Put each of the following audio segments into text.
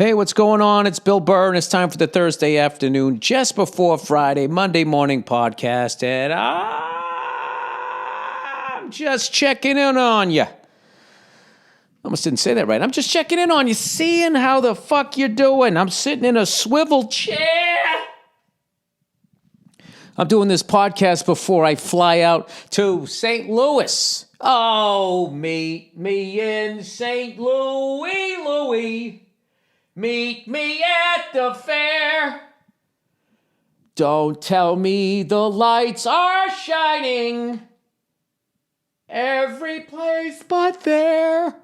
Hey, what's going on? It's Bill Burr, and it's time for the Thursday afternoon, just before Friday, Monday morning podcast, and I'm just checking in on you. Almost didn't say that right. I'm just checking in on you, seeing how the fuck you're doing. I'm sitting in a swivel chair. I'm doing this podcast before I fly out to St. Louis. Oh, meet me in St. Louis. Meet me at the fair. Don't tell me the lights are shining every place but there.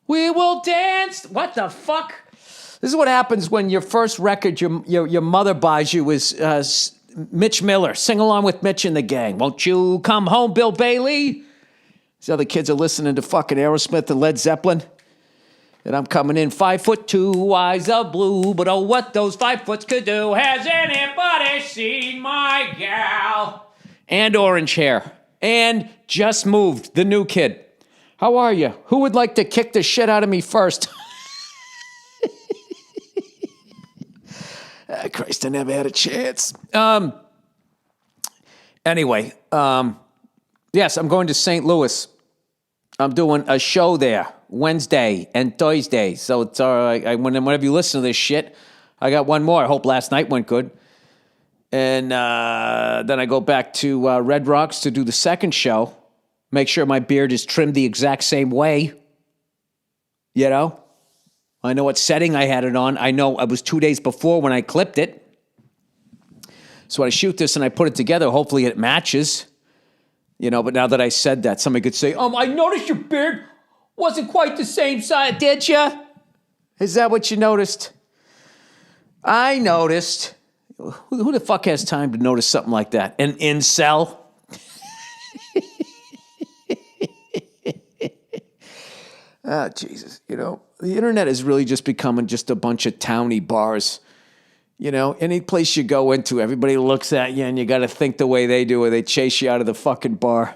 We will dance. What the fuck? This is what happens when your first record your mother buys you is Mitch Miller. Sing along with Mitch and the gang. Won't you come home, Bill Bailey? These other kids are listening to fucking Aerosmith and Led Zeppelin. And I'm coming in 5'2", eyes of blue, but oh, what those 5 foots could do. Has anybody seen my gal? And orange hair. And just moved, the new kid. How are you? Who would like to kick the shit out of me first? Christ, I never had a chance. Anyway, yes, I'm going to St. Louis. I'm doing a show there Wednesday and Thursday. So it's all right. Whenever you listen to this shit, I got one more. I hope last night went good. And then I go back to Red Rocks to do the second show. Make sure my beard is trimmed the exact same way. You know? I know what setting I had it on. I know it was 2 days before when I clipped it. So when I shoot this and I put it together, hopefully it matches. You know, but now that I said that, somebody could say, I noticed your beard wasn't quite the same size, did you? Is that what you noticed? I noticed. Who the fuck has time to notice something like that? An incel? Ah, Jesus. You know, the internet is really just becoming just a bunch of towny bars. You know, any place you go into, everybody looks at you and you got to think the way they do or they chase you out of the fucking bar.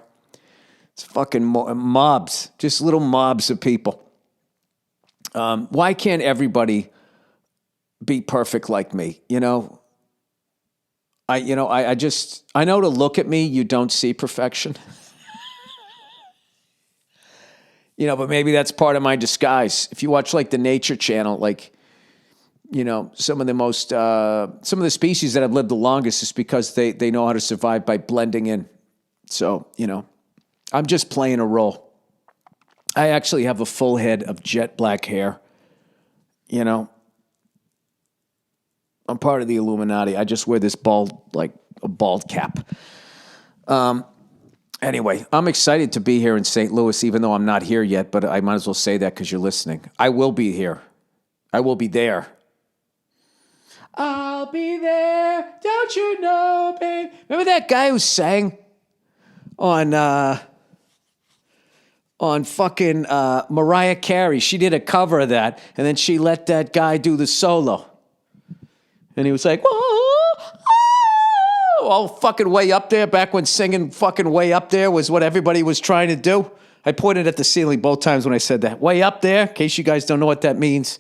It's fucking mobs, just little mobs of people. Why can't everybody be perfect like me? You know, I know to look at me, you don't see perfection. You know, but maybe that's part of my disguise. If you watch like the Nature Channel, like, you know, some of the species that have lived the longest is because they know how to survive by blending in. So, you know, I'm just playing a role. I actually have a full head of jet black hair. You know, I'm part of the Illuminati. I just wear this a bald cap. Anyway, I'm excited to be here in St. Louis, even though I'm not here yet, but I might as well say that because you're listening. I will be here. I will be there. I'll be there, don't you know, babe? Remember that guy who sang on fucking Mariah Carey? She did a cover of that, and then she let that guy do the solo. And he was like, whoa, all fucking way up there, back when singing fucking way up there was what everybody was trying to do. I pointed at the ceiling both times when I said that. Way up there, in case you guys don't know what that means.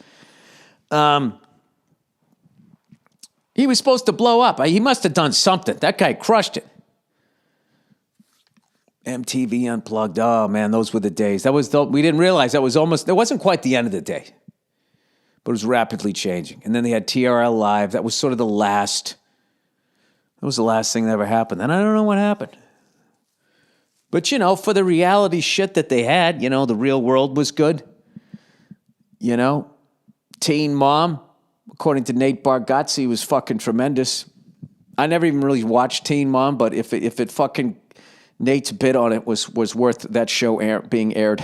He was supposed to blow up. He must have done something. That guy crushed it. MTV Unplugged. Oh, man, those were the days. We didn't realize it wasn't quite the end of the day, but it was rapidly changing. And then they had TRL Live. That was sort of the last thing that ever happened. And I don't know what happened. But, you know, for the reality shit that they had, you know, The Real World was good. You know, Teen Mom. According to Nate Bargatze, was fucking tremendous. I never even really watched Teen Mom, but if it fucking Nate's bit on it was worth that show being aired.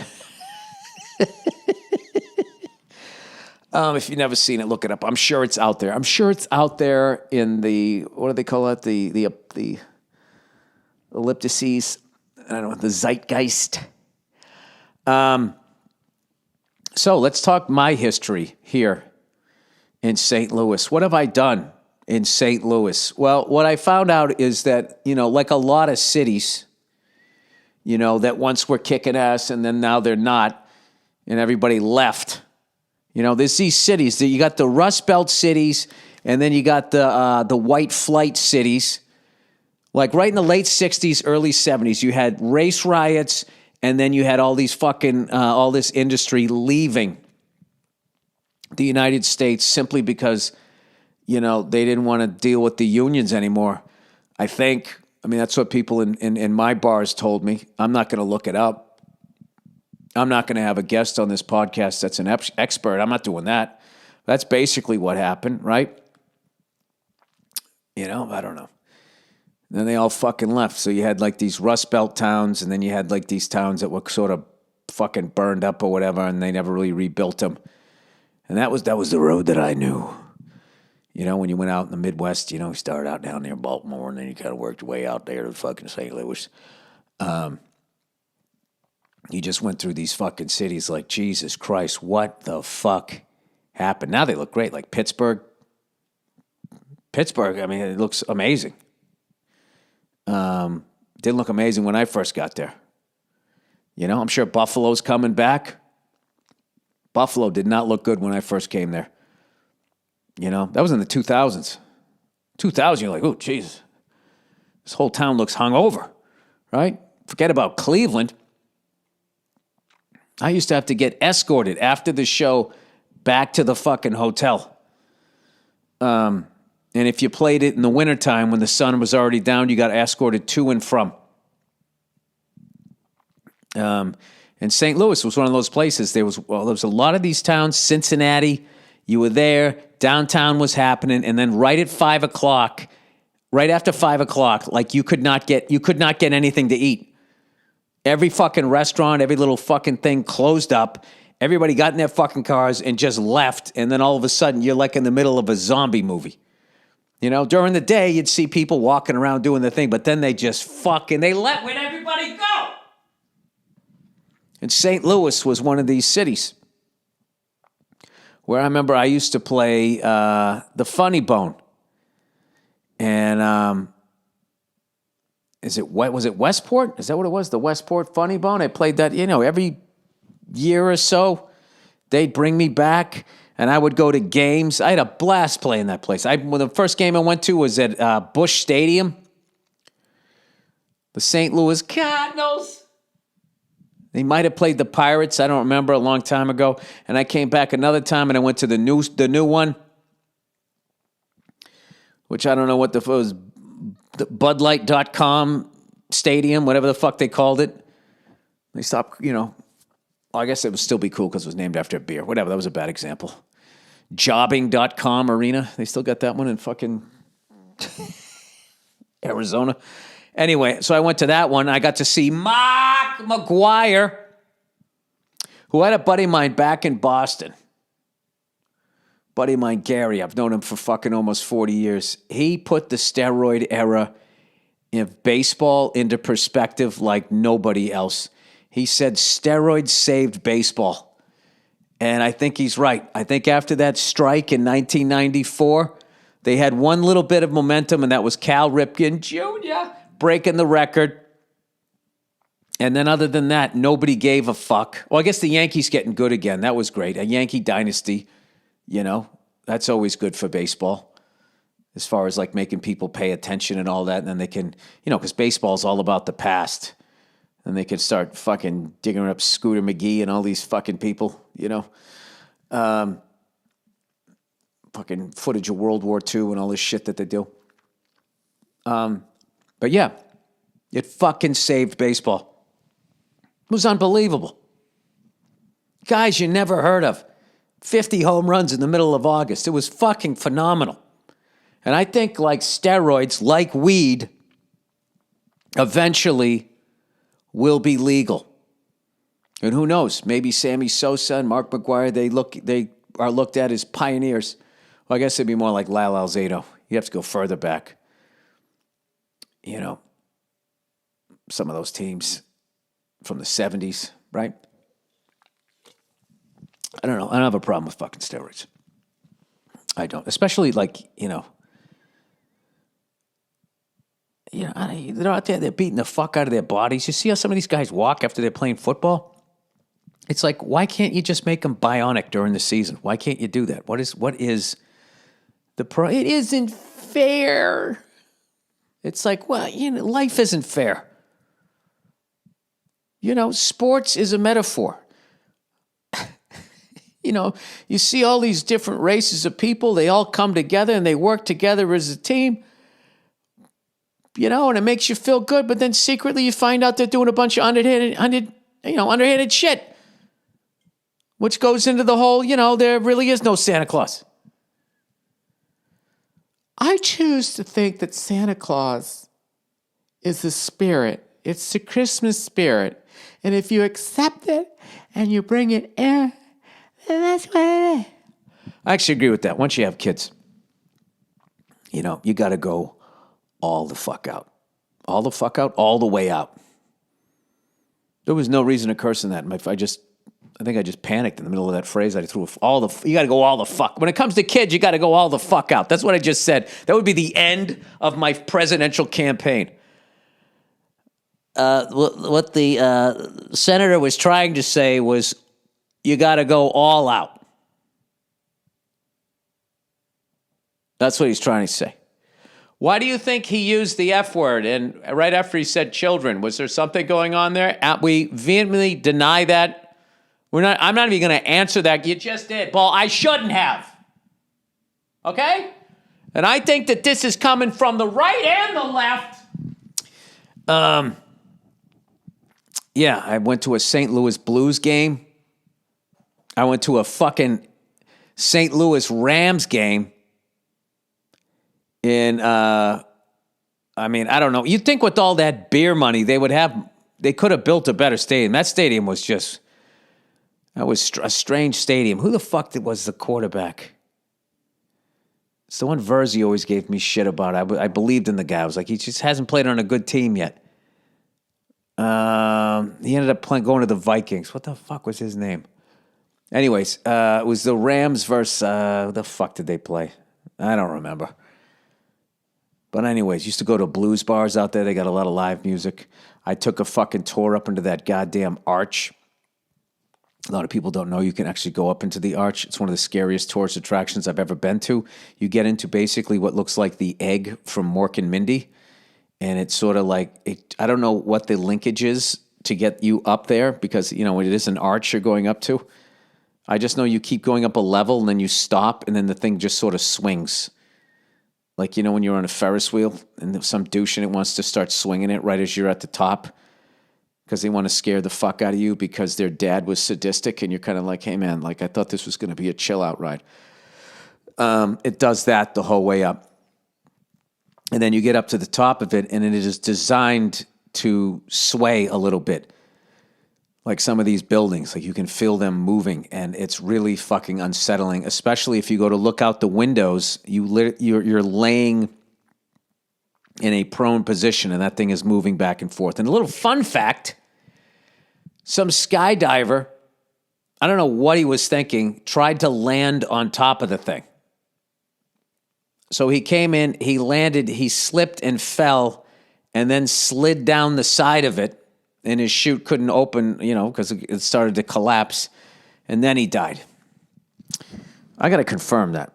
If you've never seen it, look it up. I'm sure it's out there. I'm sure it's out there in the, what do they call it? The elliptices. I don't know, the zeitgeist. So let's talk my history here in St. Louis. What have I done in St. Louis? Well, what I found out is that, you know, like a lot of cities, you know, that once were kicking ass and then now they're not, and everybody left. There's these cities. You got the Rust Belt cities, and then you got the white flight cities. Like right in the late 60s, early 70s, you had race riots, and then you had all these all this industry leaving the United States simply because, they didn't want to deal with the unions anymore. I mean, that's what people in my bars told me. I'm not going to look it up. I'm not going to have a guest on this podcast that's an expert. I'm not doing that. That's basically what happened, right? I don't know. Then they all fucking left. So you had like these Rust Belt towns, and then you had like these towns that were sort of fucking burned up or whatever, and they never really rebuilt them. And that was the road that I knew. When you went out in the Midwest, you started out down near Baltimore, and then you kind of worked your way out there to fucking St. Louis. You just went through these fucking cities like, Jesus Christ, what the fuck happened? Now they look great, like Pittsburgh. I mean, it looks amazing. Didn't look amazing when I first got there. I'm sure Buffalo's coming back. Buffalo did not look good when I first came there. That was in the 2000s. 2000, you're like, oh, Jesus. This whole town looks hungover, right? Forget about Cleveland. I used to have to get escorted after the show back to the fucking hotel. And if you played it in the wintertime when the sun was already down, you got escorted to and from. And St. Louis was one of those places. There was a lot of these towns. Cincinnati, you were there. Downtown was happening. And then right at 5 o'clock, right after 5 o'clock, like you could not get anything to eat. Every fucking restaurant, every little fucking thing closed up. Everybody got in their fucking cars and just left. And then all of a sudden, you're like in the middle of a zombie movie. During the day, you'd see people walking around doing the thing, but then they just where'd everybody go? And St. Louis was one of these cities where I remember I used to play the Funny Bone. And was it Westport? Is that what it was? The Westport Funny Bone? I played that, every year or so. They'd bring me back, and I would go to games. I had a blast playing that place. The first game I went to was at Busch Stadium. The St. Louis Cardinals. They might have played the Pirates. I don't remember, a long time ago. And I came back another time, and I went to the new one, which I don't know what it was. The BudLight.com stadium, whatever the fuck they called it. They stopped, I guess it would still be cool because it was named after a beer. Whatever, that was a bad example. Jobbing.com arena. They still got that one in fucking Arizona. Anyway, so I went to that one. I got to see Mark McGuire, who had a buddy of mine back in Boston. Buddy of mine, Gary. I've known him for fucking almost 40 years. He put the steroid era of baseball into perspective like nobody else. He said steroids saved baseball. And I think he's right. I think after that strike in 1994, they had one little bit of momentum, and that was Cal Ripken Jr. breaking the record. And then other than that, nobody gave a fuck. Well, I guess the Yankees getting good again. That was great. A Yankee dynasty. That's always good for baseball as far as like making people pay attention and all that. And then they can, because baseball's all about the past. And they could start fucking digging up Scooter McGee and all these fucking people, fucking footage of World War II and all this shit that they do. But yeah, it fucking saved baseball. It was unbelievable. Guys you never heard of. 50 home runs in the middle of August. It was fucking phenomenal. And I think like steroids, like weed, eventually will be legal. And who knows? Maybe Sammy Sosa and Mark McGuire, they are looked at as pioneers. Well, I guess it'd be more like Lyle Alzado. You have to go further back. Some of those teams from the 70s, right? I don't know. I don't have a problem with fucking steroids. I don't. Especially like, they're out there, they're beating the fuck out of their bodies. You see how some of these guys walk after they're playing football? It's like, why can't you just make them bionic during the season? Why can't you do that? What is the pro? It isn't fair. It's like, well, life isn't fair. Sports is a metaphor. You see all these different races of people. They all come together and they work together as a team. And it makes you feel good. But then secretly you find out they're doing a bunch of underhanded shit. Which goes into the whole, there really is no Santa Claus. I choose to think that Santa Claus is the spirit. It's the Christmas spirit. And if you accept it and you bring it in, then that's what it is. I actually agree with that. Once you have kids, you got to go all the fuck out. All the fuck out, all the way out. There was no reason to curse in that. I think I just panicked in the middle of that phrase. I threw you got to go all the fuck. When it comes to kids, you got to go all the fuck out. That's what I just said. That would be the end of my presidential campaign. What the senator was trying to say was, you got to go all out. That's what he's trying to say. Why do you think he used the F word? And right after he said children, was there something going on there? We vehemently deny that. I'm not even going to answer that. You just did. Paul, I shouldn't have. Okay? And I think that this is coming from the right and the left. Yeah, I went to a St. Louis Blues game. I went to a fucking St. Louis Rams game. And, I don't know. You'd think with all that beer money, they could have built a better stadium. That stadium was that was a strange stadium. Who the fuck was the quarterback? It's the one Verzi always gave me shit about. I believed in the guy. I was like, he just hasn't played on a good team yet. He ended up going to the Vikings. What the fuck was his name? Anyways, it was the Rams versus, who the fuck did they play? I don't remember. But anyways, used to go to blues bars out there. They got a lot of live music. I took a fucking tour up into that goddamn arch. A lot of people don't know you can actually go up into the arch. It's one of the scariest tourist attractions I've ever been to. You get into basically what looks like the egg from Mork and Mindy. And it's sort of like, I don't know what the linkage is to get you up there because, it is an arch you're going up to. I just know you keep going up a level and then you stop and then the thing just sort of swings. Like, when you're on a Ferris wheel and some douche in it wants to start swinging it right as you're at the top because they want to scare the fuck out of you because their dad was sadistic and you're kind of like, hey, man, like I thought this was going to be a chill-out ride. It does that the whole way up. And then you get up to the top of it and it is designed to sway a little bit. Like some of these buildings, like you can feel them moving, and it's really fucking unsettling. Especially if you go to look out the windows, you're laying in a prone position, and that thing is moving back and forth. And a little fun fact: some skydiver, I don't know what he was thinking, tried to land on top of the thing. So he came in, he landed, he slipped and fell, and then slid down the side of it. And his chute couldn't open, because it started to collapse. And then he died. I got to confirm that.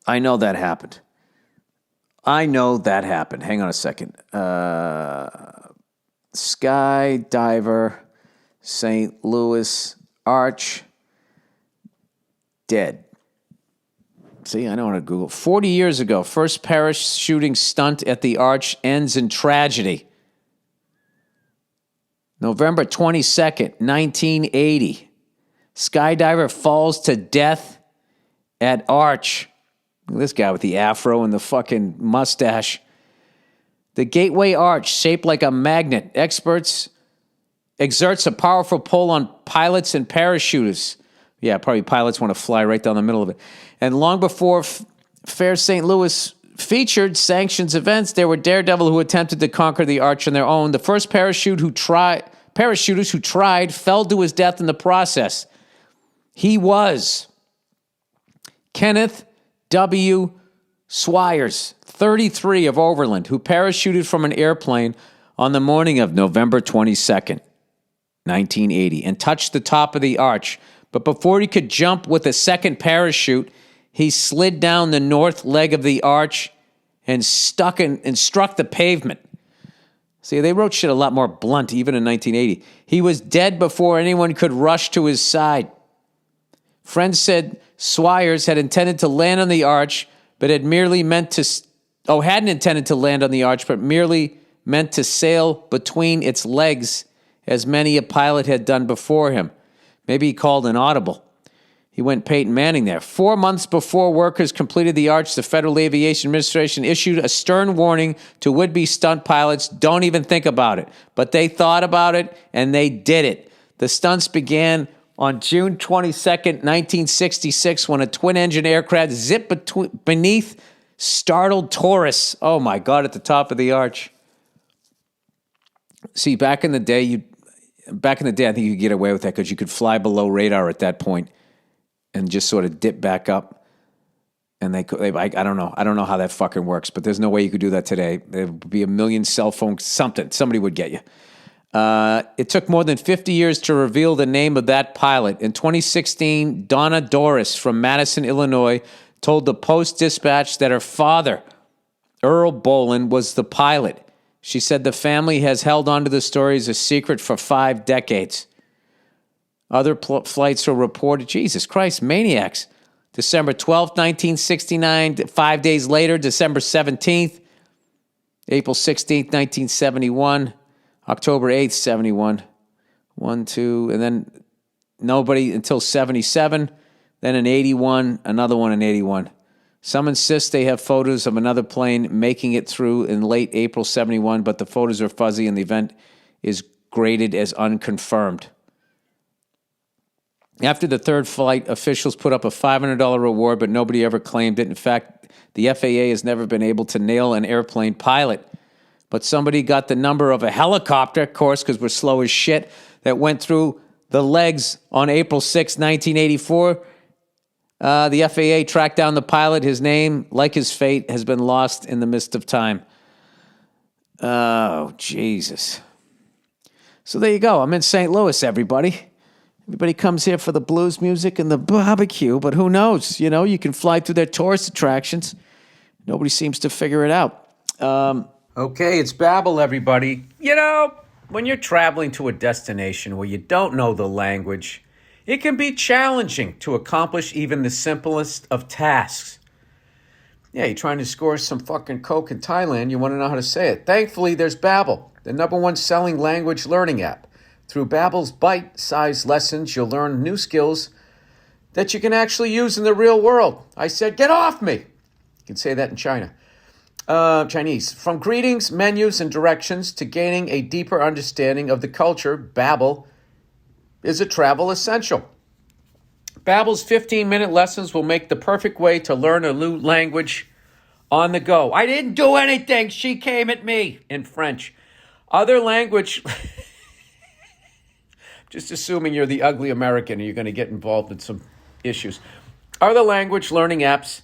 I know that happened. Hang on a second. Skydiver, St. Louis Arch, dead. See, I know how to Google. 40 years ago, first parachuting stunt at the Arch ends in tragedy. November 22nd, 1980. Skydiver falls to death at Arch. Look at this guy with the afro and the fucking mustache. The Gateway Arch, shaped like a magnet. Experts exerts a powerful pull on pilots and parachutists. Yeah, probably pilots want to fly right down the middle of it. And long before Fair St. Louis featured sanctions events, there were daredevils who attempted to conquer the arch on their own. The first parachuters who tried fell to his death in the process. He was Kenneth W. Swires, 33, of Overland, who parachuted from an airplane on the morning of November 22nd. 1980, and touched the top of the arch. But before he could jump with a second parachute, he slid down the north leg of the arch and struck the pavement. See, they wrote shit a lot more blunt, even in 1980. He was dead before anyone could rush to his side. Friends said Swires had intended to land on the arch, but hadn't intended to land on the arch, but merely meant to sail between its legs, as many a pilot had done before him. Maybe he called an audible. He went Peyton Manning there. 4 months before workers completed the arch, the Federal Aviation Administration issued a stern warning to would-be stunt pilots, don't even think about it. But they thought about it, and they did it. The stunts began on June 22nd, 1966, when a twin-engine aircraft zipped beneath startled tourists. Oh, my God, at the top of the arch. See, back in the day, I think you could get away with that because you could fly below radar at that point and just sort of dip back up. And I don't know how that fucking works, but there's no way you could do that today. There would be a million cell phones, somebody would get you. It took more than 50 years to reveal the name of that pilot. In 2016, Donna Doris from Madison, Illinois, told the Post-Dispatch that her father, Earl Bolin, was the pilot. She said the family has held on to the story as a secret for 5 decades. Other flights were reported. Jesus Christ, maniacs. December 12th, 1969. 5 days later, December 17th. April 16th, 1971. October 8th, 71. 1, 2, and then nobody until 77. Then in 81, another one in 81. Some insist they have photos of another plane making it through in late April 71, but the photos are fuzzy and the event is graded as unconfirmed. After the third flight, officials put up a $500 reward, but nobody ever claimed it. In fact, the FAA has never been able to nail an airplane pilot. But somebody got the number of a helicopter, of course, because we're slow as shit, that went through the legs on April 6, 1984. The FAA tracked down the pilot. His name, like his fate, has been lost in the mist of time. Oh, Jesus. So there you go. I'm in St. Louis, everybody. Everybody comes here for the blues music and the barbecue, but who knows? You know, you can fly through their tourist attractions. Nobody seems to figure it out. Okay, it's Babel, everybody. You know, when you're traveling to a destination where you don't know the language, it can be challenging to accomplish even the simplest of tasks. Yeah, you're trying to score some fucking coke in Thailand, you want to know how to say it. Thankfully, there's Babel, the #1 selling language learning app. Through Babel's bite-sized lessons, you'll learn new skills that you can actually use in the real world. I said, get off me! You can say that in Chinese. From greetings, menus, and directions to gaining a deeper understanding of the culture, Babel is a travel essential. Babel's 15-minute lessons will make the perfect way to learn a new language on the go. I didn't do anything. She came at me in French. Other language... Just assuming you're the ugly American and you're going to get involved in some issues. Other language learning apps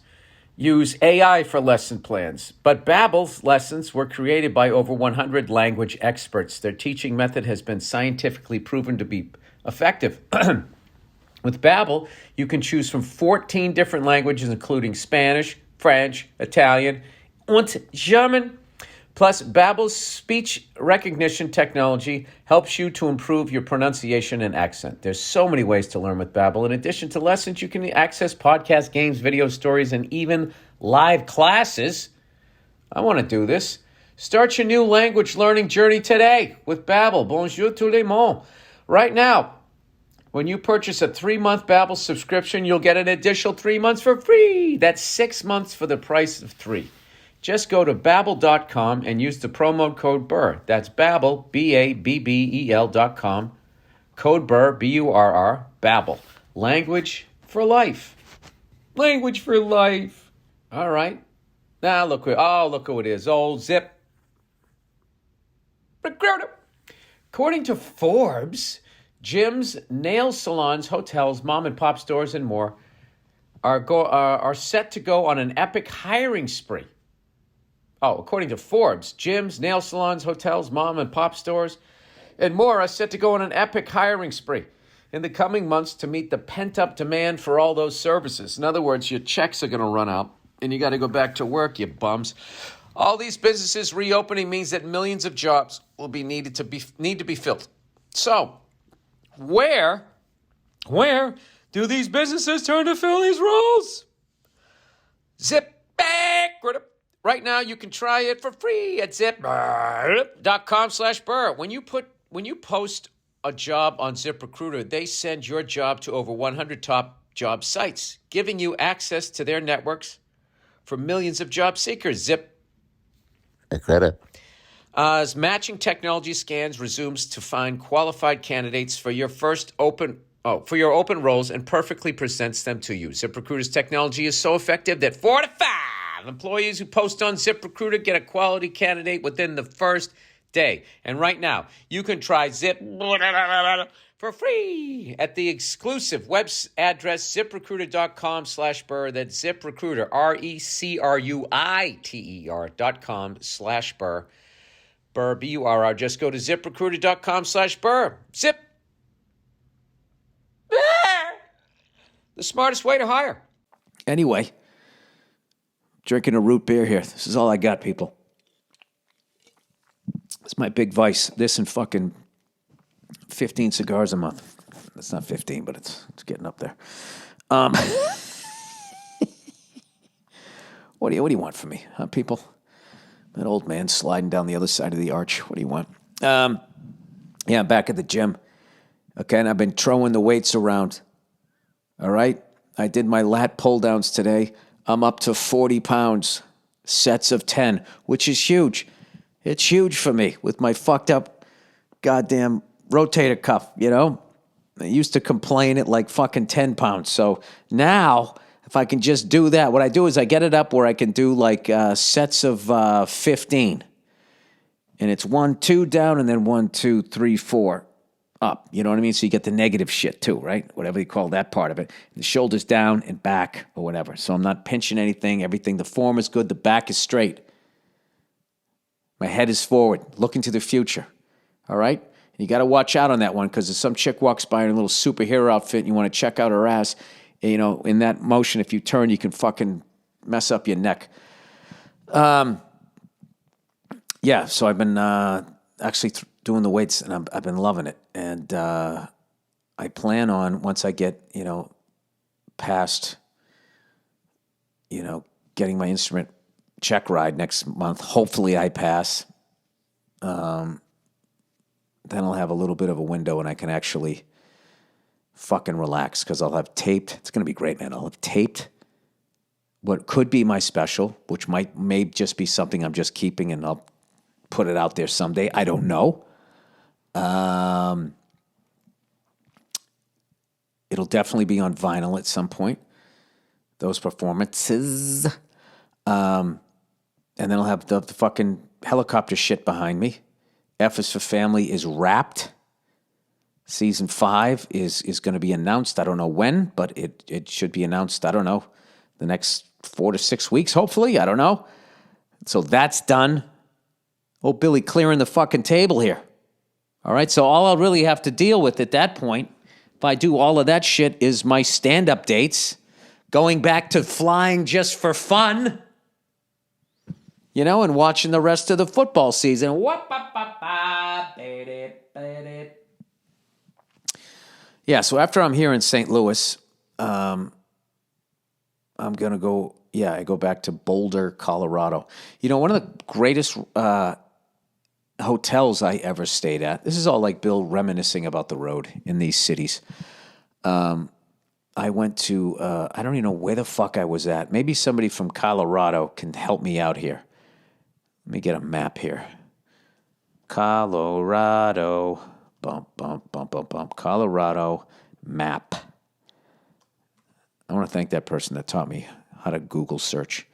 use AI for lesson plans, but Babel's lessons were created by over 100 language experts. Their teaching method has been scientifically proven to be effective. With Babel, you can choose from 14 different languages, including Spanish, French, Italian, and German. Plus, Babel's speech recognition technology helps you to improve your pronunciation and accent. There's so many ways to learn with Babel. In addition to lessons, you can access podcasts, games, video stories, and even live classes. I want to do this. Start your new language learning journey today with Babel. Bonjour tout le monde. Right now, when you purchase a 3-month Babel subscription, you'll get an additional 3 months for free. That's 6 months for the price of 3. Just go to Babbel.com and use the promo code Burr. That's Babel, Babbel.com. Code Burr, B-U-R-R, Babel. Language for life. Language for life. All right. Now look who it is. Old ZipRecruiter. According to Forbes, gyms, nail salons, hotels, mom and pop stores, and more are set to go on an epic hiring spree. Oh, according to Forbes, gyms, nail salons, hotels, mom and pop stores, and more are set to go on an epic hiring spree in the coming months to meet the pent-up demand for all those services. In other words, your checks are going to run out, and you got to go back to work, you bums. All these businesses reopening means that millions of jobs will be need to be filled. So, where do these businesses turn to fill these roles? ZipRecruiter. Right now, you can try it for free at zip.com/Burr. When you post a job on ZipRecruiter, they send your job to over 100 top job sites, giving you access to their networks for millions of job seekers. ZipRecruiter. As matching technology scans resumes to find qualified candidates for your open roles and perfectly presents them to you. ZipRecruiter's technology is so effective that 4 to 5 employees who post on ZipRecruiter get a quality candidate within the first day. And right now, you can try Zip for free at the exclusive web address ZipRecruiter.com/Burr. That's ZipRecruiter, RECRUITER.com/Burr. Burr, BURR. Just go to ZipRecruiter.com/Burr. Zip. The smartest way to hire. Anyway, drinking a root beer here. This is all I got, people. It's my big vice. This and fucking 15 cigars a month. It's not 15, but it's getting up there. What do you want from me, huh, people? That old man sliding down the other side of the arch. What do you want? I'm back at the gym. Okay, and I've been throwing the weights around. All right? I did my lat pull downs today. I'm up to 40 pounds, sets of 10, which is huge. It's huge for me with my fucked up goddamn rotator cuff, you know? I used to complain at like fucking 10 pounds. So now, if I can just do that, what I do is I get it up where I can do like sets of 15. And it's 1, 2 down, and then 1, 2, 3, 4 up. You know what I mean? So you get the negative shit too, right? Whatever you call that part of it. The shoulders down and back or whatever. So I'm not pinching anything. Everything, the form is good. The back is straight. My head is forward, looking to the future. All right? You got to watch out on that one because if some chick walks by in a little superhero outfit and you want to check out her ass, you know, in that motion, if you turn, you can fucking mess up your neck. So I've been actually doing the weights, and I've been loving it. And I plan on, once I get, past, getting my instrument check ride next month, hopefully I pass, then I'll have a little bit of a window and I can actually fucking relax because I'll have taped. It's going to be great, man. I'll have taped what could be my special, which may just be something I'm just keeping and I'll put it out there someday. I don't know. It'll definitely be on vinyl at some point, those performances. And then I'll have the fucking helicopter shit behind me. F is for Family is wrapped. Season 5 is going to be announced. I don't know when, but it should be announced, I don't know, the next 4 to 6 weeks, hopefully. I don't know. So that's done. Oh, Billy clearing the fucking table here. All right, so all I'll really have to deal with at that point, if I do all of that shit, is my stand-up dates, going back to flying just for fun, and watching the rest of the football season. Yeah, so after I'm here in St. Louis, I'm going to go, I go back to Boulder, Colorado. One of the greatest hotels I ever stayed at, this is all like Bill reminiscing about the road in these cities. I went to, I don't even know where the fuck I was at. Maybe somebody from Colorado can help me out here. Let me get a map here. Colorado, bump, bump, bump, bump, bump. Colorado map. I want to thank that person that taught me how to Google search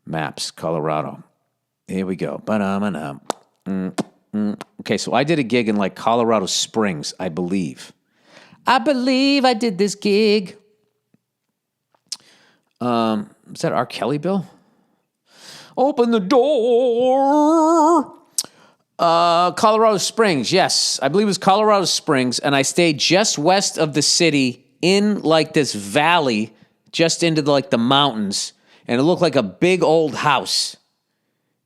maps, Colorado. Here we go. Okay, so I did a gig in like Colorado Springs, I believe. I believe I did this gig. Is that R. Kelly, Bill? Open the door. Colorado Springs, yes. I believe it was Colorado Springs, and I stayed just west of the city in like this valley, just into the mountains, and it looked like a big old house.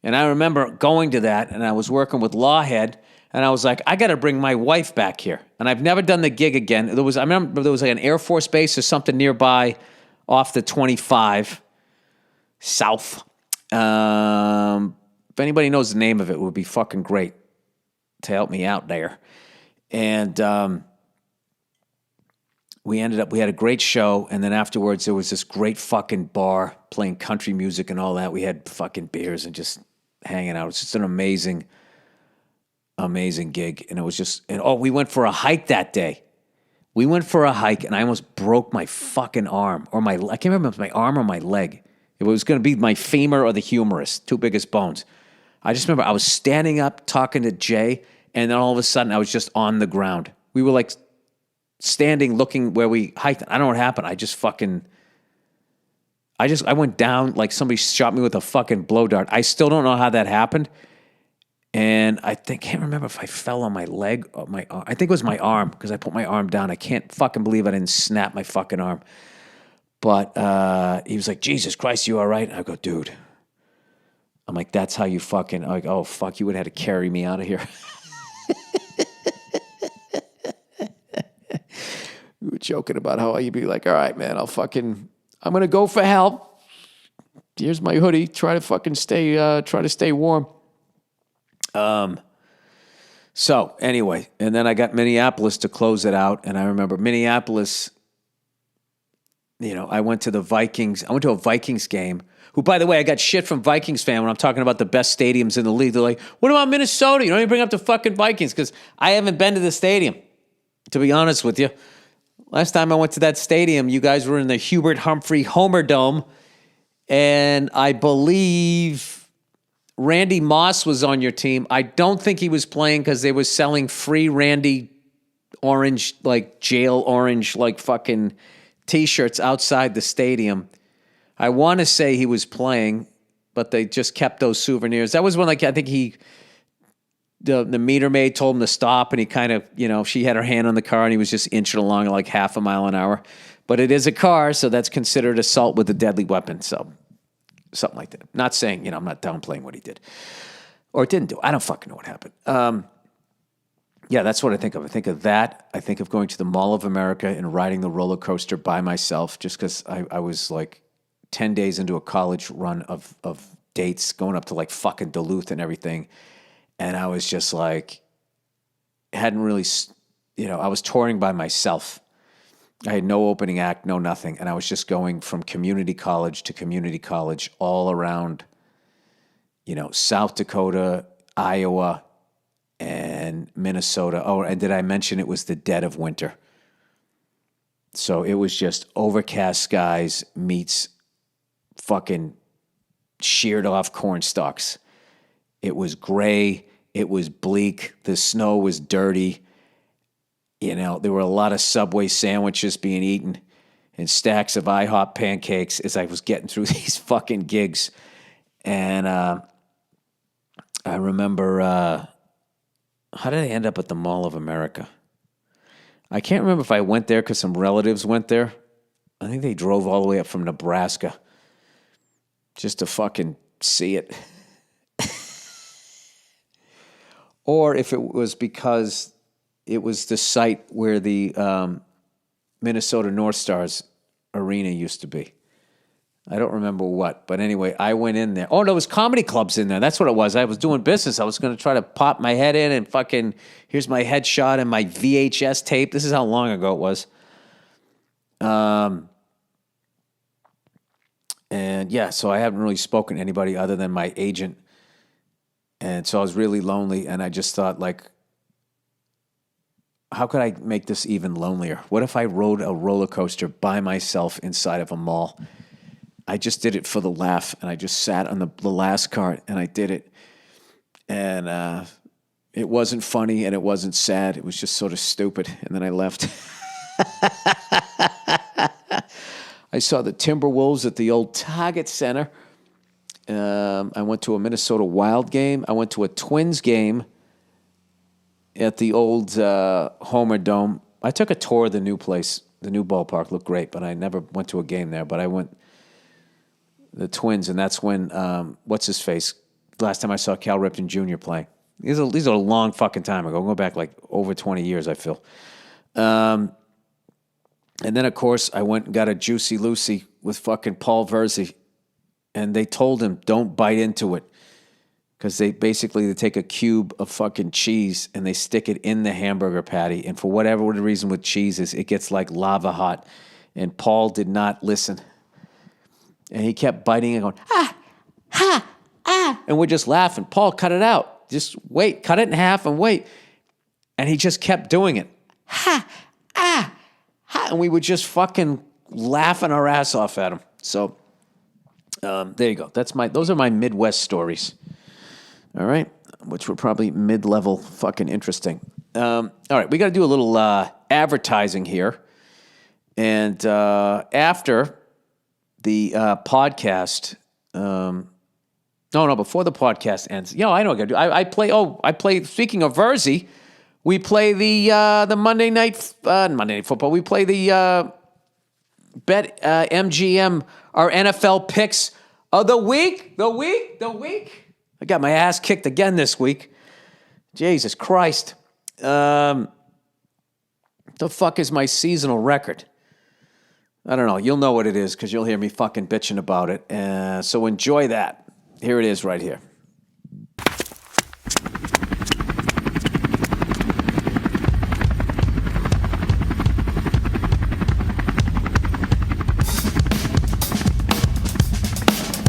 And I remember going to that, and I was working with Lawhead, and I was like, I got to bring my wife back here. And I've never done the gig again. I remember there was like an Air Force base or something nearby off the 25 south. If anybody knows the name of it would be fucking great to help me out there. And we had a great show, and then afterwards there was this great fucking bar playing country music and all that. We had fucking beers and just hanging out. It was just an amazing gig. And it was just, we went for a hike that day. We went for a hike, and I almost broke my fucking arm, I can't remember if it was my arm or my leg. It was going to be my femur or the humerus, two biggest bones. I just remember I was standing up talking to Jay, and then all of a sudden I was just on the ground. We were like standing looking where we hiked. I don't know what happened. I went down like somebody shot me with a fucking blow dart. I still don't know how that happened. And can't remember if I fell on my leg or my arm. I think it was my arm because I put my arm down. I can't fucking believe I didn't snap my fucking arm. But he was like, Jesus Christ, you all right? I go, dude. I'm like, that's how you fucking, I'm like, oh, fuck, you would have had to carry me out of here. We were joking about how you'd be like, all right, man, I'm going to go for help. Here's my hoodie. Try to stay warm. So anyway, and then I got Minneapolis to close it out. And I remember Minneapolis, I went to the Vikings. I went to a Vikings game, who, by the way, I got shit from Vikings fan when I'm talking about the best stadiums in the league. They're like, what about Minnesota? You don't even bring up the fucking Vikings, because I haven't been to the stadium, to be honest with you. Last time I went to that stadium, you guys were in the Hubert Humphrey Homer Dome, and I believe Randy Moss was on your team. I don't think he was playing because they were selling free Randy orange, like jail orange, like fucking T-shirts outside the stadium. I want to say he was playing, but they just kept those souvenirs. That was when, I think the meter maid told him to stop, and he kind of, she had her hand on the car, and he was just inching along at like half a mile an hour. But it is a car, so that's considered assault with a deadly weapon. So something like that. Not saying, I'm not downplaying what he did or didn't do. I don't fucking know what happened. Yeah, that's what I think of. I think of that. I think of going to the Mall of America and riding the roller coaster by myself, just because I was like 10 days into a college run of dates, going up to like fucking Duluth and everything. And I was just like, hadn't really, I was touring by myself. I had no opening act, no nothing. And I was just going from community college to community college all around, South Dakota, Iowa, and Minnesota. Oh, and did I mention it was the dead of winter? So it was just overcast skies meets fucking sheared off corn stalks. It was gray. It was bleak. The snow was dirty. There were a lot of Subway sandwiches being eaten and stacks of IHOP pancakes as I was getting through these fucking gigs. And I remember, how did I end up at the Mall of America? I can't remember if I went there because some relatives went there. I think they drove all the way up from Nebraska just to fucking see it. Or if it was because it was the site where the Minnesota North Stars arena used to be. I don't remember what, but anyway, I went in there. Oh, no, it was comedy clubs in there. That's what it was. I was doing business. I was going to try to pop my head in and fucking, here's my headshot and my VHS tape. This is how long ago it was. And yeah, so I haven't really spoken to anybody other than my agent. And so I was really lonely, and I just thought, like, how could I make this even lonelier? What if I rode a roller coaster by myself inside of a mall? I just did it for the laugh, and I just sat on the last cart, and I did it. And it wasn't funny, and it wasn't sad. It was just sort of stupid, and then I left. I saw the Timberwolves at the old Target Center. I went to a Minnesota Wild game. I went to a Twins game at the old Homer Dome. I took a tour of the new place. The new ballpark looked great, but I never went to a game there. But I went the Twins, and that's when what's his face? Last time I saw Cal Ripken Jr. play. These are a long fucking time ago. I'm going back like over 20 years, I feel. And then, of course, I went and got a Juicy Lucy with fucking Paul Verzi. And they told him, don't bite into it. Because they take a cube of fucking cheese and they stick it in the hamburger patty. And for whatever the reason with cheese is, it gets like lava hot. And Paul did not listen. And he kept biting and going, and we're just laughing. Paul, cut it out. Just wait. Cut it in half and wait. And he just kept doing it. And we were just fucking laughing our ass off at him. So there you go. Those are my Midwest stories. All right, which were probably mid-level fucking interesting. All right, we got to do a little advertising here. And after the podcast, before the podcast ends. I know what I got to do. I play, speaking of Verzi, we play the Monday night football. We play the BetMGM, our NFL picks of the week. I got my ass kicked again this week. Jesus Christ. The fuck is my seasonal record? I don't know. You'll know what it is because you'll hear me fucking bitching about it. So enjoy that. Here it is right here.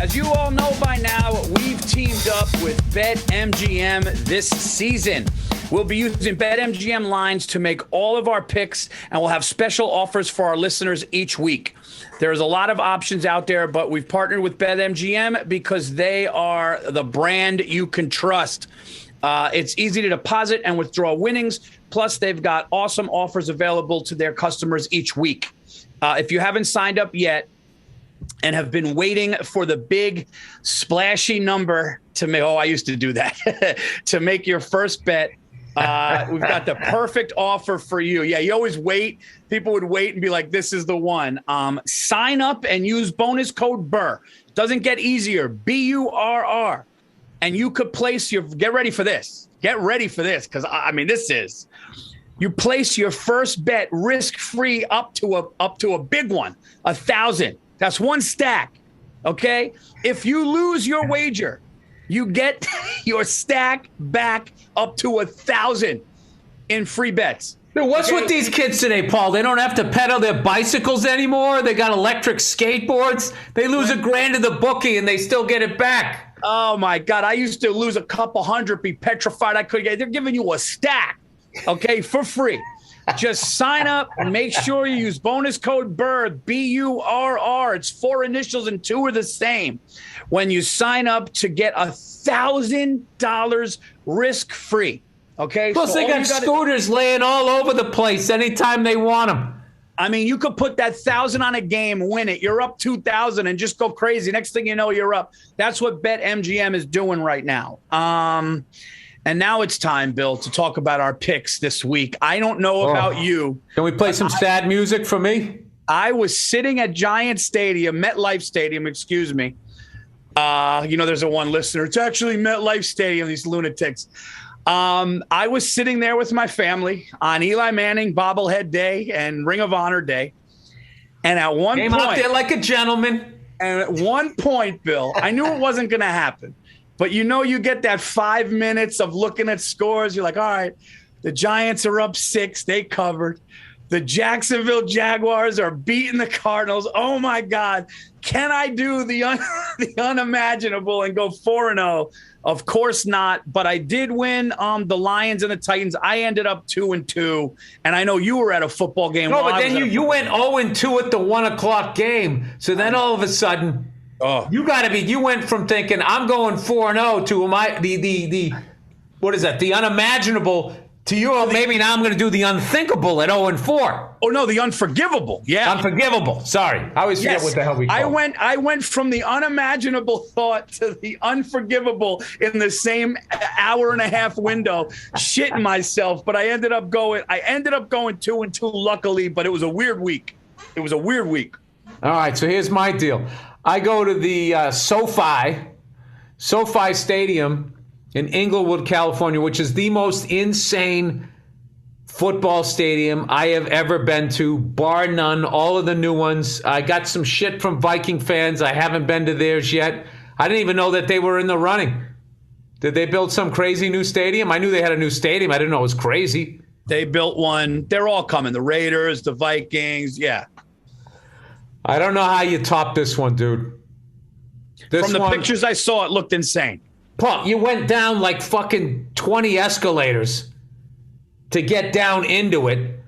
As you all know by now, we've teamed up with BetMGM this season. We'll be using BetMGM lines to make all of our picks, and we'll have special offers for our listeners each week. There's a lot of options out there, but we've partnered with BetMGM because they are the brand you can trust. It's easy to deposit and withdraw winnings. Plus, they've got awesome offers available to their customers each week. If you haven't signed up yet, and have been waiting for the big splashy number to make, I used to do that, to make your first bet. We've got the perfect offer for you. Yeah, you always wait. People would wait and be like, this is the one. Sign up and use bonus code Burr. Doesn't get easier, BURR. And you could place get ready for this. Because, this is. You place your first bet risk-free up to a big one, 1,000. That's one stack, okay? If you lose your wager, you get your stack back up to 1,000 in free bets. Dude, what's with these kids today, Paul? They don't have to pedal their bicycles anymore. They got electric skateboards. They lose $1,000 to the bookie and they still get it back. Oh, my God. I used to lose a couple hundred, be petrified I couldn't get. They're giving you a stack, okay, for free. Just sign up and make sure you use bonus code Burr, BURR. It's 4 initials and 2 are the same. When you sign up to get $1,000 risk-free, okay? Plus, they got scooters laying all over the place anytime they want them. You could put that 1,000 on a game, win it. You're up 2,000 and just go crazy. Next thing you know, you're up. That's what BetMGM is doing right now. And now it's time, Bill, to talk about our picks this week. I don't know about you. Can we play some sad music for me? I was sitting at Giant Stadium, MetLife Stadium, excuse me. There's a one listener. It's actually MetLife Stadium, these lunatics. I was sitting there with my family on Eli Manning bobblehead day and Ring of Honor day. And at one point... Came out there like a gentleman. And at one point, Bill, I knew it wasn't going to happen. But you get that 5 minutes of looking at scores. You're like, all right, the Giants are up 6. They covered. The Jacksonville Jaguars are beating the Cardinals. Oh, my God. Can I do the unimaginable and go 4-0? Of course not. But I did win the Lions and the Titans. I ended up 2-2. And I know you were at a football game. No, but then you went 0-2 at the 1 o'clock game. So then all of a sudden... Oh, you went from thinking I'm going 4-0 to the what is that? The unimaginable To you, maybe now I'm going to do the unthinkable at 0-4. Oh no, the unforgivable. Yeah, unforgivable. Sorry, I always forget what the hell we call it. I went from the unimaginable thought to the unforgivable in the same hour and a half window, shitting myself. But I ended up going 2-2, luckily. But it was a weird week. All right, so here's my deal. I go to the SoFi Stadium in Inglewood, California, which is the most insane football stadium I have ever been to, bar none, all of the new ones. I got some shit from Viking fans. I haven't been to theirs yet. I didn't even know that they were in the running. Did they build some crazy new stadium? I knew they had a new stadium. I didn't know it was crazy. They built one. They're all coming. The Raiders, the Vikings, yeah. I don't know how you top this one, dude. From the pictures I saw, it looked insane. Paul, you went down like fucking 20 escalators to get down into it.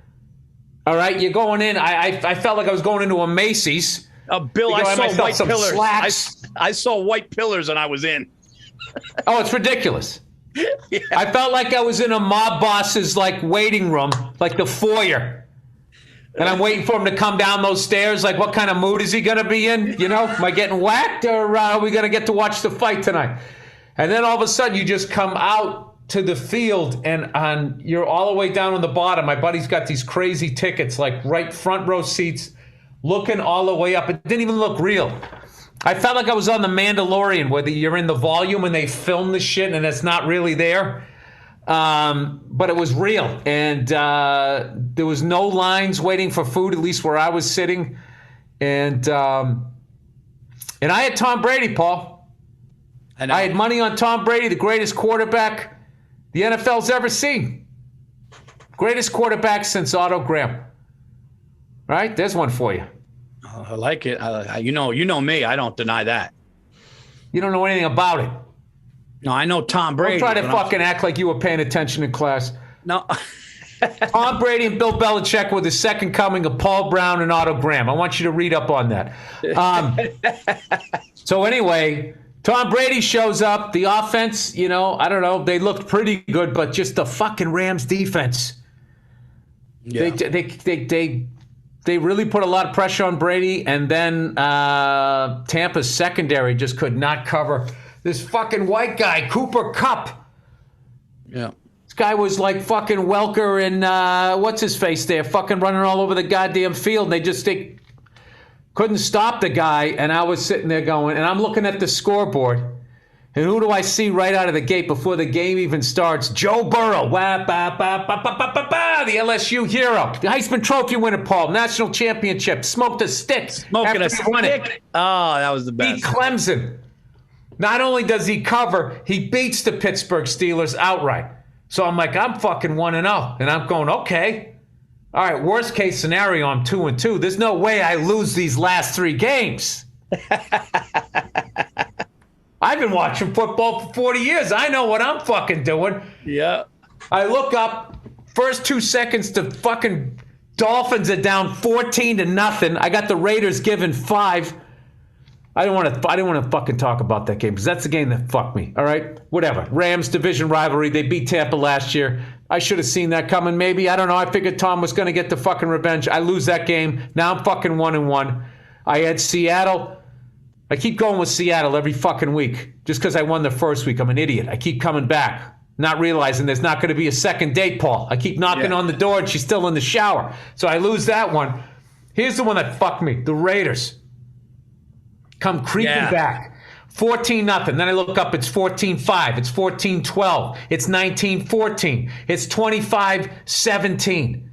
All right, you're going in. I felt like I was going into a Macy's. Bill, I saw white pillars. I saw white pillars and I was in. Oh, it's ridiculous. Yeah. I felt like I was in a mob boss's like waiting room, like the foyer. And I'm waiting for him to come down those stairs. Like, what kind of mood is he going to be in? You know, am I getting whacked or are we going to get to watch the fight tonight? And then all of a sudden you just come out to the field and you're all the way down on the bottom. My buddy's got these crazy tickets, like right front row seats, looking all the way up. It didn't even look real. I felt like I was on The Mandalorian, where you're in the volume and they film the shit and it's not really there. But it was real. And there was no lines waiting for food, at least where I was sitting. And I had Tom Brady, Paul. I had money on Tom Brady, the greatest quarterback the NFL's ever seen. Greatest quarterback since Otto Graham. Right? There's one for you. I like it. You know me. I don't deny that. You don't know anything about it. No, I know Tom Brady. Don't try to fucking act like you were paying attention in class. No. Tom Brady and Bill Belichick were the second coming of Paul Brown and Otto Graham. I want you to read up on that. So anyway, Tom Brady shows up. The offense, I don't know. They looked pretty good, but just the fucking Rams defense. Yeah. They really put a lot of pressure on Brady, and then Tampa's secondary just could not cover this fucking white guy, Cooper Kupp. Yeah. This guy was like fucking Welker and what's his face there, fucking running all over the goddamn field. And they couldn't stop the guy, and I was sitting there going, and I'm looking at the scoreboard, and who do I see right out of the gate before the game even starts? Joe Burrow, the LSU hero, the Heisman Trophy winner, Paul, national championship, smoked a stick. Smoking a stick? Oh, that was the best. Beat Clemson. Not only does he cover, he beats the Pittsburgh Steelers outright. So I'm like, I'm fucking 1-0. And I'm going, okay. All right, worst case scenario, I'm 2-2. There's no way I lose these last 3 games. I've been watching football for 40 years. I know what I'm fucking doing. Yeah. I look up, first 2 seconds, the fucking Dolphins are down 14-0. I got the Raiders giving 5. I didn't want to fucking talk about that game because that's the game that fucked me. All right, whatever. Rams division rivalry. They beat Tampa last year. I should have seen that coming. Maybe, I don't know. I figured Tom was going to get the fucking revenge. I lose that game. Now I'm fucking 1-1. I had Seattle. I keep going with Seattle every fucking week just because I won the first week. I'm an idiot. I keep coming back, not realizing there's not going to be a second date, Paul. I keep knocking on the door and she's still in the shower. So I lose that one. Here's the one that fucked me. The Raiders come creeping back. 14-0. Then I look up, it's 14-5. It's 14-12. It's 19-14. It's 25-17.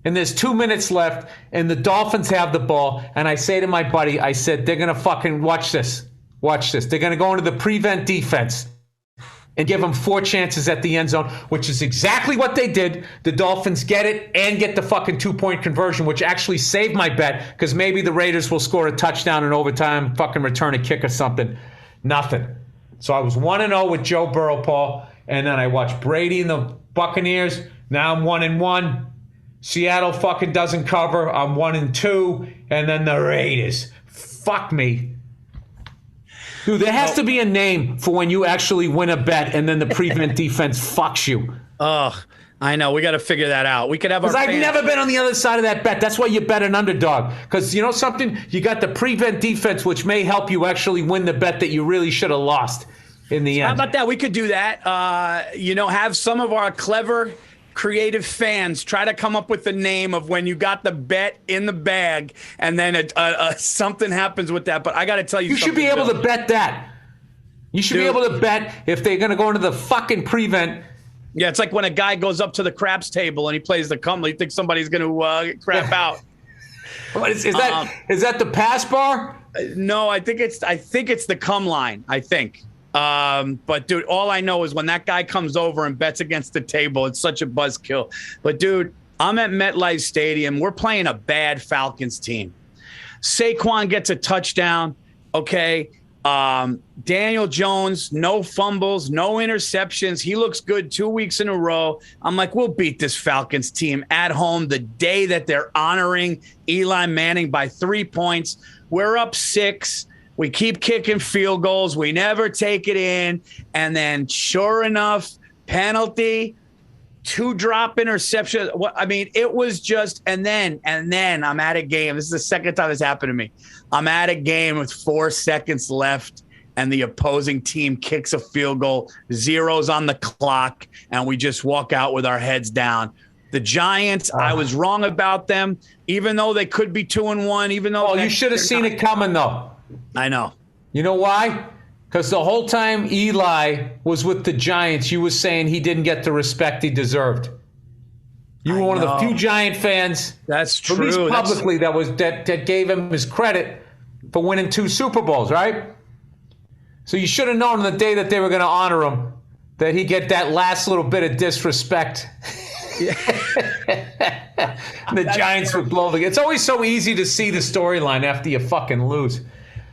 And there's 2 minutes left, and the Dolphins have the ball. And I say to my buddy, I said, they're going to fucking watch this. Watch this. They're going to go into the prevent defense and give them 4 chances at the end zone, which is exactly what they did. The Dolphins get it and get the fucking 2-point conversion, which actually saved my bet because maybe the Raiders will score a touchdown in overtime, fucking return a kick or something. Nothing. So I was 1-0 with Joe Burrow, Paul, and then I watched Brady and the Buccaneers. Now I'm 1-1. Seattle fucking doesn't cover. I'm 1-2. And then the Raiders. Fuck me. Dude, there has to be a name for when you actually win a bet and then the prevent defense fucks you. I'm I know. We got to figure that out. We could have our Because I've fans- never been on the other side of that bet. That's why you bet an underdog. Because you know something? You got the prevent defense, which may help you actually win the bet that you really should have lost in the end. How about that? We could do that. Have some of our clever, creative fans try to come up with the name of when you got the bet in the bag, and then something happens with that. But I got to tell you, You should be able to bet that. You should be able to bet if they're going to go into the fucking prevent. Yeah, it's like when a guy goes up to the craps table and he plays the cum. You think somebody's going to crap out? What is that the pass bar? No, I think it's the cum line. I think. But dude, all I know is when that guy comes over and bets against the table, it's such a buzzkill. But dude, I'm at MetLife Stadium. We're playing a bad Falcons team. Saquon gets a touchdown. Okay. Daniel Jones, no fumbles, no interceptions. He looks good 2 weeks in a row. I'm like, we'll beat this Falcons team at home the day that they're honoring Eli Manning by 3 points. We're up 6. We keep kicking field goals. We never take it in. And then sure enough, penalty, 2 drop interceptions. It was just, and then I'm at a game. This is the second time this happened to me. I'm at a game with 4 seconds left, and the opposing team kicks a field goal, 0's on the clock, and we just walk out with our heads down. The Giants, I was wrong about them, even though they could be 2-1, even though. Oh, you should have seen it coming, though. I know. You know why? Because the whole time Eli was with the Giants, you were saying he didn't get the respect he deserved. You were one of the few Giant fans, that's true, at least publicly, that gave him his credit for winning 2 Super Bowls, right? So you should have known on the day that they were going to honor him that he'd get that last little bit of disrespect. The Giants would blow the. It's always so easy to see the storyline after you fucking lose.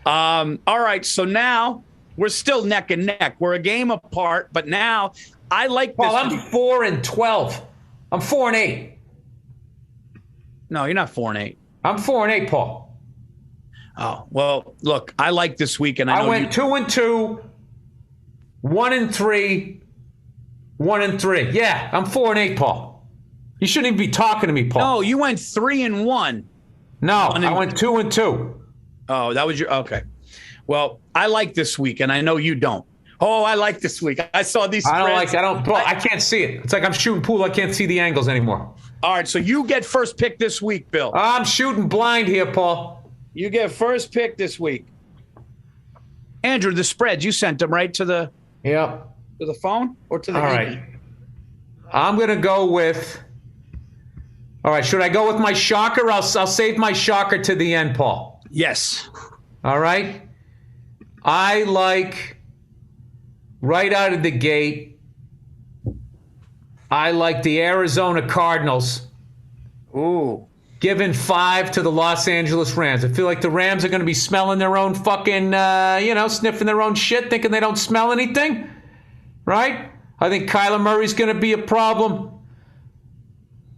All right, so now we're still neck and neck. We're a game apart, but now I like this. Well, I'm 4-12. I'm 4-8. No, you're not 4-8. I'm 4-8, Paul. Oh, well, look, I like this week, and I went 2-2, 1-3, 1-3. Yeah, I'm 4-8, Paul. You shouldn't even be talking to me, Paul. No, you went 3-1. No, I went 2-2. Oh, that was your okay. Well, I like this week, and I know you don't. Oh, I like this week. I saw these. I can't see it. It's like I'm shooting pool. I can't see the angles anymore. All right, so you get first pick this week, Bill. I'm shooting blind here, Paul. You get first pick this week. Andrew, the spreads, you sent them right to the phone or to the All right. I'm going to go with. All right, should I go with my shocker? I'll save my shocker to the end, Paul. Yes. All right. I like right out of the gate. I like the Arizona Cardinals. Ooh. Giving 5 to the Los Angeles Rams. I feel like the Rams are going to be smelling their own fucking, sniffing their own shit, thinking they don't smell anything. Right? I think Kyler Murray's going to be a problem.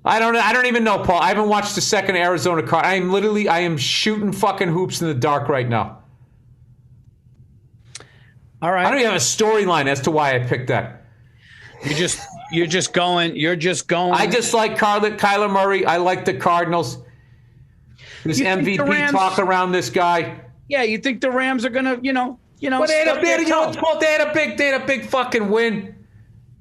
I don't even know, Paul. I haven't watched the second Arizona card. I am shooting fucking hoops in the dark right now. All right. I don't even have a storyline as to why I picked that. You're just going. I just like Kyler Murray. I like the Cardinals. This MVP talk around this guy. Yeah, you think the Rams are gonna, But they had a big fucking win.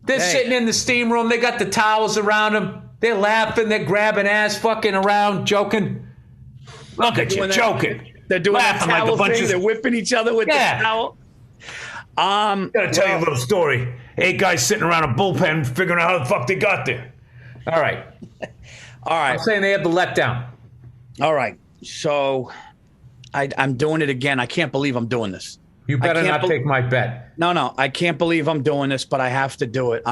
They're sitting in the steam room. They got the towels around them. They're laughing. They're grabbing ass, fucking around, joking. Look at you, joking. They're doing laughing that towel like a bunch thing. of. They're whipping each other with the towel. Gotta tell you a little story. 8 guys sitting around a bullpen figuring out how the fuck they got there. All right. I'm saying they have the letdown. All right. So I'm doing it again. I can't believe I'm doing this. You better not take my bet. No. I can't believe I'm doing this, but I have to do it.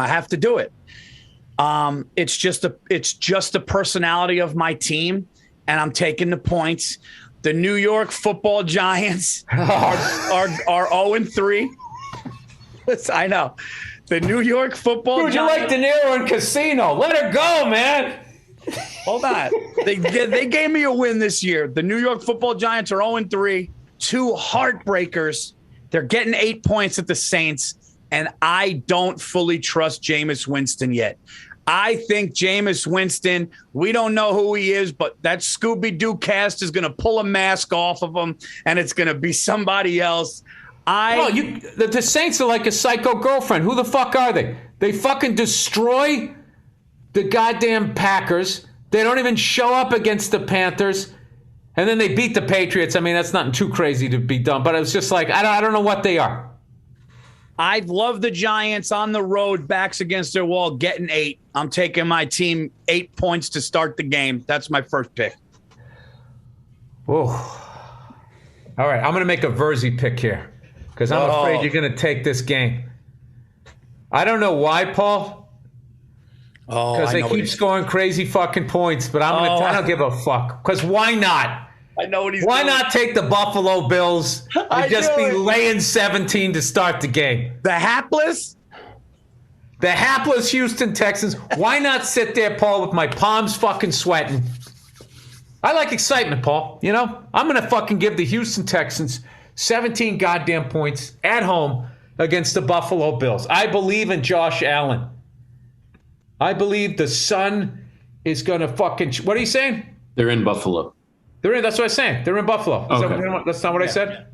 It's just the personality of my team, and I'm taking the points. The New York Football Giants are 0-3. I know. The New York Football Giants. Dude, you like De Niro in Casino. Let her go, man. Hold on. They gave me a win this year. The New York Football Giants are 0-3. 2 heartbreakers. They're getting 8 points at the Saints, and I don't fully trust Jameis Winston yet. I think Jameis Winston, we don't know who he is, but that Scooby-Doo cast is going to pull a mask off of him, and it's going to be somebody else. The Saints are like a psycho girlfriend. Who the fuck are they? They fucking destroy the goddamn Packers. They don't even show up against the Panthers. And then they beat the Patriots. I mean, that's nothing too crazy to be done. But it's just like, I don't know what they are. I love the Giants on the road, backs against their wall, getting 8. I'm taking my team 8 points to start the game. That's my first pick. Oh. All right, I'm going to make a Verzi pick here because I'm afraid you're going to take this game. I don't know why, Paul. Because they keep scoring crazy fucking points, but I don't give a fuck. Because why not? I know what he's Why doing. not take the Buffalo Bills and just be laying 17 to start the game? The hapless Houston Texans. Why not sit there, Paul, with my palms fucking sweating? I like excitement, Paul. You know, I'm going to fucking give the Houston Texans 17 goddamn points at home against the Buffalo Bills. I believe in Josh Allen. I believe the son is going to fucking... What are you saying? They're in Buffalo. That's what I'm saying. They're in Buffalo. Okay. That's not what I said?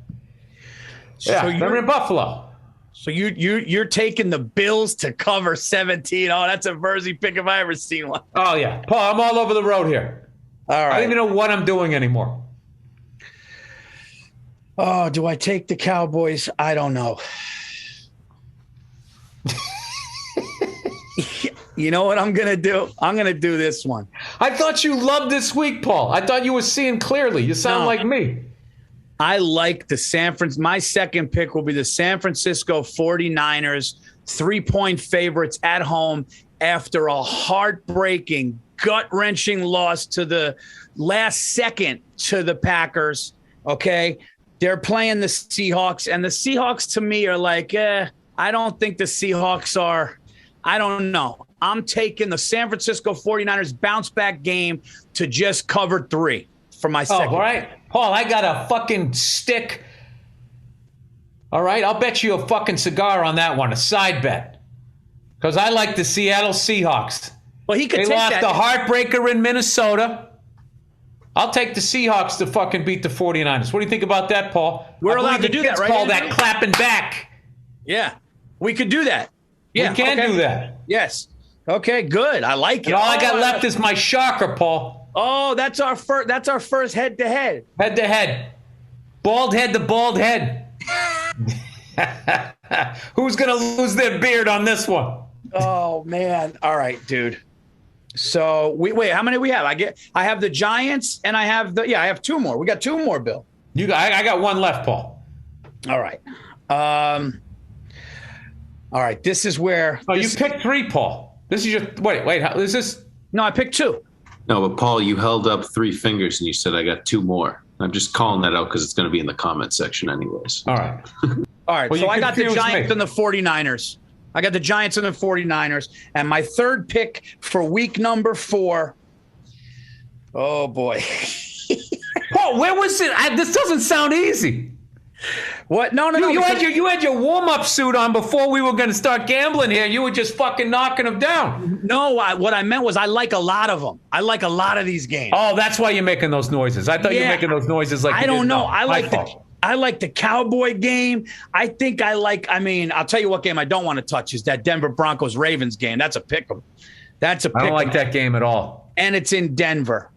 Yeah, So they're in Buffalo. So you're taking the Bills to cover 17. Oh, that's a Verzi pick if I ever seen one. Oh, yeah. Paul, I'm all over the road here. All right. I don't even know what I'm doing anymore. Oh, do I take the Cowboys? I don't know. You know what I'm going to do? I'm going to do this one. I thought you loved this week, Paul. I thought you were seeing clearly. You sound like me. I like the my second pick will be the San Francisco 49ers, 3-point favorites at home after a heartbreaking, gut-wrenching loss to the last second to the Packers. Okay. They're playing the Seahawks, and the Seahawks to me are like, I don't think the Seahawks are, I don't know. I'm taking the San Francisco 49ers bounce back game to just cover 3 for my second. All right. Paul, I got a fucking stick. All right. I'll bet you a fucking cigar on that one, a side bet. Because I like the Seattle Seahawks. Well, he could take lost that. the heartbreaker in Minnesota. I'll take the Seahawks to fucking beat the 49ers. What do you think about that, Paul? We're allowed to do that, right? Call that clapping back. Yeah. We could do that. Yeah. We can do that. Yes. Okay, good. I like it. And all I got left is my shocker, Paul. Oh, that's our first head-to-head. Head-to-head. Bald head to bald head. Who's going to lose their beard on this one? Oh, man. All right, dude. So, wait, how many we have? I have the Giants, and I have I have 2 more. We got 2 more, Bill. I got 1 left, Paul. All right. All right, this is where... Oh, you picked 3, Paul. This is your... Wait, how is this... No, I picked 2. No, but Paul, you held up 3 fingers and you said I got 2 more. I'm just calling that out because it's going to be in the comment section anyways. All right. All right, Well, so you I got the confused Giants me. and the 49ers. I got the Giants and the 49ers. And my third pick for week number 4. Oh, boy. Paul, where was it? This doesn't sound easy. What? No. You had your warm-up suit on before we were going to start gambling here. You were just fucking knocking them down. No, what I meant was I like a lot of them. I like a lot of these games. Oh, that's why you're making those noises. I thought you were making those noises like I don't know. I like the the Cowboy game. I think I'll tell you what game I don't want to touch is that Denver Broncos-Ravens game. That's a pick 'em. I don't like that game at all. And it's in Denver.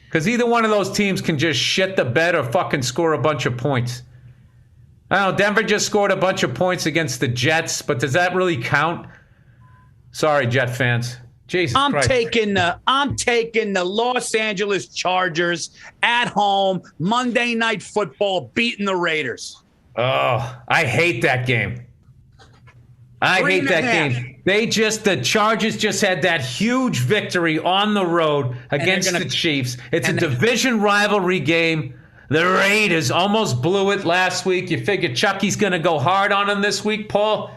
Because either one of those teams can just shit the bed or fucking score a bunch of points. I don't know, Denver just scored a bunch of points against the Jets, but does that really count? Sorry, Jet fans. Jesus Christ. I'm taking the Los Angeles Chargers at home, Monday Night Football, beating the Raiders. Oh, I hate that game. I hate that game. The Chargers just had that huge victory on the road against the Chiefs. It's a division rivalry game. The Raiders almost blew it last week. You figure Chucky's going to go hard on them this week, Paul?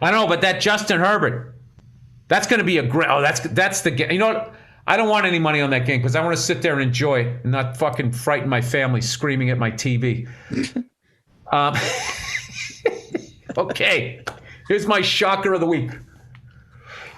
I don't know, but that Justin Herbert, that's going to be a great... Oh, that's the game. You know what? I don't want any money on that game because I want to sit there and enjoy it and not fucking frighten my family screaming at my TV. Okay. Here's my shocker of the week.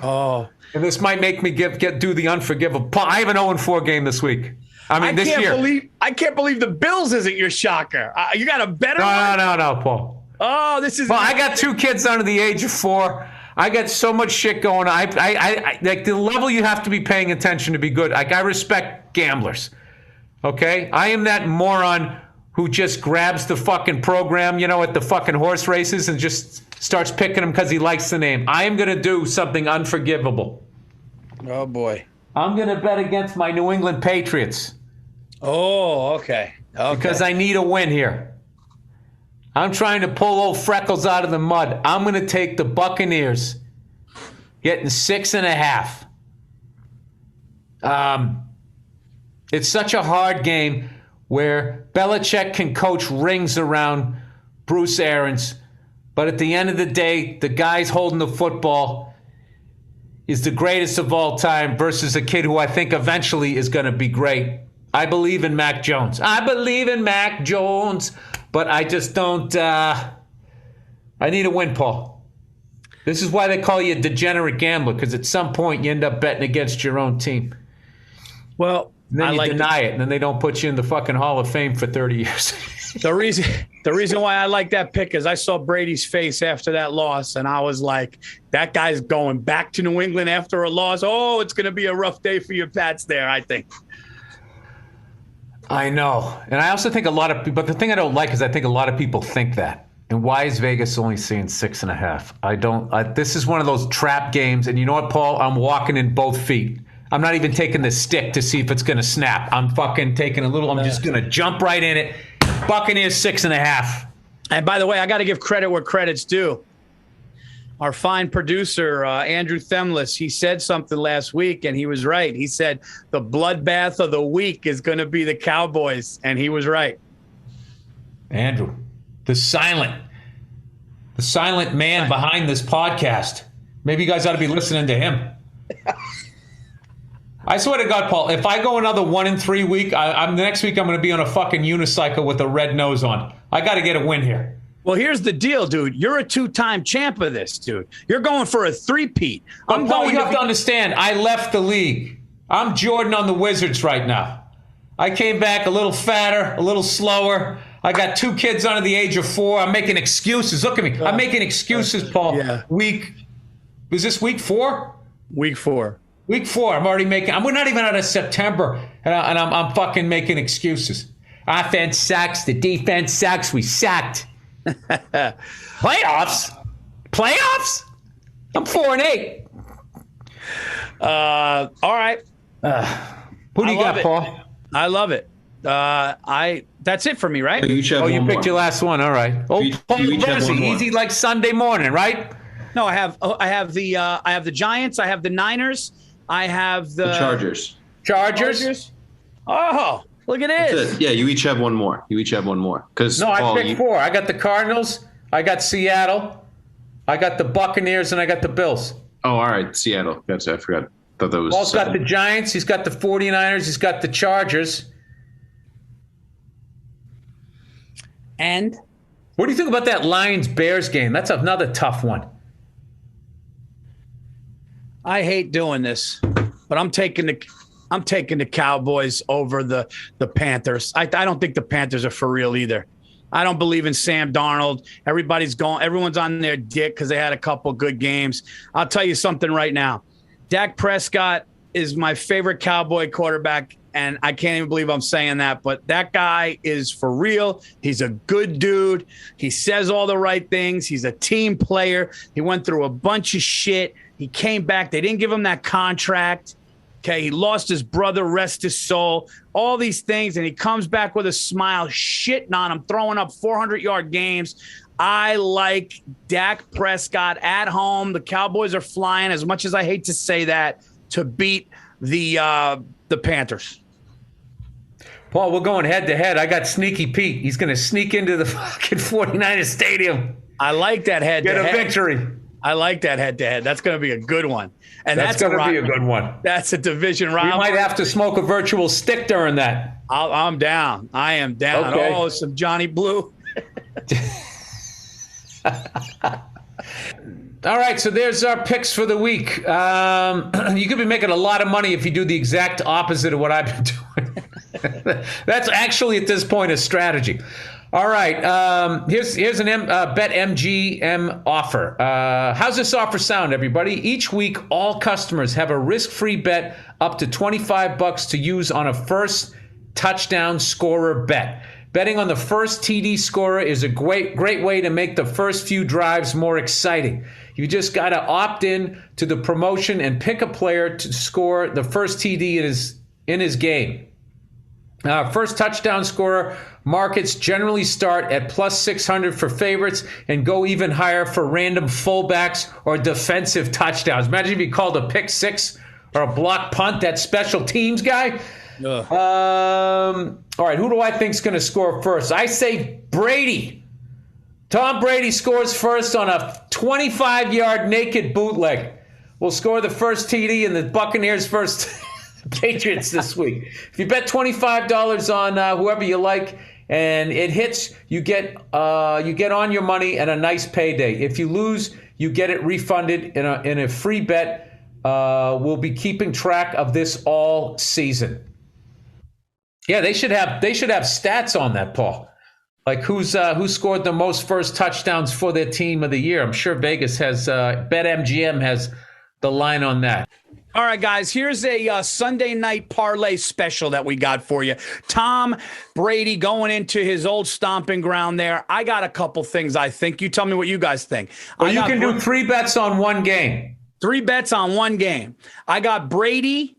Oh, And this might make me do the unforgivable. Paul, I have an 0-4 game this week. I mean, this year. I can't believe the Bills isn't your shocker. You got a better one? No, Paul. Oh, this is. Well, I got 2 kids under the age of 4. I got so much shit going on. I like the level you have to be paying attention to be good. Like, I respect gamblers. Okay? I am that moron who just grabs the fucking program, at the fucking horse races and just starts picking them because he likes the name. I am going to do something unforgivable. Oh, boy. I'm going to bet against my New England Patriots. Oh, okay. Because I need a win here. I'm trying to pull old Freckles out of the mud. I'm going to take the Buccaneers, getting 6.5. It's such a hard game where Belichick can coach rings around Bruce Arians, but at the end of the day, the guy's holding the football is the greatest of all time versus a kid who I think eventually is going to be great. I believe in Mac Jones. But I just don't. I need a win, Paul. This is why they call you a degenerate gambler, because at some point you end up betting against your own team. Well, and then you deny it, and then they don't put you in the fucking Hall of Fame for 30 years. The reason why I like that pick is I saw Brady's face after that loss, and I was like, that guy's going back to New England after a loss. Oh, it's going to be a rough day for your Pats there, I think. I know. And I also think a lot of people, but the thing I don't like is I think a lot of people think that. And why is Vegas only seeing 6.5? This is one of those trap games. And you know what, Paul? I'm walking in both feet. I'm not even taking the stick to see if it's going to snap. I'm fucking taking I'm just going to jump right in it. Buccaneers 6.5. And by the way, I got to give credit where credit's due. Our fine producer, Andrew Themlis, he said something last week, and he was right. He said the bloodbath of the week is going to be the Cowboys, and he was right. Andrew, the silent man behind this podcast. Maybe you guys ought to be listening to him. I swear to God, Paul, if I go another 1-3 week, the next week I'm going to be on a fucking unicycle with a red nose on. I got to get a win here. Well, here's the deal, dude. You're a 2-time champ of this, dude. You're going for a 3-peat. You have to understand, I left the league. I'm Jordan on the Wizards right now. I came back a little fatter, a little slower. I got 2 kids under the age of 4. I'm making excuses. Look at me. I'm making excuses, Paul. Yeah. Was this week 4? Week 4. Week 4. I'm already we're not even out of September, and I'm fucking making excuses. Offense sucks. The defense sucks. We sacked. Playoffs? I'm 4-8. All right. Who do you got, Paul? I love it. That's it for me, right? You picked your last one. All right. Paul Verzi, easy like Sunday morning, right? No, I have the Giants. I have the Niners. I have the Chargers. Oh, look at this. Yeah, you each have one more. Because I picked 4. I got the Cardinals. I got Seattle. I got the Buccaneers, and I got the Bills. Oh, all right. Seattle. Gotcha. I forgot. Thought that was. Paul's got the Giants. He's got the 49ers. He's got the Chargers. And what do you think about that Lions-Bears game? That's another tough one. I hate doing this, but I'm taking the Cowboys over the Panthers. I don't think the Panthers are for real either. I don't believe in Sam Darnold. Everyone's on their dick because they had a couple good games. I'll tell you something right now. Dak Prescott is my favorite Cowboy quarterback, and I can't even believe I'm saying that, but that guy is for real. He's a good dude. He says all the right things. He's a team player. He went through a bunch of shit. He came back. They didn't give him that contract. Okay, he lost his brother, rest his soul, all these things, and he comes back with a smile, shitting on him, throwing up 400-yard games. I like Dak Prescott at home. The Cowboys are flying, as much as I hate to say that, to beat the Panthers. Paul, we're going head-to-head. I got Sneaky Pete. He's going to sneak into the fucking 49ers stadium. I like that head-to-head. Get a victory. I like that head-to-head. That's going to be a good one. And that's going to be a good one. That's a division rivalry. We might have to smoke a virtual stick during that. I'm down. I am down. Okay. Oh, some Johnny Blue. All right, so there's our picks for the week. You could be making a lot of money if you do the exact opposite of what I've been doing. That's actually, at this point, a strategy. All right, here's an BetMGM offer. How's this offer sound, everybody? Each week, all customers have a risk-free bet up to $25 to use on a first touchdown scorer bet. Betting on the first TD scorer is a great way to make the first few drives more exciting. You just got to opt in to the promotion and pick a player to score the first TD in his game. First touchdown scorer markets generally start at plus 600 for favorites and go even higher for random fullbacks or defensive touchdowns. Imagine if you called a pick six or a block punt, that special teams guy. All right, who do I think is going to score first? I say Brady. Tom Brady scores first on a 25-yard naked bootleg. Will score the first TD in the Buccaneers' first Patriots this week. If you bet $25 on whoever you like and it hits, you get on your money and a nice payday. If you lose, you get it refunded in a free bet. We'll be keeping track of this all season. Yeah, they should have stats on that, Paul. Like who scored the most first touchdowns for their team of the year. I'm sure Vegas has BetMGM has the line on that. All right, guys, here's a Sunday night parlay special that we got for you. Tom Brady going into his old stomping ground there. I got a couple things, I think. You tell me what you guys think. Well, you can do 3 bets on one game. 3 bets on one game. I got Brady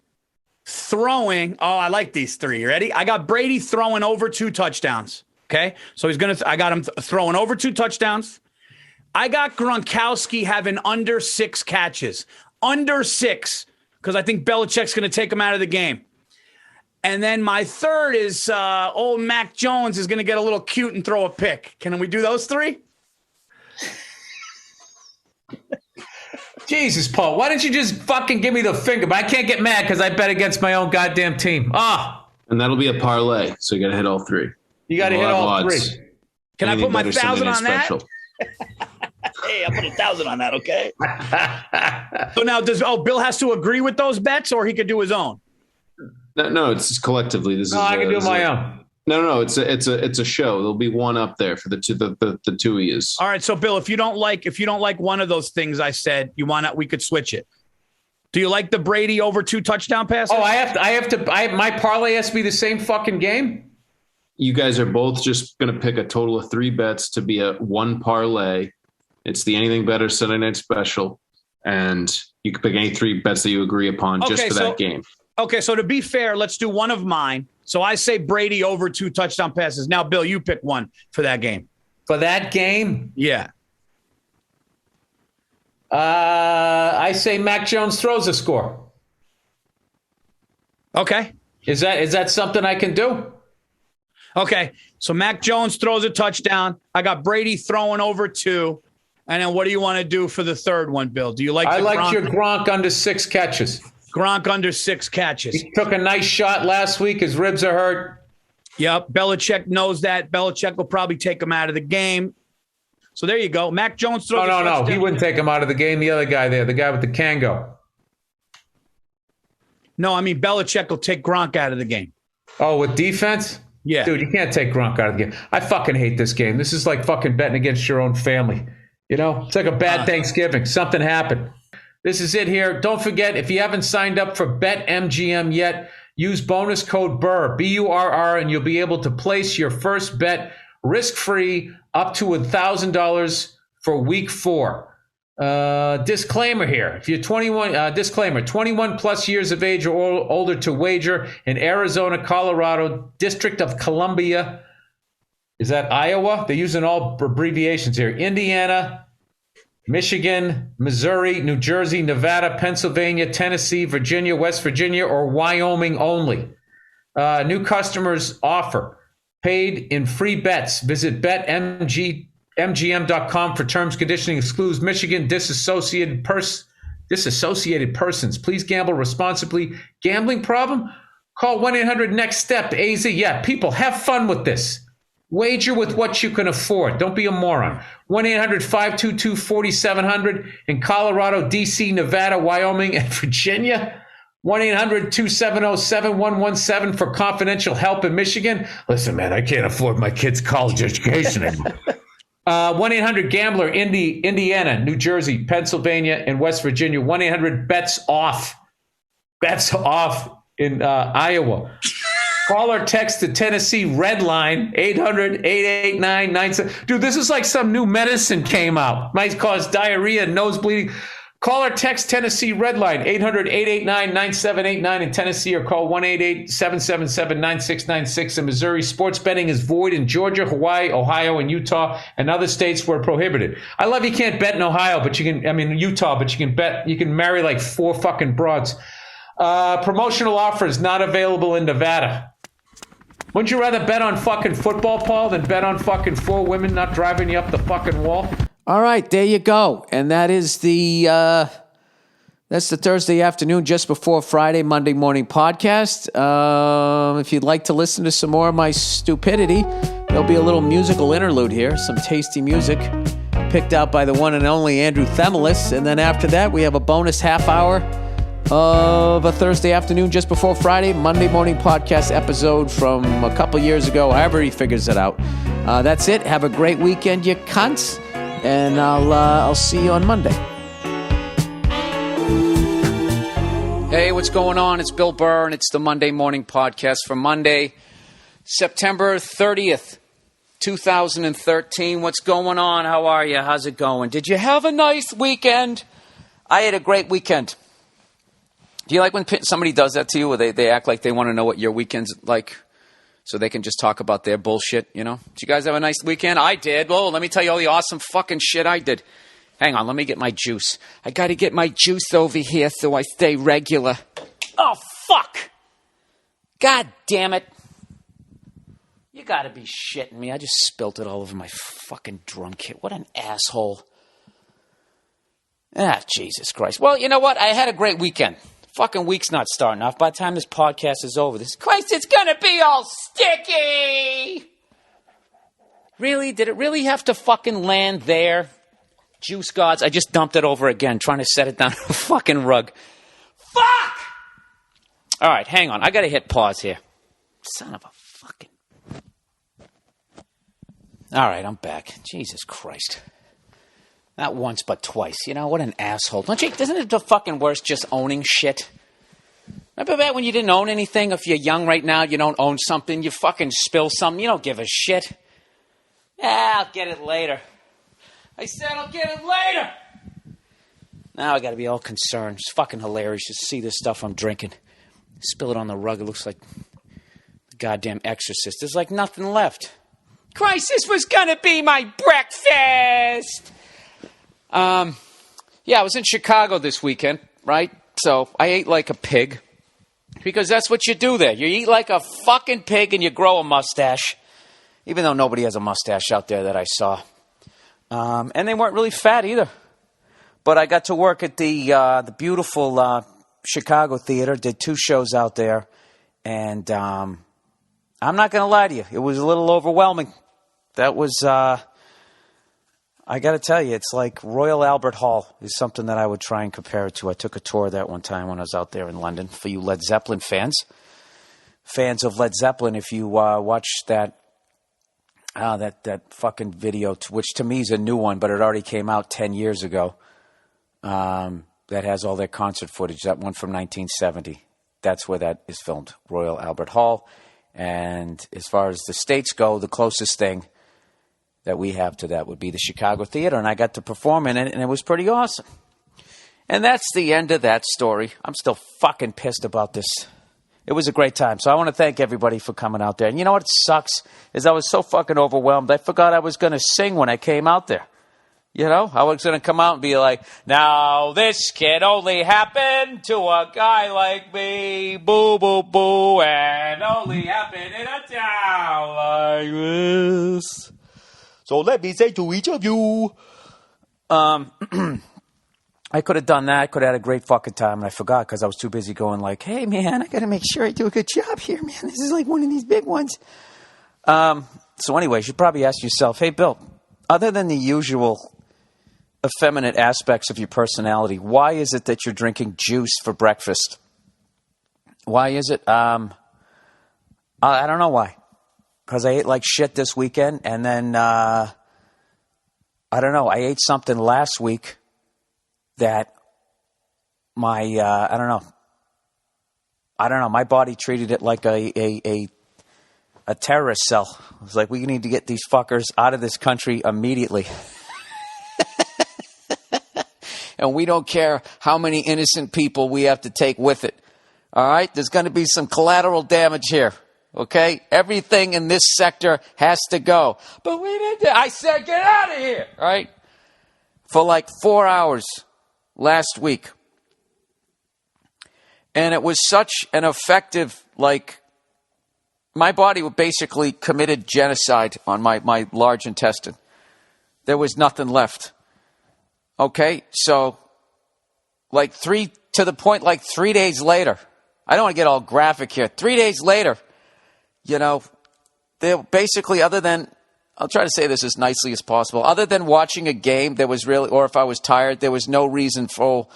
throwing. Oh, I like these 3. You ready? I got Brady throwing over 2 touchdowns. Okay, so I got him throwing over 2 touchdowns. I got Gronkowski having under 6 catches. Under 6, because I think Belichick's going to take him out of the game. And then my third is old Mac Jones is going to get a little cute and throw a pick. Can we do those 3? Jesus, Paul, why don't you just fucking give me the finger? But I can't get mad because I bet against my own goddamn team. And that'll be a parlay, so you got to hit all 3. You got to hit all 3. Can I put my 1,000 on that? Hey, I'll put 1,000 on that, okay? So now, Bill has to agree with those bets, or he could do his own? No, it's just collectively. I can do my own. No, it's a show. There'll be one up there for the two of yous. All right, so Bill, if you don't like one of those things I said, we could switch it. Do you like the Brady over 2 touchdown passes? Oh, my parlay has to be the same fucking game? You guys are both just going to pick a total of 3 bets to be a 1 parlay. It's the Anything Better Sunday Night Special. And you can pick any 3 bets that you agree upon just for that game. Okay, so to be fair, let's do one of mine. So I say Brady over 2 touchdown passes. Now, Bill, you pick one for that game. For that game? Yeah. I say Mac Jones throws a score. Okay. Is that something I can do? Okay, so Mac Jones throws a touchdown. I got Brady throwing over 2. And then what do you want to do for the third one, Bill? Do you like I like your Gronk under 6 catches. Gronk under 6 catches. He took a nice shot last week. His ribs are hurt. Yep, Belichick knows that. Belichick will probably take him out of the game. So there you go. Mac Jones throws a touchdown. No. He wouldn't take him out of the game. The other guy there, the guy with the Kango. No, I mean Belichick will take Gronk out of the game. Oh, with defense? Yeah. Dude, you can't take Gronk out of the game. I fucking hate this game. This is like fucking betting against your own family. You know, it's like a bad Thanksgiving. Something happened. This is it here. Don't forget, if you haven't signed up for BetMGM yet, use bonus code BURR, B-U-R-R, and you'll be able to place your first bet risk-free up to $1,000 for week 4. Disclaimer here. If you're 21 plus years of age or older to wager in Arizona, Colorado, District of Columbia. Is that Iowa? They're using all abbreviations here. Indiana, Michigan, Missouri, New Jersey, Nevada, Pennsylvania, Tennessee, Virginia, West Virginia, or Wyoming only. New customers offer. Paid in free bets. Visit BetMGM.com for terms, conditioning excludes Michigan, disassociated persons. Please gamble responsibly. Gambling problem? Call 1-800-NEXT-STEP-AZ. Yeah, people, have fun with this. Wager with what you can afford. Don't be a moron. 1-800-522-4700 in Colorado, D.C., Nevada, Wyoming, and Virginia. 1-800-270-7117 for confidential help in Michigan. Listen, man, I can't afford my kid's college education anymore. 1-800-GAMBLER, Indiana, New Jersey, Pennsylvania, and West Virginia. 1-800-BETS-OFF. Bets off in Iowa. Call or text the Tennessee Red Line, 800-889-97. Dude, this is like some new medicine came out. Might cause diarrhea and nose bleeding. Call or text Tennessee Red Line, 800-889-9789 in Tennessee, or call 1-888-777-9696 in Missouri. Sports betting is void in Georgia, Hawaii, Ohio, and Utah, and other states where prohibited. I love you can't bet in Ohio, but Utah, but you can bet, you can marry like 4 fucking broads. Promotional offers not available in Nevada. Wouldn't you rather bet on fucking football, Paul, than bet on fucking 4 women not driving you up the fucking wall? All right, there you go. And that is that's the Thursday afternoon just before Friday, Monday morning podcast. If you'd like to listen to some more of my stupidity, there'll be a little musical interlude here, some tasty music picked out by the one and only Andrew Themelis. And then after that, we have a bonus half hour of a Thursday afternoon just before Friday, Monday morning podcast episode from a couple years ago, however he figures it out. That's it. Have a great weekend, you cunts, and I'll see you on Monday. Hey, what's going on? It's Bill Burr, and it's the Monday morning podcast for Monday, September 30th, 2013. What's going on? How are you? How's it going? Did you have a nice weekend? I had a great weekend. Do you like when somebody does that to you, where they act like they want to know what your weekend's like so they can just talk about their bullshit, you know? Did you guys have a nice weekend? I did. Well, let me tell you all the awesome fucking shit I did. Hang on, let me get my juice. I got to get my juice over here so I stay regular. Oh, fuck. God damn it. You got to be shitting me. I just spilt it all over my fucking drum kit. What an asshole. Ah, Jesus Christ. Well, you know what? I had a great weekend. Fucking week's not starting off. By the time this podcast is over, it's gonna be all sticky! Really? Did it really have to fucking land there? Juice gods, I just dumped it over again, trying to set it down on a fucking rug. Fuck! Alright, hang on. I gotta hit pause here. Son of a fucking... Alright, I'm back. Jesus Christ. Not once, but twice. You know, what an asshole. Isn't it the fucking worst just owning shit? Remember back when you didn't own anything? If you're young right now, you don't own something, you fucking spill something, you don't give a shit. Yeah, I'll get it later. I said I'll get it later. Now I gotta be all concerned. It's fucking hilarious to see this stuff I'm drinking. Spill it on the rug, it looks like the goddamn Exorcist. There's like nothing left. Christ, this was gonna be my breakfast! Yeah, I was in Chicago this weekend, right? So I ate like a pig, because that's what you do there. You eat like a fucking pig and you grow a mustache, even though nobody has a mustache out there that I saw. And they weren't really fat either. But I got to work at the beautiful Chicago theater, did 2 shows out there, and I'm not going to lie to you, it was a little overwhelming. That was... I got to tell you, it's like Royal Albert Hall is something that I would try and compare it to. I took a tour of that one time when I was out there in London. For you Led Zeppelin fans of Led Zeppelin, if you watch that fucking video, which to me is a new one, but it already came out 10 years ago, that has all their concert footage, that one from 1970. That's where that is filmed, Royal Albert Hall. And as far as the States go, the closest thing that we have to that would be the Chicago Theater, and I got to perform in it, and it was pretty awesome. And that's the end of that story. I'm still fucking pissed about this. It was a great time, so I want to thank everybody for coming out there. And you know what sucks is I was so fucking overwhelmed, I forgot I was going to sing when I came out there. You know, I was going to come out and be like, now this can only happen to a guy like me, boo, boo, boo, and only happen in a town like this. So let me say to each of you, I could have done that. I could have had a great fucking time, and I forgot because I was too busy going like, hey, man, I got to make sure I do a good job here, man. This is like one of these big ones. So anyways, you probably ask yourself, hey, Bill, other than the usual effeminate aspects of your personality, why is it that you're drinking juice for breakfast? Why is it? I don't know why. Because I ate like shit this weekend, and then, I don't know, I ate something last week that my, I don't know, my body treated it like a terrorist cell. It was like, we need to get these fuckers out of this country immediately. And we don't care how many innocent people we have to take with it. All right? There's going to be some collateral damage here. Okay? Everything in this sector has to go. But we didn't. I said, get out of here. All right? For like 4 hours last week. And it was such an effective, like, my body basically committed genocide on my large intestine. There was nothing left. Okay, so like 3 days later, I don't want to get all graphic here. 3 days later, you know, they basically, other than, I'll try to say this as nicely as possible, other than watching a game, there was really, or if I was tired, there was no reason for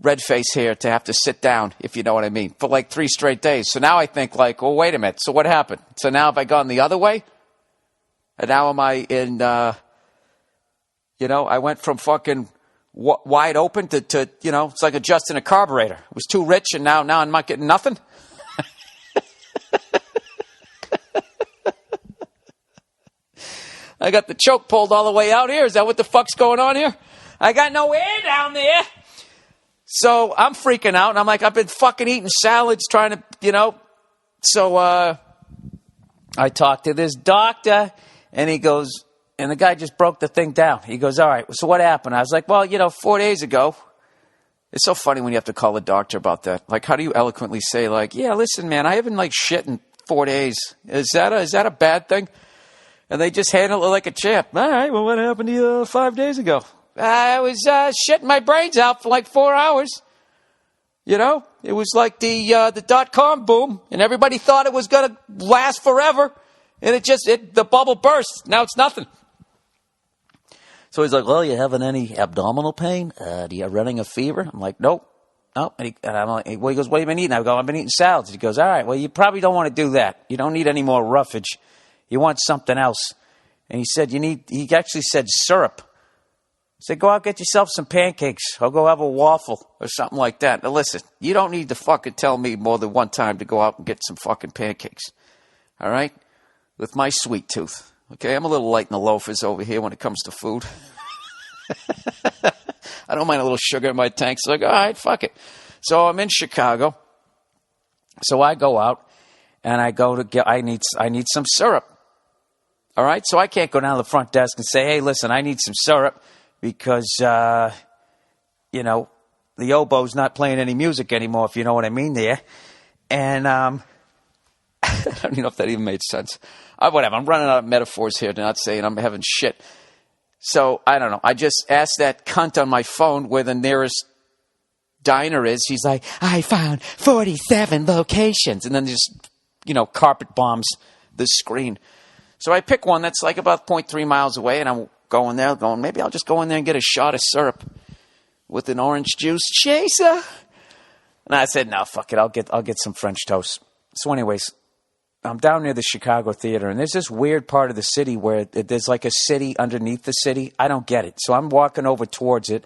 red face here to have to sit down, if you know what I mean, for like 3 straight days. So now I think like, well, wait a minute. So what happened? So now have I gone the other way? And now am I in, you know, I went from fucking wide open to, you know, it's like adjusting a carburetor. It was too rich, and now I'm not getting nothing. I got the choke pulled all the way out here. Is that what the fuck's going on here? I got no air down there. So I'm freaking out, and I'm like, I've been fucking eating salads trying to, you know. So I talked to this doctor, and he goes, and the guy just broke the thing down. He goes, all right, so what happened? I was like, well, you know, 4 days ago. It's so funny when you have to call a doctor about that. Like, how do you eloquently say, like, yeah, listen, man, I haven't, like, shit in 4 days. Is that a bad thing? And they just handle it like a champ. All right, well, what happened to you 5 days ago? I was shitting my brains out for like 4 hours. You know, it was like the dot-com boom, and everybody thought it was going to last forever. And the bubble burst. Now it's nothing. So he's like, well, you having any abdominal pain? Do you running a fever? I'm like, nope. And I'm like, well, he goes, what have you been eating? I go, I've been eating salads. He goes, all right, well, you probably don't want to do that. You don't need any more roughage. You want something else. And he said, he actually said syrup. I said, go out, get yourself some pancakes. Or go have a waffle or something like that. Now, listen, you don't need to fucking tell me more than one time to go out and get some fucking pancakes. All right? With my sweet tooth. Okay, I'm a little light in the loafers over here when it comes to food. I don't mind a little sugar in my tank. So I go, all right, fuck it. So I'm in Chicago. So I go out and I go to get, I need some syrup. All right, so I can't go down to the front desk and say, hey, listen, I need some syrup because, you know, the oboe's not playing any music anymore, if you know what I mean there. And I don't even know if that even made sense. Whatever, I'm running out of metaphors here to not saying I'm having shit. So, I don't know. I just asked that cunt on my phone where the nearest diner is. He's like, I found 47 locations. And then just, you know, carpet bombs the screen. So I pick one that's like about 0.3 miles away, and I'm going there, maybe I'll just go in there and get a shot of syrup with an orange juice chaser. And I said, no, fuck it, I'll get some French toast. So anyways, I'm down near the Chicago Theater, and there's this weird part of the city where there's like a city underneath the city. I don't get it. So I'm walking over towards it,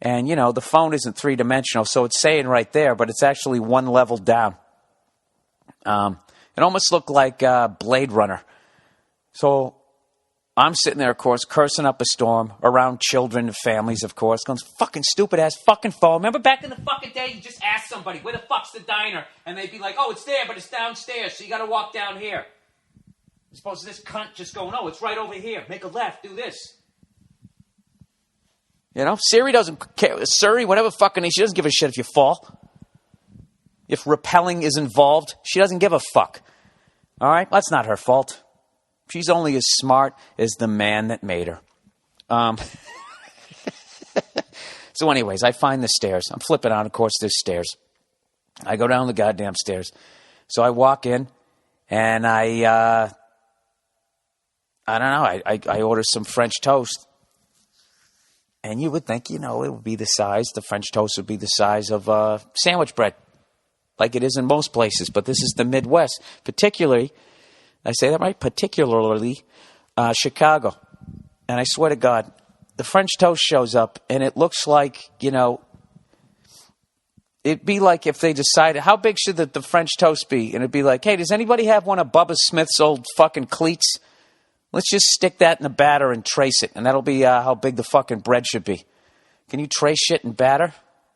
and, you know, the phone isn't three-dimensional, so it's saying right there, but it's actually one level down. It almost looked like Blade Runner. So I'm sitting there, of course, cursing up a storm around children and families, of course, going, fucking stupid-ass fucking phone. Remember back in the fucking day, you just asked somebody, where the fuck's the diner? And they'd be like, oh, it's there, but it's downstairs, so you got to walk down here. As opposed to this cunt just going, oh, it's right over here. Make a left, do this. You know, Siri doesn't care. Siri, whatever fucking she doesn't give a shit if you fall. If rappelling is involved, she doesn't give a fuck. All right? That's not her fault. She's only as smart as the man that made her. So anyways, I find the stairs. I'm flipping out, of course, there's stairs. I go down the goddamn stairs. So I walk in, and I I don't know. I ordered some French toast. And you would think, it would be the French toast would be the size of sandwich bread, like it is in most places. But this is the Midwest, particularly, I say that right? Particularly Chicago. And I swear to God, the French toast shows up, and it looks like, it'd be like if they decided, how big should the French toast be? And it'd be like, hey, does anybody have one of Bubba Smith's old fucking cleats? Let's just stick that in the batter and trace it, and that'll be how big the fucking bread should be. Can you trace shit in batter?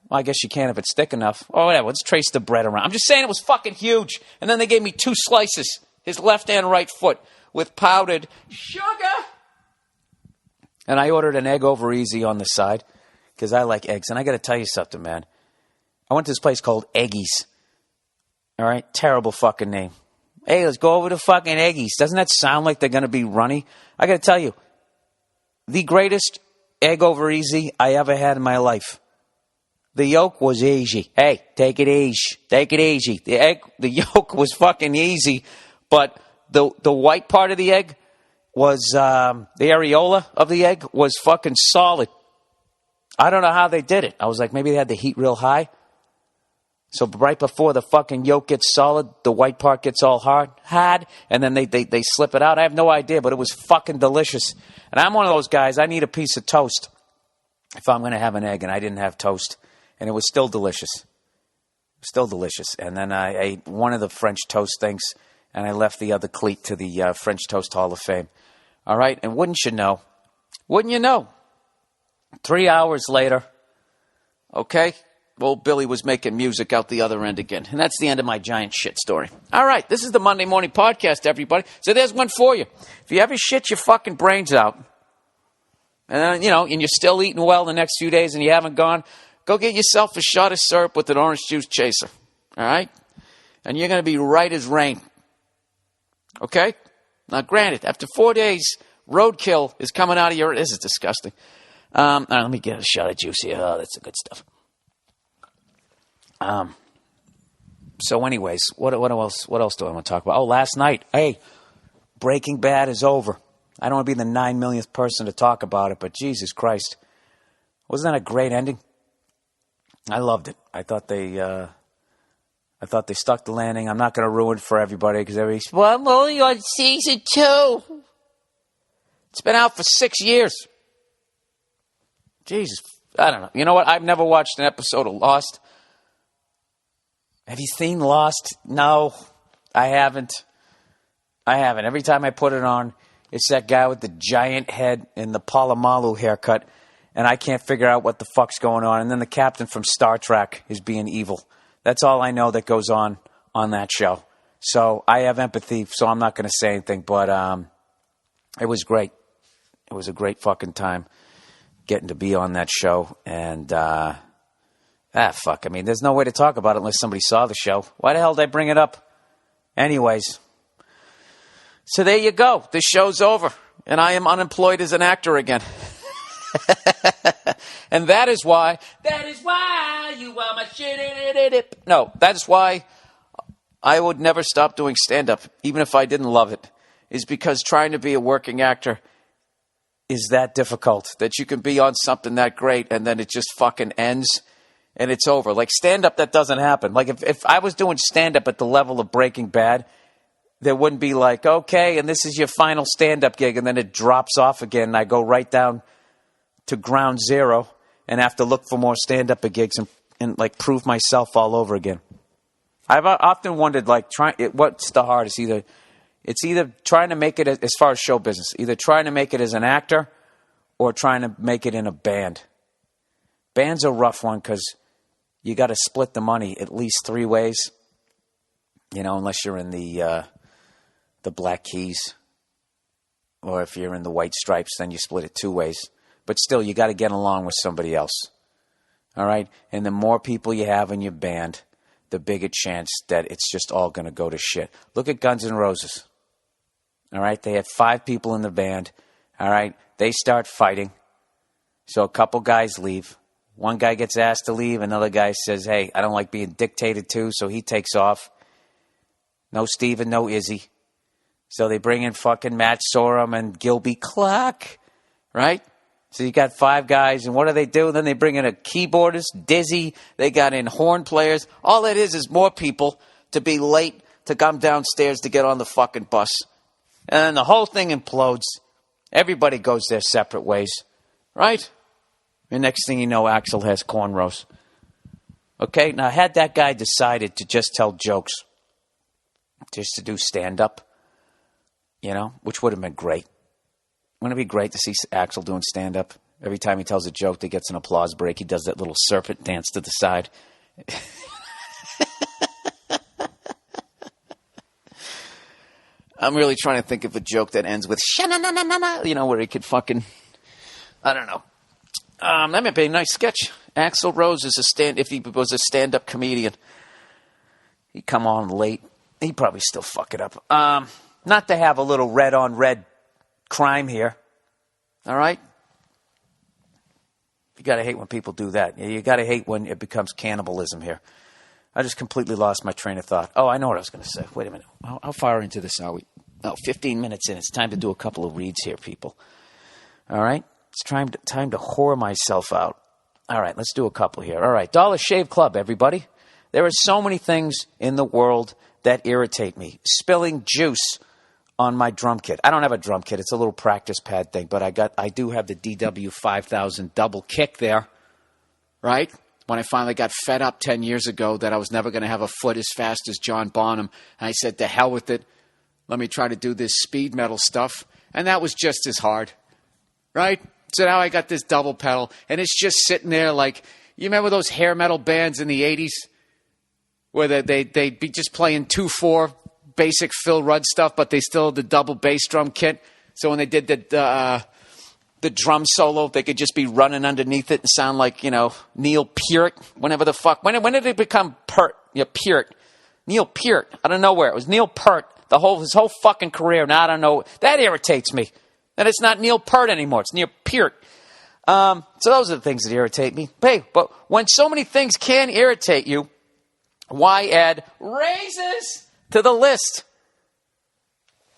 Well, I guess you can if it's thick enough. Oh, whatever, let's trace the bread around. I'm just saying it was fucking huge. And then they gave me 2 slices, his left and right foot, with powdered sugar. And I ordered an egg over easy on the side, because I like eggs. And I got to tell you something, man. I went to this place called Eggies. All right? Terrible fucking name. Hey, let's go over to fucking Eggies. Doesn't that sound like they're going to be runny? I got to tell you, the greatest egg over easy I ever had in my life. The yolk was easy. Hey, take it easy. Take it easy. The yolk was fucking easy, but the white part of the egg was, the areola of the egg was fucking solid. I don't know how they did it. I was like, maybe they had the heat real high. So right before the fucking yolk gets solid, the white part gets all hard, and then they slip it out. I have no idea, but it was fucking delicious. And I'm one of those guys, I need a piece of toast if I'm going to have an egg, and I didn't have toast. And it was still delicious. Still delicious. And then I ate one of the French toast things, and I left the other cleat to the French Toast Hall of Fame. All right? And wouldn't you know, 3 hours later, okay, old Billy was making music out the other end again. And that's the end of my giant shit story. All right, this is the Monday Morning Podcast, everybody. So there's one for you. If you ever shit your fucking brains out, and and you're still eating well the next few days and you haven't gone, go get yourself a shot of syrup with an orange juice chaser. All right? And you're going to be right as rain. Okay? Now, granted, after 4 days, roadkill is coming out of your... This is disgusting. All right, let me get a shot of juice here. Oh, that's the good stuff. So anyways, what else do I want to talk about? Oh, last night. Hey, Breaking Bad is over. I don't want to be the 9 millionth person to talk about it, but Jesus Christ. Wasn't that a great ending? I loved it. I thought they stuck the landing. I'm not going to ruin it for everybody because everybody's, well, I'm only on season 2. It's been out for 6 years. Jesus. I don't know. You know what? I've never watched an episode of Lost. Have you seen Lost? No, I haven't. Every time I put it on, it's that guy with the giant head and the Palomalu haircut, and I can't figure out what the fuck's going on. And then the captain from Star Trek is being evil. That's all I know that goes on that show. So I have empathy, so I'm not going to say anything, but it was great. It was a great fucking time getting to be on that show, and fuck. I mean, there's no way to talk about it unless somebody saw the show. Why the hell did I bring it up? Anyways. So there you go. This show's over. And I am unemployed as an actor again. And that is why you are my shit. No, that is why I would never stop doing stand-up, even if I didn't love it, is because trying to be a working actor is that difficult, that you can be on something that great and then it just fucking ends. And it's over. Like stand-up, that doesn't happen. Like if I was doing stand-up at the level of Breaking Bad, there wouldn't be like, okay, and this is your final stand-up gig, and then it drops off again, and I go right down to ground zero and have to look for more stand-up gigs and like prove myself all over again. I've often wondered, like, what's the hardest? It's either trying to make it as far as show business, either trying to make it as an actor or trying to make it in a band. Band's a rough one because you got to split the money at least 3 ways, unless you're in the Black Keys, or if you're in the White Stripes, then you split it 2 ways. But still, you got to get along with somebody else. All right? And the more people you have in your band, the bigger chance that it's just all going to go to shit. Look at Guns N' Roses. All right? They had 5 people in the band. All right? They start fighting. So a couple guys leave. One guy gets asked to leave. Another guy says, hey, I don't like being dictated to, so he takes off. No Steven, no Izzy. So they bring in fucking Matt Sorum and Gilby Clark, right? So you got 5 guys, and what do they do? Then they bring in a keyboardist, Dizzy. They got in horn players. All it is more people to be late to come downstairs to get on the fucking bus. And then the whole thing implodes. Everybody goes their separate ways, right? And next thing you know, Axel has cornrows. Okay, now had that guy decided to just tell jokes, just to do stand-up, which would have been great. Wouldn't it be great to see Axel doing stand-up? Every time he tells a joke that gets an applause break, he does that little serpent dance to the side. I'm really trying to think of a joke that ends with sha-na-na-na-na, where he could fucking, I don't know. That might be a nice sketch. Axl Rose is if he was a stand-up comedian. He'd come on late. He'd probably still fuck it up. Not to have a little red-on-red crime here. All right? You got to hate when people do that. You got to hate when it becomes cannibalism here. I just completely lost my train of thought. Oh, I know what I was going to say. Wait a minute. How far into this are we? 15 minutes in. It's time to do a couple of reads here, people. All right? It's time to whore myself out. All right, let's do a couple here. All right, Dollar Shave Club, everybody. There are so many things in the world that irritate me. Spilling juice on my drum kit. I don't have a drum kit. It's a little practice pad thing, but I do have the DW 5000 double kick there, right? When I finally got fed up 10 years ago that I was never going to have a foot as fast as John Bonham, and I said, to hell with it. Let me try to do this speed metal stuff. And that was just as hard, right? So now I got this double pedal, and it's just sitting there like, you remember those hair metal bands in the 80s? Where they'd be just playing 2/4 basic Phil Rudd stuff, but they still had the double bass drum kit. So when they did the drum solo, they could just be running underneath it and sound like, Neil Peart, whenever the fuck. When did it become Peart? Yeah, Peart. Neil Peart. I don't know where. It was Neil Peart his whole fucking career. Now I don't know. That irritates me. That it's not Neil Peart anymore. It's Neil Peart. So those are the things that irritate me. Hey, but when so many things can irritate you, why add razors to the list?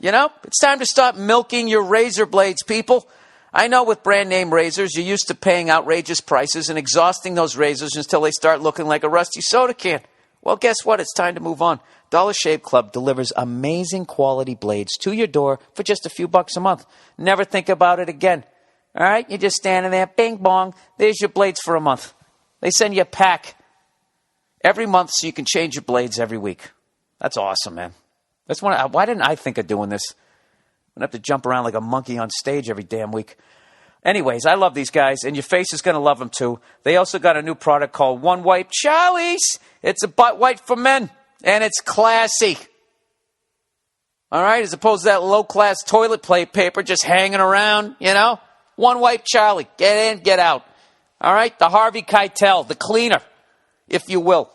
It's time to stop milking your razor blades, people. I know with brand name razors, you're used to paying outrageous prices and exhausting those razors until they start looking like a rusty soda can. Well, guess what? It's time to move on. Dollar Shave Club delivers amazing quality blades to your door for just a few bucks a month. Never think about it again. All right? You're just standing there, bing bong, there's your blades for a month. They send you a pack every month so you can change your blades every week. That's awesome, man. Why didn't I think of doing this? I'm going to have to jump around like a monkey on stage every damn week. Anyways, I love these guys, and your face is going to love them too. They also got a new product called One Wipe Charlie's. It's a butt wipe for men, and it's classy. All right, as opposed to that low-class toilet paper just hanging around, One Wipe Charlie. Get in, get out. All right, the Harvey Keitel, the cleaner, if you will,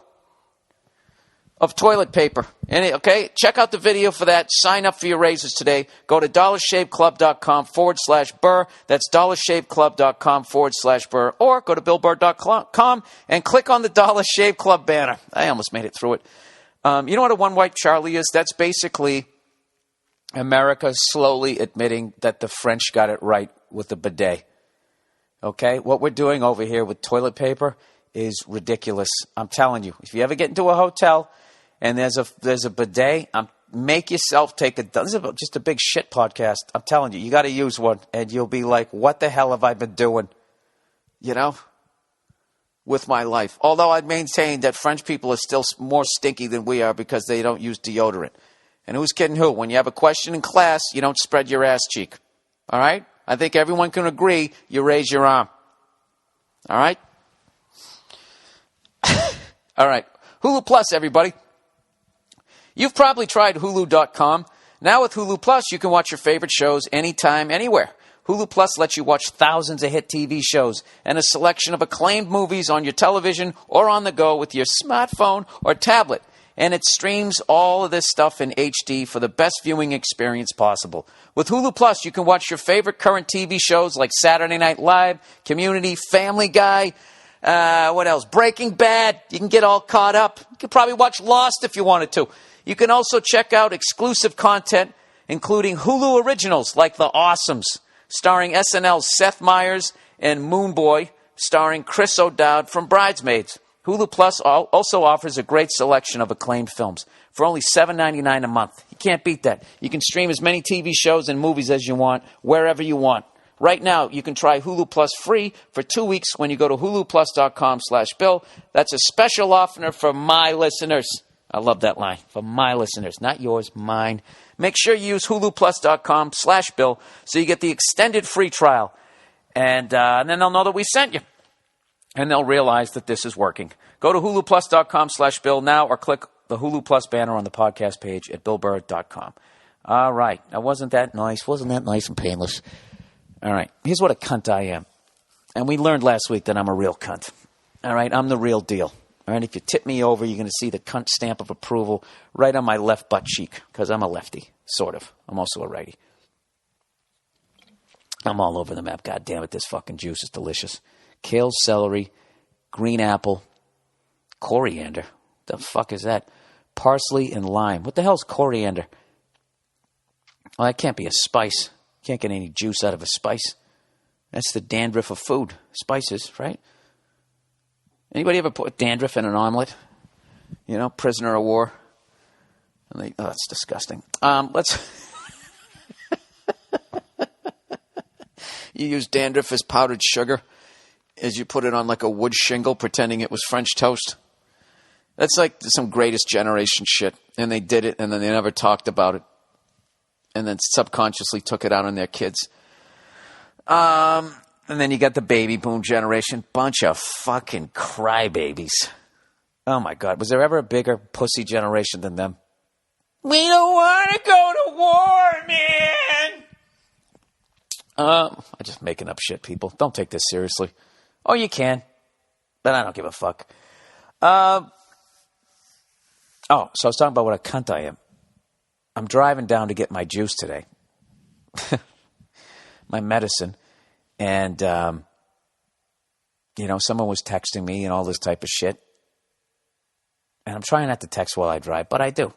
of toilet paper. Okay, check out the video for that. Sign up for your razors today. Go to dollarshaveclub.com/Burr. That's dollarshaveclub.com/Burr. Or go to billburr.com and click on the Dollar Shave Club banner. I almost made it through it. You know what a One Wipe Charlie is? That's basically America slowly admitting that the French got it right with the bidet. Okay, what we're doing over here with toilet paper is ridiculous. I'm telling you, if you ever get into a hotel and there's a bidet, make yourself take this is just a big shit podcast. I'm telling you, you got to use one, and you'll be like, what the hell have I been doing? With my life. Although I'd maintain that French people are still more stinky than we are because they don't use deodorant. And who's kidding who? When you have a question in class, you don't spread your ass cheek. All right? I think everyone can agree you raise your arm. All right? All right. Hulu Plus, everybody. You've probably tried Hulu.com. Now with Hulu Plus, you can watch your favorite shows anytime, anywhere. Hulu Plus lets you watch thousands of hit TV shows and a selection of acclaimed movies on your television or on the go with your smartphone or tablet. And it streams all of this stuff in HD for the best viewing experience possible. With Hulu Plus, you can watch your favorite current TV shows like Saturday Night Live, Community, Family Guy, what else? Breaking Bad. You can get all caught up. You could probably watch Lost if you wanted to. You can also check out exclusive content including Hulu originals like The Awesomes, starring SNL's Seth Meyers, and Moonboy, starring Chris O'Dowd from Bridesmaids. Hulu Plus also offers a great selection of acclaimed films for only $7.99 a month. You can't beat that. You can stream as many TV shows and movies as you want, wherever you want. Right now, you can try Hulu Plus free for 2 weeks when you go to huluplus.com/Bill. That's a special offer for my listeners. I love that line. For my listeners. Not yours, mine. Make sure you use huluplus.com/Bill so you get the extended free trial. And then they'll know that we sent you. And they'll realize that this is working. Go to huluplus.com/Bill now or click the Hulu Plus banner on the podcast page at billburr.com. All right. Now, wasn't that nice? Wasn't that nice and painless? All right. Here's what a cunt I am. And we learned last week that I'm a real cunt. All right. I'm the real deal. All right. If you tip me over, you're going to see the cunt stamp of approval right on my left butt cheek because I'm a lefty, sort of. I'm also a righty. I'm all over the map. God damn it. This fucking juice is delicious. Kale, celery, green apple, coriander. The fuck is that? Parsley and lime. What the hell's coriander? Well, that can't be a spice. Can't get any juice out of a spice. That's the dandruff of food. Spices, right? Anybody ever put dandruff in an omelet? You know, prisoner of war. And that's disgusting. Let's. You use dandruff as powdered sugar as you put it on like a wood shingle pretending it was French toast. That's like some Greatest Generation shit. And they did it and then they never talked about it. And then subconsciously took it out on their kids. And then you got the baby boom generation. Bunch of fucking crybabies. Oh my God. Was there ever a bigger pussy generation than them? We don't want to go to war, man. I'm just making up shit, people. Don't take this seriously. Oh, you can. But I don't give a fuck. So I was talking about what a cunt I am. I'm driving down to get my juice today. My medicine. And, someone was texting me and all this type of shit. And I'm trying not to text while I drive, but I do.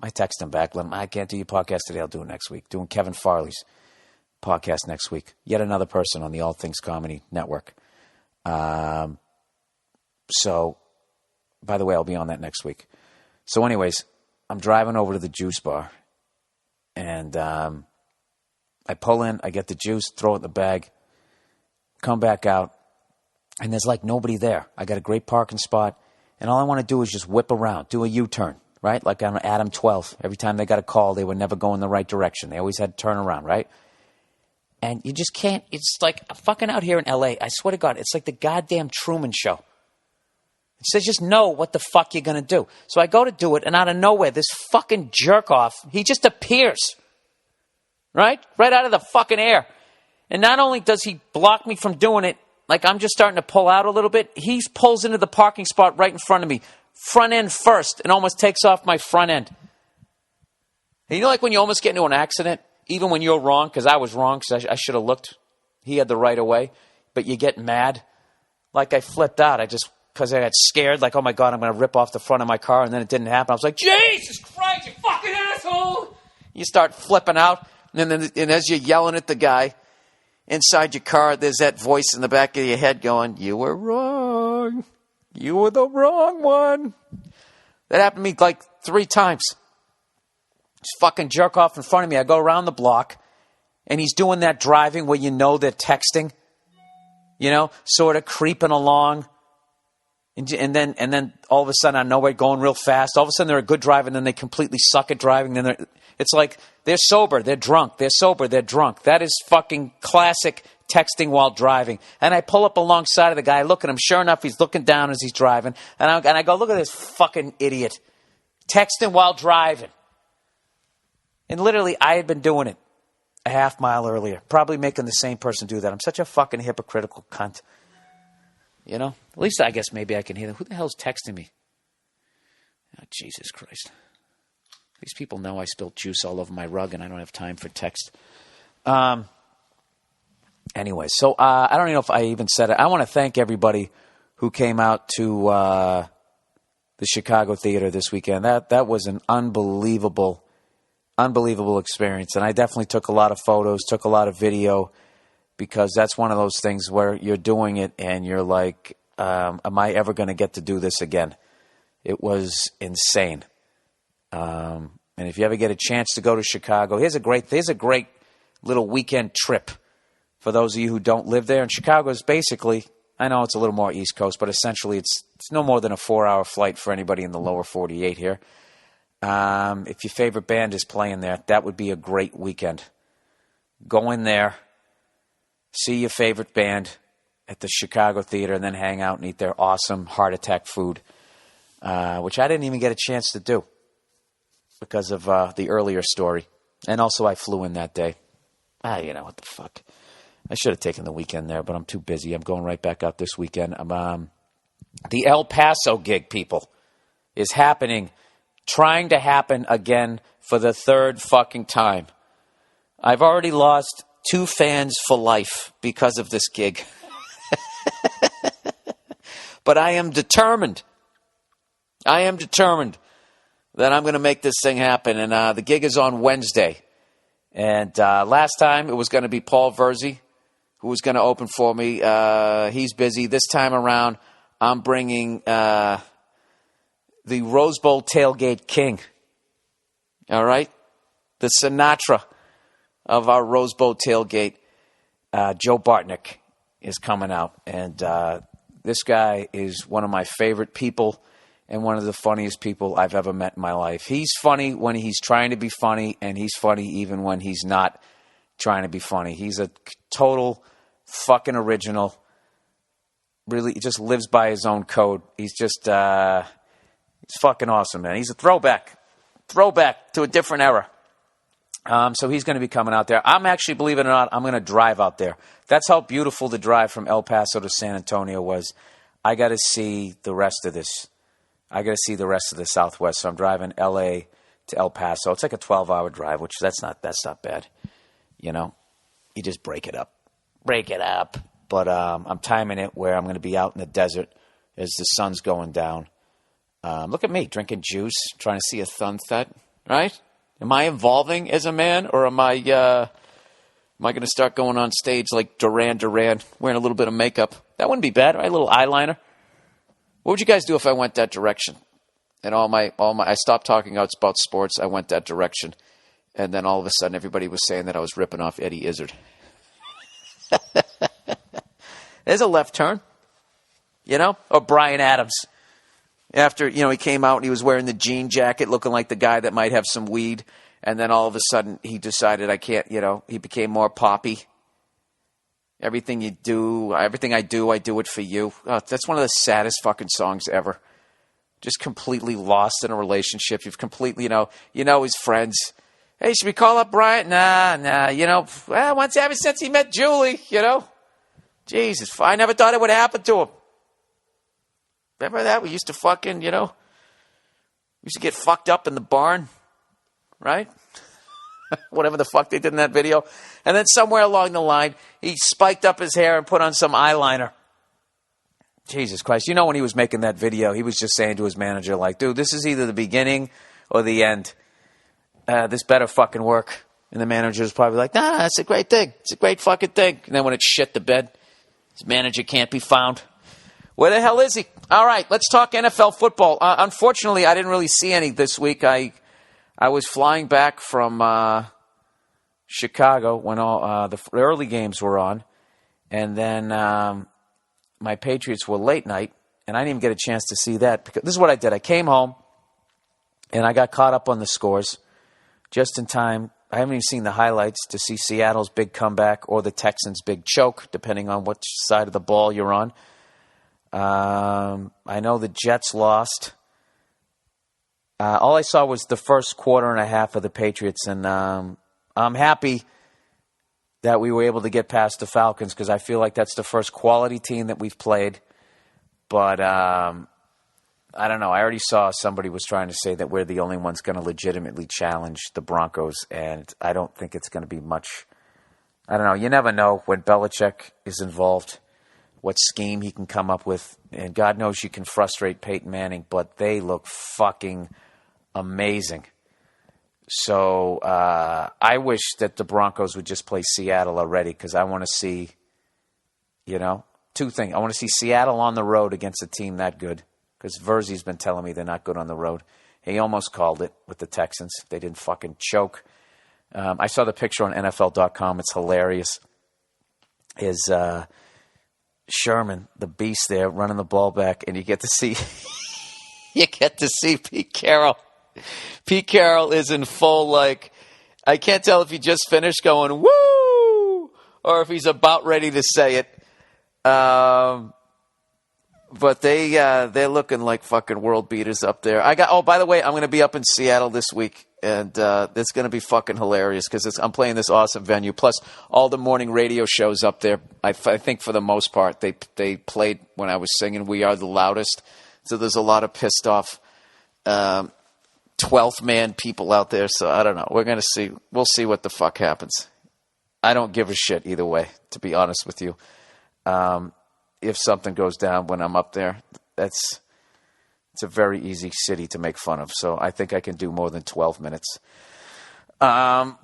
I text them back. Let them, I can't do your podcast today. I'll do it next week. Doing Kevin Farley's podcast next week. Yet another person on the All Things Comedy Network. So, by the way, I'll be on that next week. So anyways, I'm driving over to the juice bar. And I pull in, I get the juice, throw it in the bag, come back out, and there's like nobody there. I got a great parking spot, and all I want to do is just whip around, do a U-turn, right? Like on Adam 12. Every time they got a call, they would never go in the right direction. They always had to turn around, right? And you just can't. It's like fucking out here in L.A., I swear to God, it's like the goddamn Truman Show. It says just know what the fuck you're going to do. So I go to do it, and out of nowhere, this fucking jerk-off, he just appears. Right? Right out of the fucking air. And not only does he block me from doing it, like I'm just starting to pull out a little bit, he pulls into the parking spot right in front of me. Front end first, and almost takes off my front end. And you know like when you almost get into an accident, even when you're wrong, because I was wrong, because I should have looked. He had the right of way. But you get mad. Like I flipped out. Because I got scared, like, oh my God, I'm going to rip off the front of my car, and then it didn't happen. I was like, Jesus Christ, you fucking asshole! You start flipping out, and as you're yelling at the guy inside your car, there's that voice in the back of your head going, you were wrong. You were the wrong one. That happened to me like 3 times. This fucking jerk off in front of me. I go around the block, and he's doing that driving where you know they're texting, sort of creeping along. And then all of a sudden, I know we're going real fast. All of a sudden, they're a good driver, and then they completely suck at driving. Then it's like they're sober, they're drunk. They're sober, they're drunk. That is fucking classic texting while driving. And I pull up alongside of the guy, I look at him. Sure enough, he's looking down as he's driving. And I go, look at this fucking idiot. Texting while driving. And literally, I had been doing it a half mile earlier. Probably making the same person do that. I'm such a fucking hypocritical cunt. At least I guess maybe I can hear them. Who the hell's texting me? Oh, Jesus Christ. These people know I spilled juice all over my rug and I don't have time for text. Anyway, so I don't even know if I even said it. I want to thank everybody who came out to the Chicago Theater this weekend. That was an unbelievable unbelievable experience. And I definitely took a lot of photos, took a lot of video, because that's one of those things where you're doing it and you're like, am I ever going to get to do this again? It was insane. And if you ever get a chance to go to Chicago, here's a great little weekend trip for those of you who don't live there. And Chicago is basically, I know it's a little more East Coast, but essentially it's no more than a 4-hour flight for anybody in the lower 48 here. If your favorite band is playing there, that would be a great weekend. Go in there, see your favorite band at the Chicago Theater, and then hang out and eat their awesome heart attack food, which I didn't even get a chance to do because of the earlier story. And also I flew in that day. You know, what the fuck. I should have taken the weekend there, but I'm too busy. I'm going right back out this weekend. The El Paso gig, people, is happening, trying to happen again for the third fucking time. I've already lost 2 fans for life because of this gig. But I am determined. I am determined that I'm going to make this thing happen. And the gig is on Wednesday. And last time it was going to be Paul Verzi, who was going to open for me. He's busy. This time around, I'm bringing the Rose Bowl tailgate king. All right? The Sinatra of our Rose Bowl tailgate, Joe Bartnick, is coming out. And this guy is one of my favorite people and one of the funniest people I've ever met in my life. He's funny when he's trying to be funny, and he's funny even when he's not trying to be funny. He's a total fucking original. Really, he just lives by his own code. He's just, he's fucking awesome, man. He's a throwback to a different era. So he's going to be coming out there. I'm actually, believe it or not, I'm going to drive out there. That's how beautiful the drive from El Paso to San Antonio was. I got to see the rest of this. I got to see the rest of the Southwest. So I'm driving L.A. to El Paso. It's like a 12-hour drive, which that's not bad. You know, you just break it up. But I'm timing it where I'm going to be out in the desert as the sun's going down. Look at me, drinking juice, trying to see a sunset, right? Am I evolving as a man, or am I going to start going on stage like Duran Duran, wearing a little bit of makeup? That wouldn't be bad, right? A little eyeliner. What would you guys do if I went that direction? And I stopped talking about sports. I went that direction, and then all of a sudden, everybody was saying that I was ripping off Eddie Izzard. There's a left turn, you know, or Bryan Adams. After, you know, he came out and he was wearing the jean jacket, looking like the guy that might have some weed, and then all of a sudden he decided I can't, you know, he became more poppy. Everything I do, I do it for you. Oh, that's one of the saddest fucking songs ever. Just completely lost in a relationship. You've completely, you know his friends. Hey, should we call up Brian? Nah, you know, well, ever since he met Julie, you know. Jesus, I never thought it would happen to him. Remember that? We used to fucking, you know, used to get fucked up in the barn, right? Whatever the fuck they did in that video. And then somewhere along the line, he spiked up his hair and put on some eyeliner. Jesus Christ. You know, when he was making that video, he was just saying to his manager, like, dude, this is either the beginning or the end. This better fucking work. And the manager was probably like, nah, it's a great thing. It's a great fucking thing. And then when it shit the bed, his manager can't be found. Where the hell is he? All right, let's talk NFL football. Unfortunately, I didn't really see any this week. I was flying back from Chicago when all the early games were on. And then my Patriots were late night, and I didn't even get a chance to see that. Because this is what I did. I came home, and I got caught up on the scores just in time. I haven't even seen the highlights to see Seattle's big comeback or the Texans' big choke, depending on which side of the ball you're on. I know the Jets lost. All I saw was the first quarter and a half of the Patriots, and I'm happy that we were able to get past the Falcons because I feel like that's the first quality team that we've played. But I don't know. I already saw somebody was trying to say that we're the only ones going to legitimately challenge the Broncos, and I don't think it's going to be much. I don't know. You never know when Belichick is involved, what scheme he can come up with. And God knows you can frustrate Peyton Manning, but they look fucking amazing. So I wish that the Broncos would just play Seattle already because I want to see, two things. I want to see Seattle on the road against a team that good because Verzi's been telling me they're not good on the road. He almost called it with the Texans. They didn't fucking choke. I saw the picture on NFL.com. It's hilarious. Is Sherman, the beast there, running the ball back, and you get to see Pete Carroll. Pete Carroll is in full, I can't tell if he just finished going, woo, or if he's about ready to say it. But they're looking like fucking world beaters up there. By the way, I'm going to be up in Seattle this week, and it's going to be fucking hilarious because I'm playing this awesome venue. Plus, all the morning radio shows up there, I think for the most part, they played when I was singing We Are the Loudest. So there's a lot of pissed off 12th man people out there. So I don't know. We're going to see. We'll see what the fuck happens. I don't give a shit either way, to be honest with you. If something goes down when I'm up there, it's a very easy city to make fun of. So I think I can do more than 12 minutes. But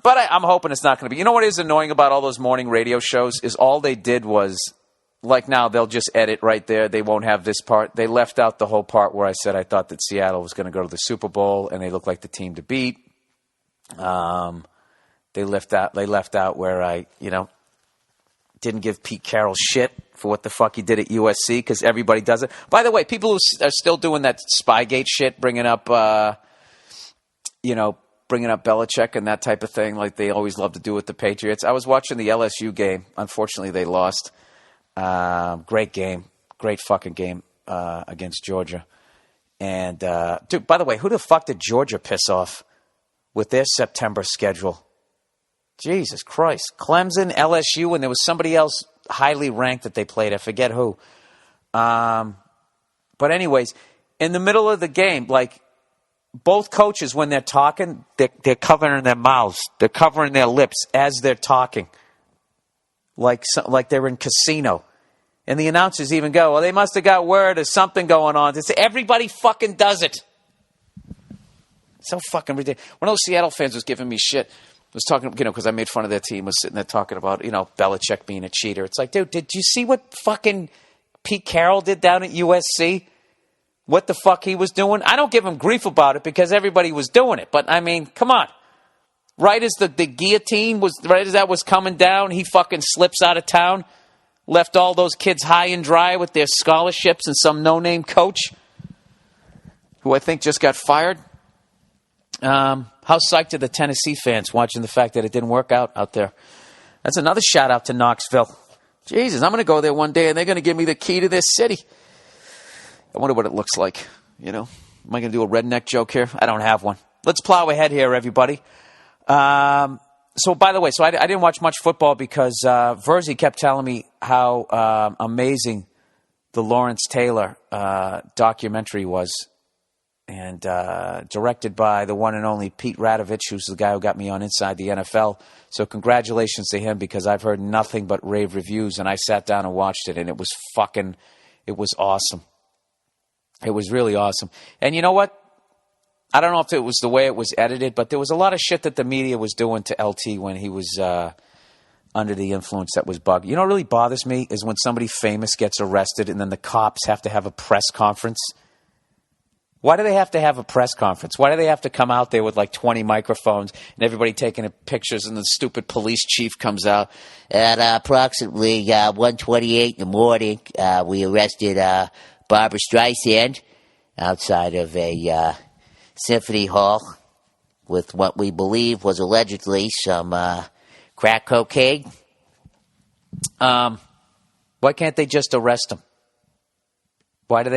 I'm hoping it's not going to be. You know what is annoying about all those morning radio shows is all they did was, like now, they'll just edit right there. They won't have this part. They left out the whole part where I said I thought that Seattle was going to go to the Super Bowl and they looked like the team to beat. They left out where I, didn't give Pete Carroll shit for what the fuck he did at USC because everybody does it. By the way, people who are still doing that Spygate shit, bringing up Belichick and that type of thing, like they always love to do with the Patriots. I was watching the LSU game. Unfortunately, they lost. Great game. Great fucking game against Georgia. And, dude, by the way, who the fuck did Georgia piss off with their September schedule? Jesus Christ. Clemson, LSU, and there was somebody else highly ranked that they played. I forget who. But anyways, in the middle of the game, both coaches, when they're talking, they're covering their mouths. They're covering their lips as they're talking. Like they're in casino. And the announcers even go, well, they must have got word of something going on. It's, everybody fucking does it. So fucking ridiculous. One of those Seattle fans was giving me shit. Was talking, because I made fun of their team, was sitting there talking about, Belichick being a cheater. It's like, dude, did you see what fucking Pete Carroll did down at USC? What the fuck he was doing? I don't give him grief about it because everybody was doing it. But, I mean, come on. Right as the guillotine right as that was coming down, he fucking slips out of town, left all those kids high and dry with their scholarships and some no-name coach who I think just got fired. How psyched are the Tennessee fans watching the fact that it didn't work out there? That's another shout out to Knoxville. Jesus, I'm going to go there one day and they're going to give me the key to this city. I wonder what it looks like. Am I going to do a redneck joke here? I don't have one. Let's plow ahead here, everybody. So, by the way, I didn't watch much football because Verzi kept telling me how amazing the Lawrence Taylor documentary was. And directed by the one and only Pete Radovich, who's the guy who got me on Inside the NFL. So congratulations to him because I've heard nothing but rave reviews, and I sat down and watched it, and it was awesome. It was really awesome. And you know what? I don't know if it was the way it was edited, but there was a lot of shit that the media was doing to LT when he was under the influence that was bugged. You know what really bothers me is when somebody famous gets arrested and then the cops have to have a press conference. Why do they have to have a press conference? Why do they have to come out there with 20 microphones and everybody taking pictures and the stupid police chief comes out? At approximately 1:28 in the morning, we arrested Barbara Streisand outside of a symphony hall with what we believe was allegedly some crack cocaine. Why can't they just arrest him? Why do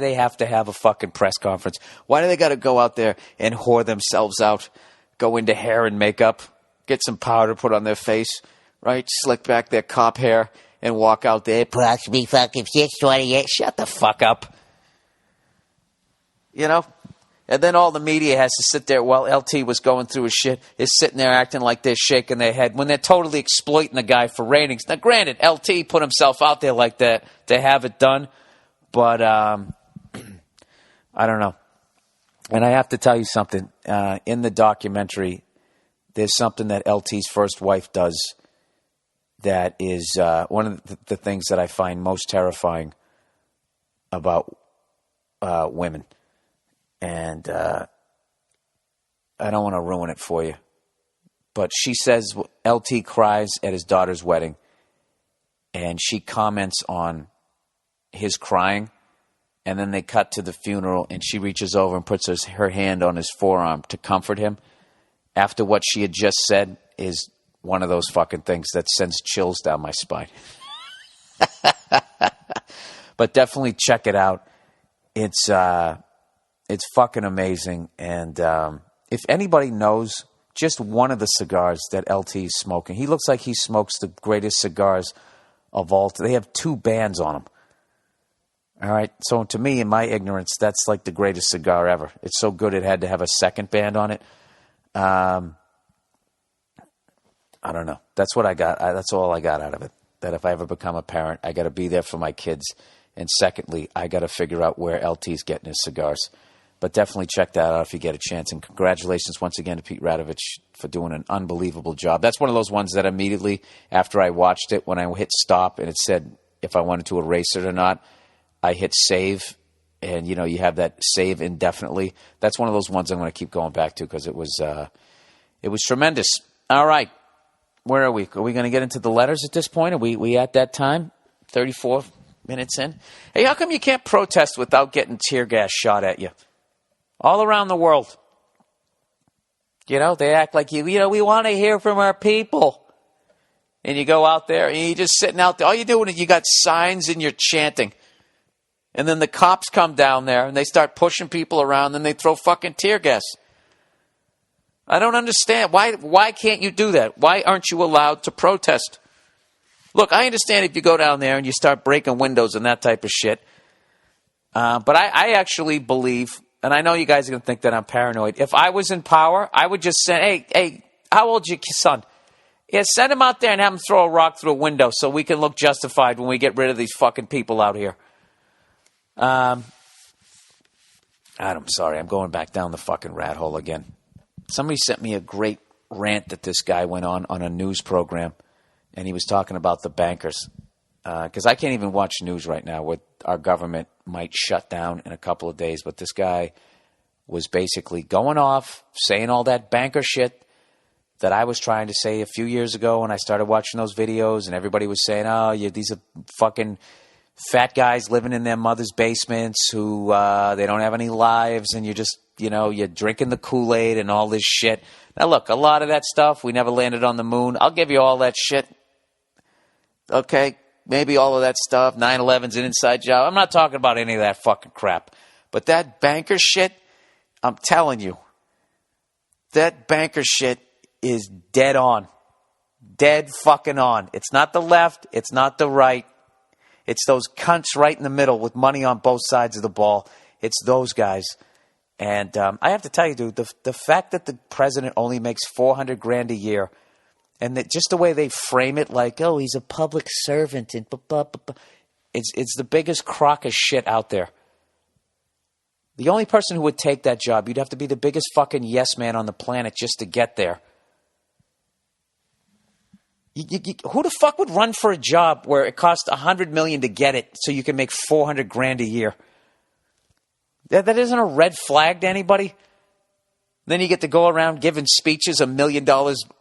they have to have a fucking press conference? Why do they got to go out there and whore themselves out, go into hair and makeup, get some powder put on their face, right? Slick back their cop hair and walk out there. Approximately fucking 6:28. Shut the fuck up. And then all the media has to sit there while LT was going through his shit, is sitting there acting like they're shaking their head when they're totally exploiting the guy for ratings. Now, granted, LT put himself out there like that to have it done. But I don't know. And I have to tell you something. In the documentary, there's something that LT's first wife does that is one of the things that I find most terrifying about women. And I don't want to ruin it for you. But she says LT cries at his daughter's wedding, and she comments on his crying, and then they cut to the funeral, and she reaches over and puts her hand on his forearm to comfort him after what she had just said is one of those fucking things that sends chills down my spine. But definitely check it out. It's fucking amazing. And if anybody knows just one of the cigars that LT is smoking, he looks like he smokes the greatest cigars of all. They have 2 bands on them. All right. So to me, in my ignorance, that's like the greatest cigar ever. It's so good it had to have a second band on it. I don't know. That's what I got. That's all I got out of it. That if I ever become a parent, I got to be there for my kids. And secondly, I got to figure out where LT's getting his cigars. But definitely check that out if you get a chance. And congratulations once again to Pete Radovich for doing an unbelievable job. That's one of those ones that immediately after I watched it, when I hit stop and it said if I wanted to erase it or not, I hit save. And, you know, you have that save indefinitely. That's one of those ones I'm going to keep going back to because it was tremendous. All right. Where are we? Are we going to get into the letters at this point? Are we at that time? 34 minutes in? Hey, how come you can't protest without getting tear gas shot at you? All around the world. You know, they act like we want to hear from our people. And you go out there and you're just sitting out there. All you're doing is you got signs and you're chanting. And then the cops come down there and they start pushing people around and they throw fucking tear gas. I don't understand. Why can't you do that? Why aren't you allowed to protest? Look, I understand if you go down there and you start breaking windows and that type of shit. But I actually believe, and I know you guys are going to think that I'm paranoid. If I was in power, I would just say, hey, how old's your son? Yeah, send him out there and have him throw a rock through a window so we can look justified when we get rid of these fucking people out here. I'm sorry. I'm going back down the fucking rat hole again. Somebody sent me a great rant that this guy went on a news program, and he was talking about the bankers. Because I can't even watch news right now. With our government might shut down in a couple of days, but this guy was basically going off, saying all that banker shit that I was trying to say a few years ago when I started watching those videos, and everybody was saying, these are fucking fat guys living in their mother's basements who they don't have any lives, and you're just, you're drinking the Kool-Aid and all this shit. Now, look, a lot of that stuff, we never landed on the moon. I'll give you all that shit. Okay? Maybe all of that stuff, 9/11's an inside job. I'm not talking about any of that fucking crap. But that banker shit, I'm telling you, that banker shit is dead on. Dead fucking on. It's not the left. It's not the right. It's those cunts right in the middle with money on both sides of the ball. It's those guys. And I have to tell you, dude, the fact that the president only makes $400,000 a year, and that just the way they frame it, like, oh, he's a public servant, and it's the biggest crock of shit out there. The only person who would take that job, you'd have to be the biggest fucking yes man on the planet just to get there. Who the fuck would run for a job where it costs $100 million to get it so you can make $400,000 a year? That isn't a red flag to anybody. Then you get to go around giving speeches $1 million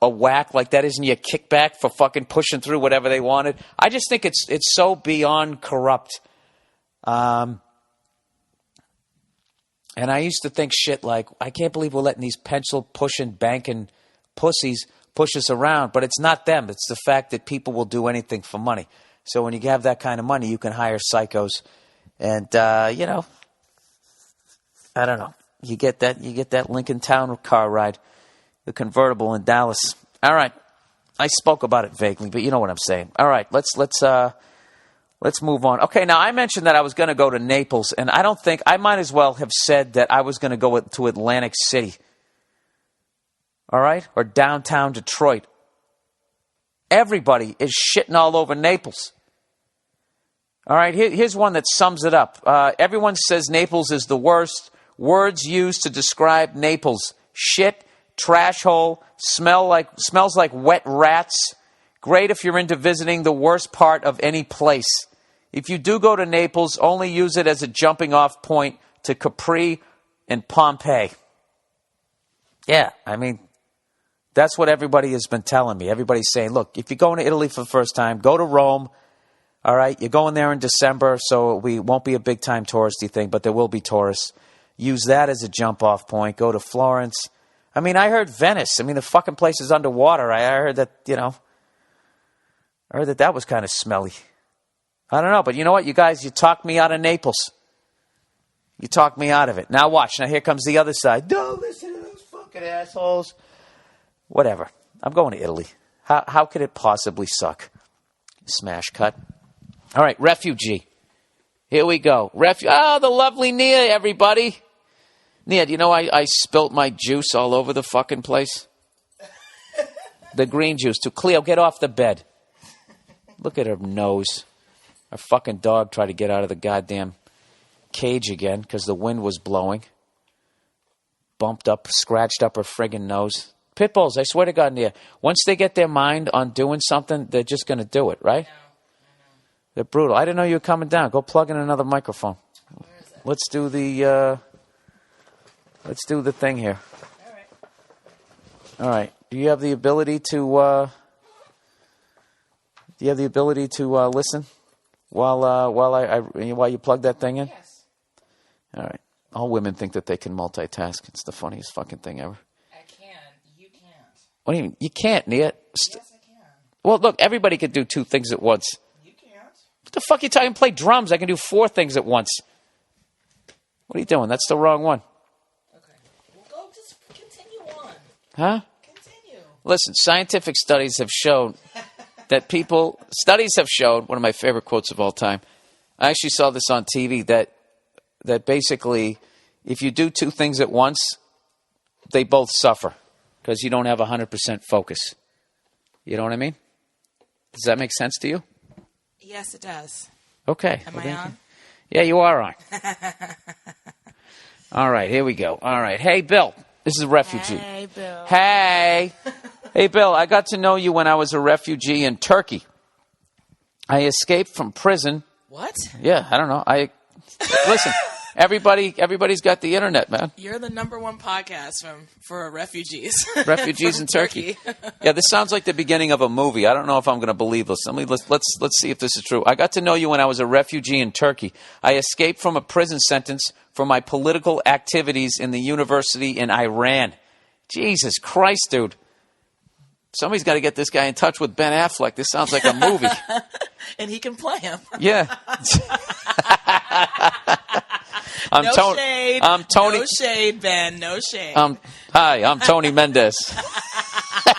a whack, like that isn't your kickback for fucking pushing through whatever they wanted. I just think it's so beyond corrupt. And I used to think shit like, I can't believe we're letting these pencil pushing banking pussies push us around, but it's not them. It's the fact that people will do anything for money. So when you have that kind of money, you can hire psychos, and I don't know. You get that Lincoln Town car ride, the convertible in Dallas. All right, I spoke about it vaguely, but you know what I'm saying. All right, let's move on. Okay, now I mentioned that I was going to go to Naples, and I might as well have said that I was going to go to Atlantic City. All right? Or downtown Detroit. Everybody is shitting all over Naples. All right? Here's one that sums it up. Everyone says Naples is the worst. Words used to describe Naples: shit, trash hole, smells like wet rats. Great if you're into visiting the worst part of any place. If you do go to Naples, only use it as a jumping off point to Capri and Pompeii. Yeah, I mean, that's what everybody has been telling me. Everybody's saying, look, if you're going to Italy for the first time, go to Rome. All right, you're going there in December, so we won't be a big-time touristy thing, but there will be tourists. Use that as a jump-off point. Go to Florence. I mean, I heard Venice. I mean, the fucking place is underwater. I heard that, I heard that was kind of smelly. I don't know, but you know what, you guys, you talked me out of Naples. You talked me out of it. Now watch. Now here comes the other side. Don't listen to those fucking assholes. Whatever. I'm going to Italy. How could it possibly suck? Smash cut. All right, refugee. Here we go. The lovely Nia, everybody. Nia, do you know I spilt my juice all over the fucking place? The green juice. To Cleo, get off the bed. Look at her nose. Our fucking dog tried to get out of the goddamn cage again because the wind was blowing. Bumped up, scratched up her friggin' nose. Pit bulls, I swear to God, Nia, once they get their mind on doing something, they're just going to do it, right? No. They're brutal. I didn't know you were coming down. Go plug in another microphone. Where is it? Let's do the thing here. All right. Do you have the ability to listen while you plug that thing in? Yes. All right. All women think that they can multitask. It's the funniest fucking thing ever. I can. You can't. What do you mean? You can't, Nia. Yes, I can. Well, look, everybody can do 2 things at once. You can't. What the fuck are you talking? Play drums. I can do 4 things at once. What are you doing? That's the wrong one. Okay. Well, go just continue on. Huh? Continue. Listen, scientific studies have shown that one of my favorite quotes of all time. I actually saw this on TV that basically, if you do 2 things at once, they both suffer because you don't have 100% focus. You know what I mean? Does that make sense to you? Yes, it does. Okay. Am I on? Yeah, you are on. All right, here we go. All right. Hey, Bill. This is a refugee. Hey, Bill. Hey. Hey, Bill, I got to know you when I was a refugee in Turkey. I escaped from prison. What? Yeah, I don't know. Listen, everybody's got the internet, man. You're the #1 podcast for refugees. Refugees in Turkey. Yeah, this sounds like the beginning of a movie. I don't know if I'm going to believe this. Let's see if this is true. I got to know you when I was a refugee in Turkey. I escaped from a prison sentence for my political activities in the university in Iran. Jesus Christ, dude. Somebody's got to get this guy in touch with Ben Affleck. This sounds like a movie. And he can play him. Yeah. No shade. I'm Tony. No shade, Ben. No shade. Hi, I'm Tony Mendez.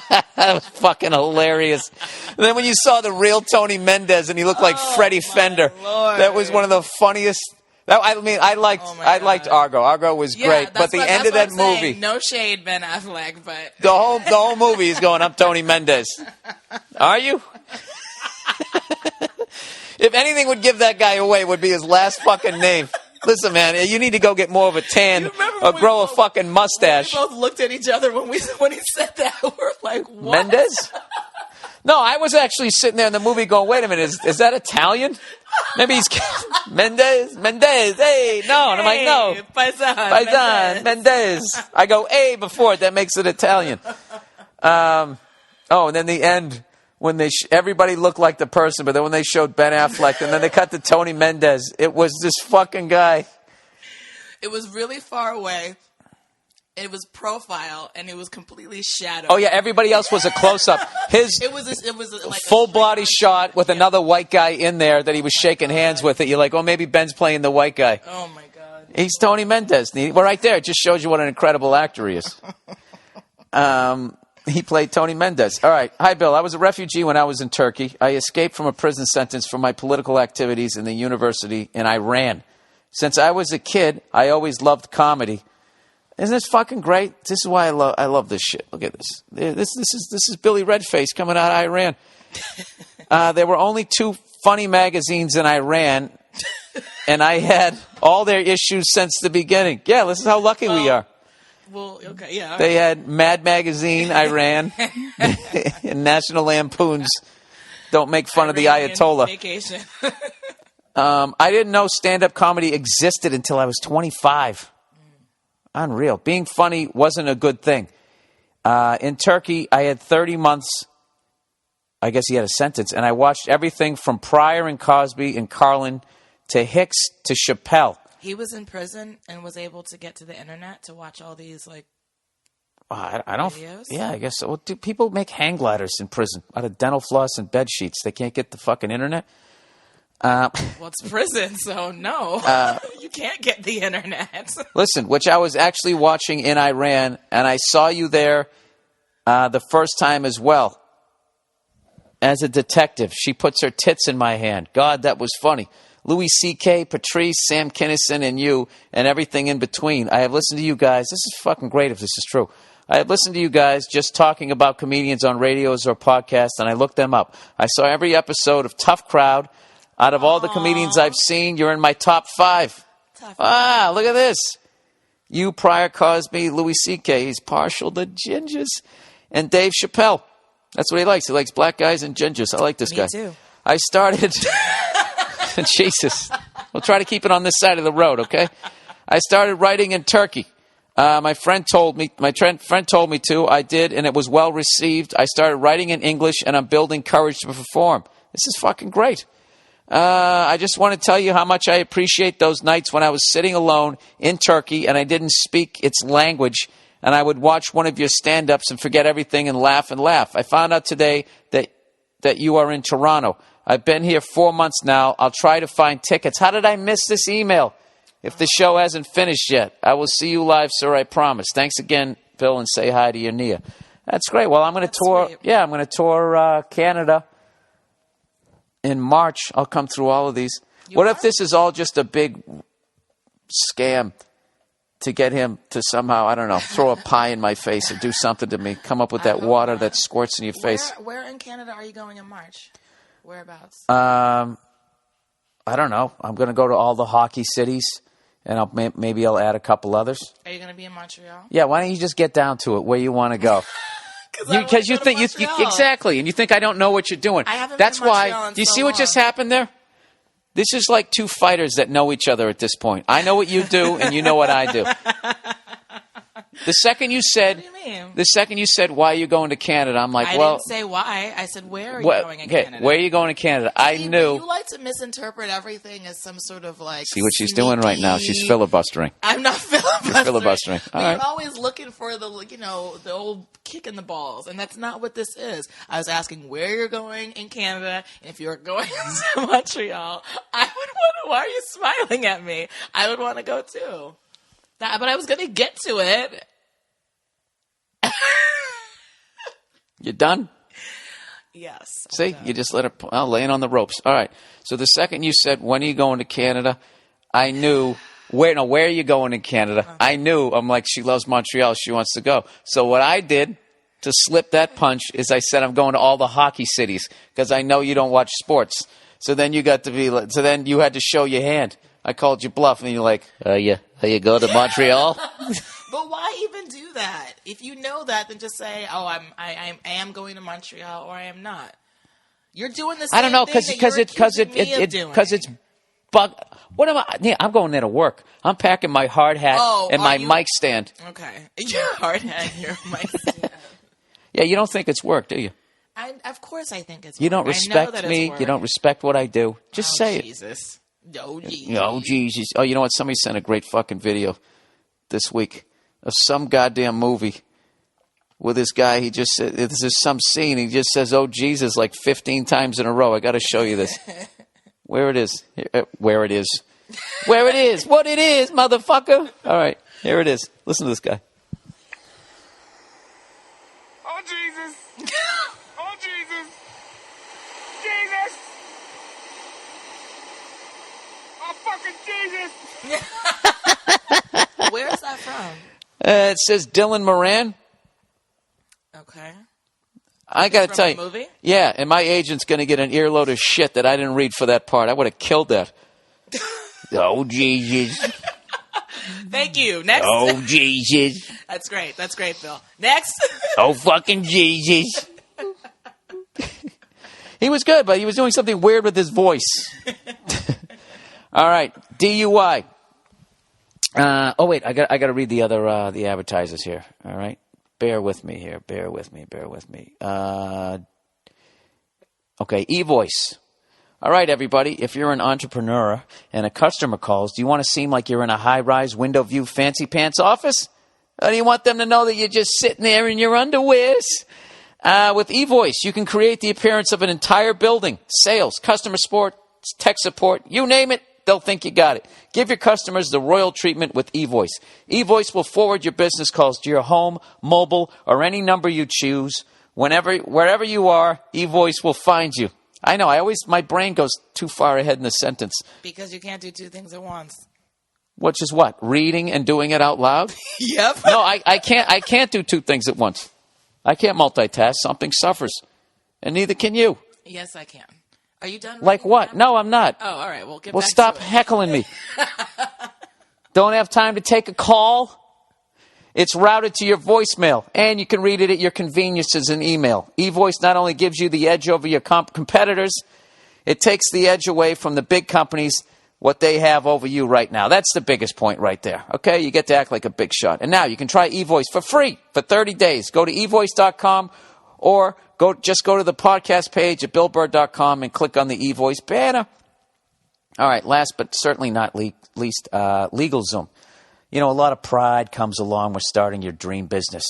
That was fucking hilarious. And then when you saw the real Tony Mendez and he looked like Freddie Fender, Lord. that was one of the funniest. I liked Argo. Argo was great, but the end of that movie, no shade, Ben Affleck, but the whole movie is going, I'm Tony Mendez. Are you? If anything would give that guy away, it would be his last fucking name. Listen, man, you need to go get more of a tan or grow a fucking mustache. We both looked at each other when he said that. We're like, what? Mendez? No, I was actually sitting there in the movie going, wait a minute, is that Italian? Maybe he's Mendez, hey, no. And I'm like, no. Paisan, Mendez. I go, A before it, that makes it Italian. And then the end, when everybody looked like the person, but then when they showed Ben Affleck, and then they cut to Tony Mendez, it was this fucking guy. It was really far away. It was profile, and it was completely shadowed. Oh yeah, everybody else was a close-up. It was like full body shot with another white guy in there that he was shaking hands with. It. You're like, oh, maybe Ben's playing the white guy. Oh my God. He's Tony Mendez. Well, right there, it just shows you what an incredible actor he is. He played Tony Mendez. All right. Hi, Bill. I was a refugee when I was in Turkey. I escaped from a prison sentence for my political activities in the university in Iran. Since I was a kid, I always loved comedy. Isn't this fucking great? This is why I love this shit. Look at this. This is Billy Redface coming out of Iran. There were only 2 funny magazines in Iran. and I had all their issues since the beginning. Yeah, this is how lucky we are. Well, okay, yeah. They had Mad Magazine, Iran, and National Lampoon's Don't Make Fun of the Ayatollah. Vacation. I didn't know stand-up comedy existed until I was 25. Unreal. Being funny wasn't a good thing. In Turkey, I had 30 months. I guess he had a sentence. And I watched everything from Pryor and Cosby and Carlin to Hicks to Chappelle. He was in prison and was able to get to the internet to watch all these, like, I don't. videos? Yeah, I guess so. Well, do people make hang gliders in prison out of dental floss and bed sheets? They can't get the fucking internet? Well, it's prison, so no. You can't get the internet. Listen, which I was actually watching in Iran, and I saw you there the first time as well. As a detective, she puts her tits in my hand. God, that was funny. Louis C.K., Patrice, Sam Kinison, and you, and everything in between. I have listened to you guys. This is fucking great if this is true. I have listened to you guys just talking about comedians on radios or podcasts, and I looked them up. I saw every episode of Tough Crowd. Out of all the comedians I've seen, you're in my top 5. Look at this. You, Pryor, Cosby, Louis C.K., he's partial to gingers, and Dave Chappelle. That's what he likes. He likes black guys and gingers. I like this guy. Me too. I started... Jesus. We'll try to keep it on this side of the road, okay? I started writing in Turkey. My friend told me to. I did, and it was well received. I started writing in English, and I'm building courage to perform. This is fucking great. I just want to tell you how much I appreciate those nights when I was sitting alone in Turkey and I didn't speak its language, and I would watch one of your stand-ups and forget everything and laugh. I found out today that you are in Toronto. I've been here 4 months now. I'll try to find tickets. How did I miss this email? If the show hasn't finished yet, I will see you live, sir, I promise. Thanks again, Bill, and say hi to your Nia. That's great. Well, I'm going to tour. Sweet. Yeah, I'm going to tour Canada in March. I'll come through all of these. What if this is all just a big scam to get him to somehow, I don't know, throw a pie in my face or do something to me, come up with that water that squirts in your face? Where in Canada are you going in March? Whereabouts? I don't know. I'm going to go to all the hockey cities, and maybe I'll add a couple others. Are you going to be in Montreal? Yeah, why don't you just get down to it where you want to go? Because you think you exactly, and you think I don't know what you're doing. I haven't That's been to Montreal why. in Do you so see what just happened there? This is like two fighters that know each other at this point. I know what you do, and you know what I do. The second you said, What do you mean? the second you said, why are you going to Canada? I'm like, I well, didn't say why. I said, where are you going in Canada? where are you going to Canada? I See, knew. You like to misinterpret everything as some sort of like. See what she's doing right now? She's filibustering. I'm not filibustering. Filibustering. All You're right. always looking for the old kick in the balls, and that's not what this is. I was asking where you're going in Canada, and if you're going to Montreal, I would want to. Why are you smiling at me? I would want to go too. But I was going to get to it. You done? Yes. See, you just let her laying on the ropes. All right. So the second you said, when are you going to Canada? I knew. Where are you going in Canada? Okay. I knew. I'm like, she loves Montreal. She wants to go. So what I did to slip that punch is I said, I'm going to all the hockey cities because I know you don't watch sports. So then you got to be. So then you had to show your hand. I called you bluff, and you're like, are you go to Montreal? But why even do that? If you know that, then just say, "Oh, I am going to Montreal," or "I am not." You're doing the same I don't know because it's bug. What am I? Yeah, I'm going there to work. I'm packing my hard hat and my mic stand. Okay, your hard hat, your mic stand. Yeah, you don't think it's work, do you? Of course, I think it's. You don't respect me. You don't respect what I do. Just say it. Jesus. Oh, Jesus. Oh, Jesus. Oh, you know what? Somebody sent a great fucking video this week of some goddamn movie with this guy. He just said, there's some scene. He just says, oh, Jesus, like 15 times in a row. I got to show you this. Where it is. Where it is. Where it is. What it is, motherfucker. All right. Here it is. Listen to this guy. Oh, Jesus. Oh, Jesus. Jesus. Oh, fucking Jesus. Where's that from? It says Dylan Moran. Okay. I got to tell you. Movie? Yeah, and my agent's going to get an earload of shit that I didn't read for that part. I would have killed that. Oh, Jesus. Thank you. Next. Oh, Jesus. That's great. That's great, Bill. Next. Oh, fucking Jesus. He was good, but he was doing something weird with his voice. All right, DUI. Oh wait, I got to read the other the advertisers here. All right, bear with me here. Bear with me. Okay, eVoice. All right, everybody. If you're an entrepreneur and a customer calls, do you want to seem like you're in a high-rise, window-view, fancy pants office? Or do you want them to know that you're just sitting there in your underwears? With eVoice, you can create the appearance of an entire building. Sales, customer support, tech support, you name it, they'll think you got it. Give your customers the royal treatment with eVoice. eVoice will forward your business calls to your home, mobile, or any number you choose. Wherever you are, eVoice will find you. I know, my brain goes too far ahead in the sentence. Because you can't do two things at once. Which is what? Reading and doing it out loud? Yep. No, I can't do two things at once. I can't multitask. Something suffers. And neither can you. Yes, I can. Are you done? Like what? Now? No, I'm not. Oh, all right. Well, Stop to it. heckling me. Don't have time to take a call? It's routed to your voicemail, and you can read it at your convenience as an email. eVoice not only gives you the edge over your competitors, it takes the edge away from the big companies, what they have over you right now. That's the biggest point right there. Okay, you get to act like a big shot. And now you can try eVoice for free for 30 days. Go to eVoice.com or go to the podcast page at BillBurr.com and click on the eVoice banner. All right, last but certainly not least, LegalZoom. You know, a lot of pride comes along with starting your dream business.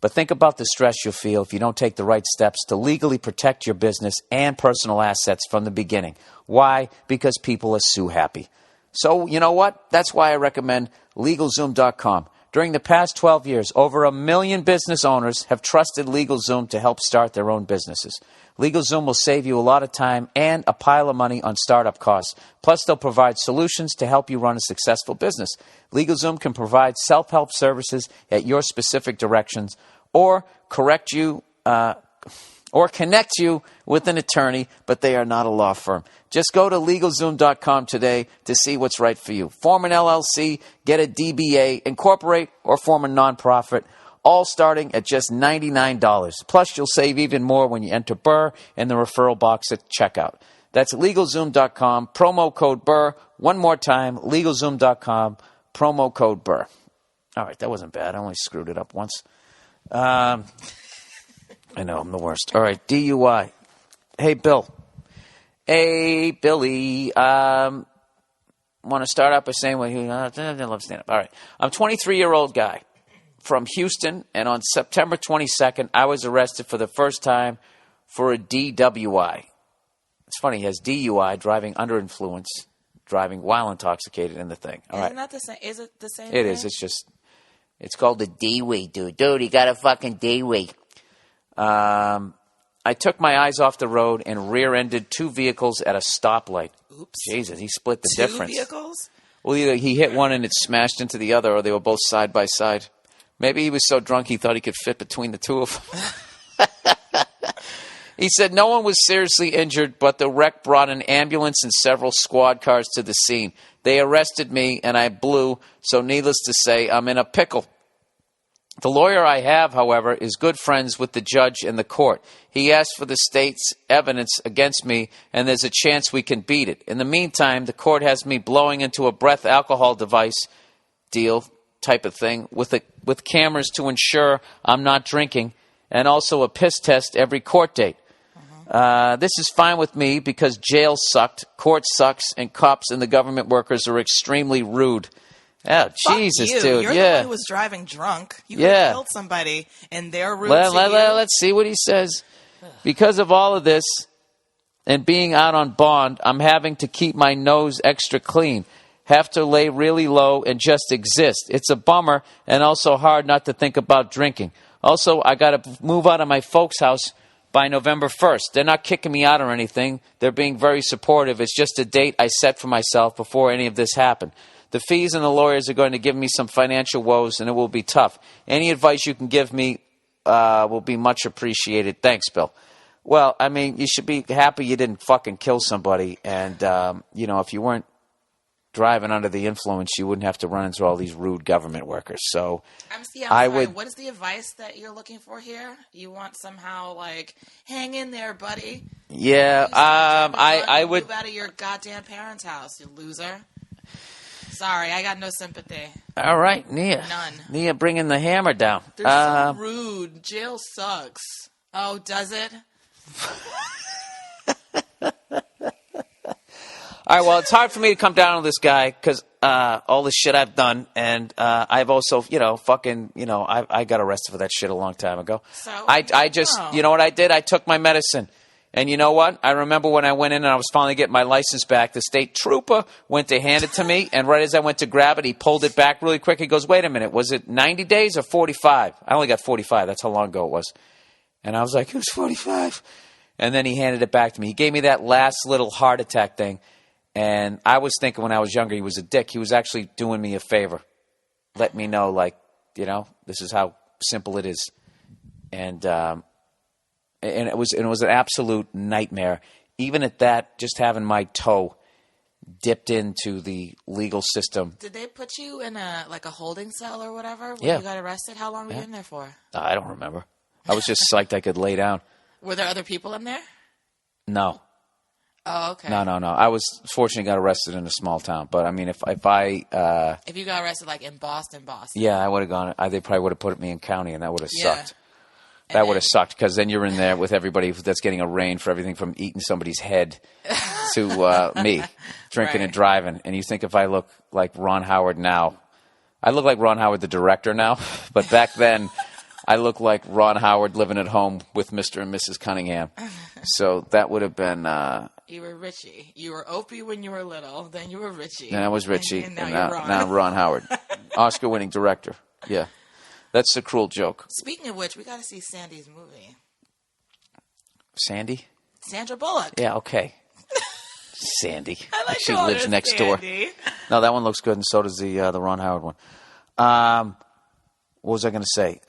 But think about the stress you'll feel if you don't take the right steps to legally protect your business and personal assets from the beginning. Why? Because people are so happy. So, you know what? That's why I recommend LegalZoom.com. During the past 12 years, over 1 million business owners have trusted LegalZoom to help start their own businesses. LegalZoom will save you a lot of time and a pile of money on startup costs. Plus, they'll provide solutions to help you run a successful business. LegalZoom can provide self-help services at your specific directions or connect you with an attorney, but they are not a law firm. Just go to LegalZoom.com today to see what's right for you. Form an LLC, get a DBA, incorporate, or form a nonprofit, all starting at just $99. Plus, you'll save even more when you enter Burr in the referral box at checkout. That's LegalZoom.com, promo code Burr. One more time, LegalZoom.com, promo code Burr. All right, that wasn't bad. I only screwed it up once. I know, I'm the worst. All right, DUI. Hey, Bill. Hey, Billy. Want to start out by saying, I love stand-up. All right. I'm a 23-year-old guy from Houston, and on September 22nd, I was arrested for the first time for a DWI. It's funny, he has DUI, driving under influence, driving while intoxicated in the thing. All right. Isn't that the same? Is it the same It thing? is. It's Called the D-Wee, dude. Dude, he got a fucking D-Wee. I took my eyes off the road and rear-ended two vehicles at a stoplight. Oops. Jesus, he split the Two difference. vehicles? Well, either he hit one and it smashed into the other, or they were both side by side. Maybe he was so drunk he thought he could fit between the two of them. He said no one was seriously injured, but the wreck brought an ambulance and several squad cars to the scene. They arrested me, and I blew, so needless to say, I'm in a pickle. The lawyer I have, however, is good friends with the judge and the court. He asked for the state's evidence against me, and there's a chance we can beat it. In the meantime, the court has me blowing into a breath alcohol device deal type of thing with cameras to ensure I'm not drinking, and also a piss test every court date. This is fine with me because jail sucked, court sucks, and cops and the government workers are extremely rude. Oh, Jesus, you. dude. You're yeah. the one who was driving drunk. You could have killed somebody, and they're rude to you. Let's see what he says. Because of all of this and being out on bond, I'm having to keep my nose extra clean. Have to lay really low and just exist. It's a bummer and also hard not to think about drinking. Also, I got to move out of my folks' house by November 1st. They're not kicking me out or anything. They're being very supportive. It's just a date I set for myself before any of this happened. The fees and the lawyers are going to give me some financial woes, and it will be tough. Any advice you can give me will be much appreciated. Thanks, Bill. Well, I mean, you should be happy you didn't fucking kill somebody. And, if you weren't driving under the influence, you wouldn't have to run into all these rude government workers. So I'm sorry. What is the advice that you're looking for here? You want somehow like, hang in there, buddy. Yeah, I would move out of your goddamn parents' house, you loser. Sorry, I got no sympathy. All right, Nia. None. Nia bringing the hammer down. They're so rude. Jail sucks. Oh, does it? All right, well, it's hard for me to come down on this guy because all the shit I've done, and I've also, I got arrested for that shit a long time ago. So I just, you know what I did? I took my medicine. And you know what? I remember when I went in and I was finally getting my license back, the state trooper went to hand it to me, and right as I went to grab it, he pulled it back really quick. He goes, wait a minute, was it 90 days or 45? I only got 45. That's how long ago it was. And I was like, it was 45. And then he handed it back to me. He gave me that last little heart attack thing. And I was thinking when I was younger he was a dick. He was actually doing me a favor. Let me know, this is how simple it is. And it was an absolute nightmare. Even at that, just having my toe dipped into the legal system. Did they put you in a holding cell or whatever when Yeah. you got arrested? How long were you in there for? I don't remember. I was just psyched I could lay down. Were there other people in there? No. Oh, okay. No. I was fortunately got arrested in a small town. But I mean, if you got arrested in Boston. Yeah, I would have gone. They probably would have put me in county, and that would have Yeah. sucked. That would have sucked because then you're in there with everybody that's getting arraigned for everything from eating somebody's head to me drinking and driving. And you think if I look like Ron Howard now, I look like Ron Howard the director now, but back then I look like Ron Howard living at home with Mr. and Mrs. Cunningham. So that would have been. You were Richie. You were Opie when you were little. Then you were Richie. Then I was Richie, and and now you're Ron. now I'm Ron Howard, Oscar-winning director. Yeah. That's a cruel joke. Speaking of which, we got to see Sandy's movie. Sandy? Sandra Bullock. Yeah, okay. Sandy. I like she calling lives her next Sandy. door. No, that one looks good, and so does the Ron Howard one. What was I going to say?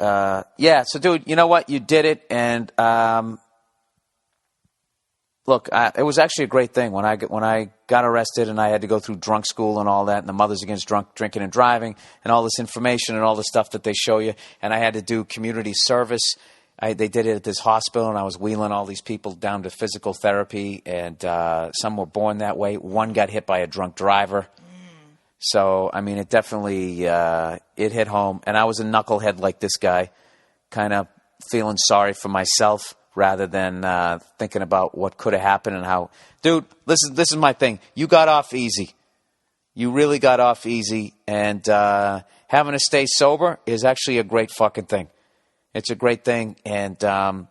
Yeah, so, dude, you know what? You did it, and look, it was actually a great thing when I got arrested and I had to go through drunk school and all that, and the Mothers Against Drunk Drinking and Driving and all this information and all the stuff that they show you, and I had to do community service. They did it at this hospital, and I was wheeling all these people down to physical therapy, and some were born that way. One got hit by a drunk driver. So, I mean, it definitely it hit home, and I was a knucklehead like this guy, kind of feeling sorry for myself rather than thinking about what could have happened and how. Dude, this is my thing. You got off easy. You really got off easy, and having to stay sober is actually a great fucking thing. It's a great thing, and to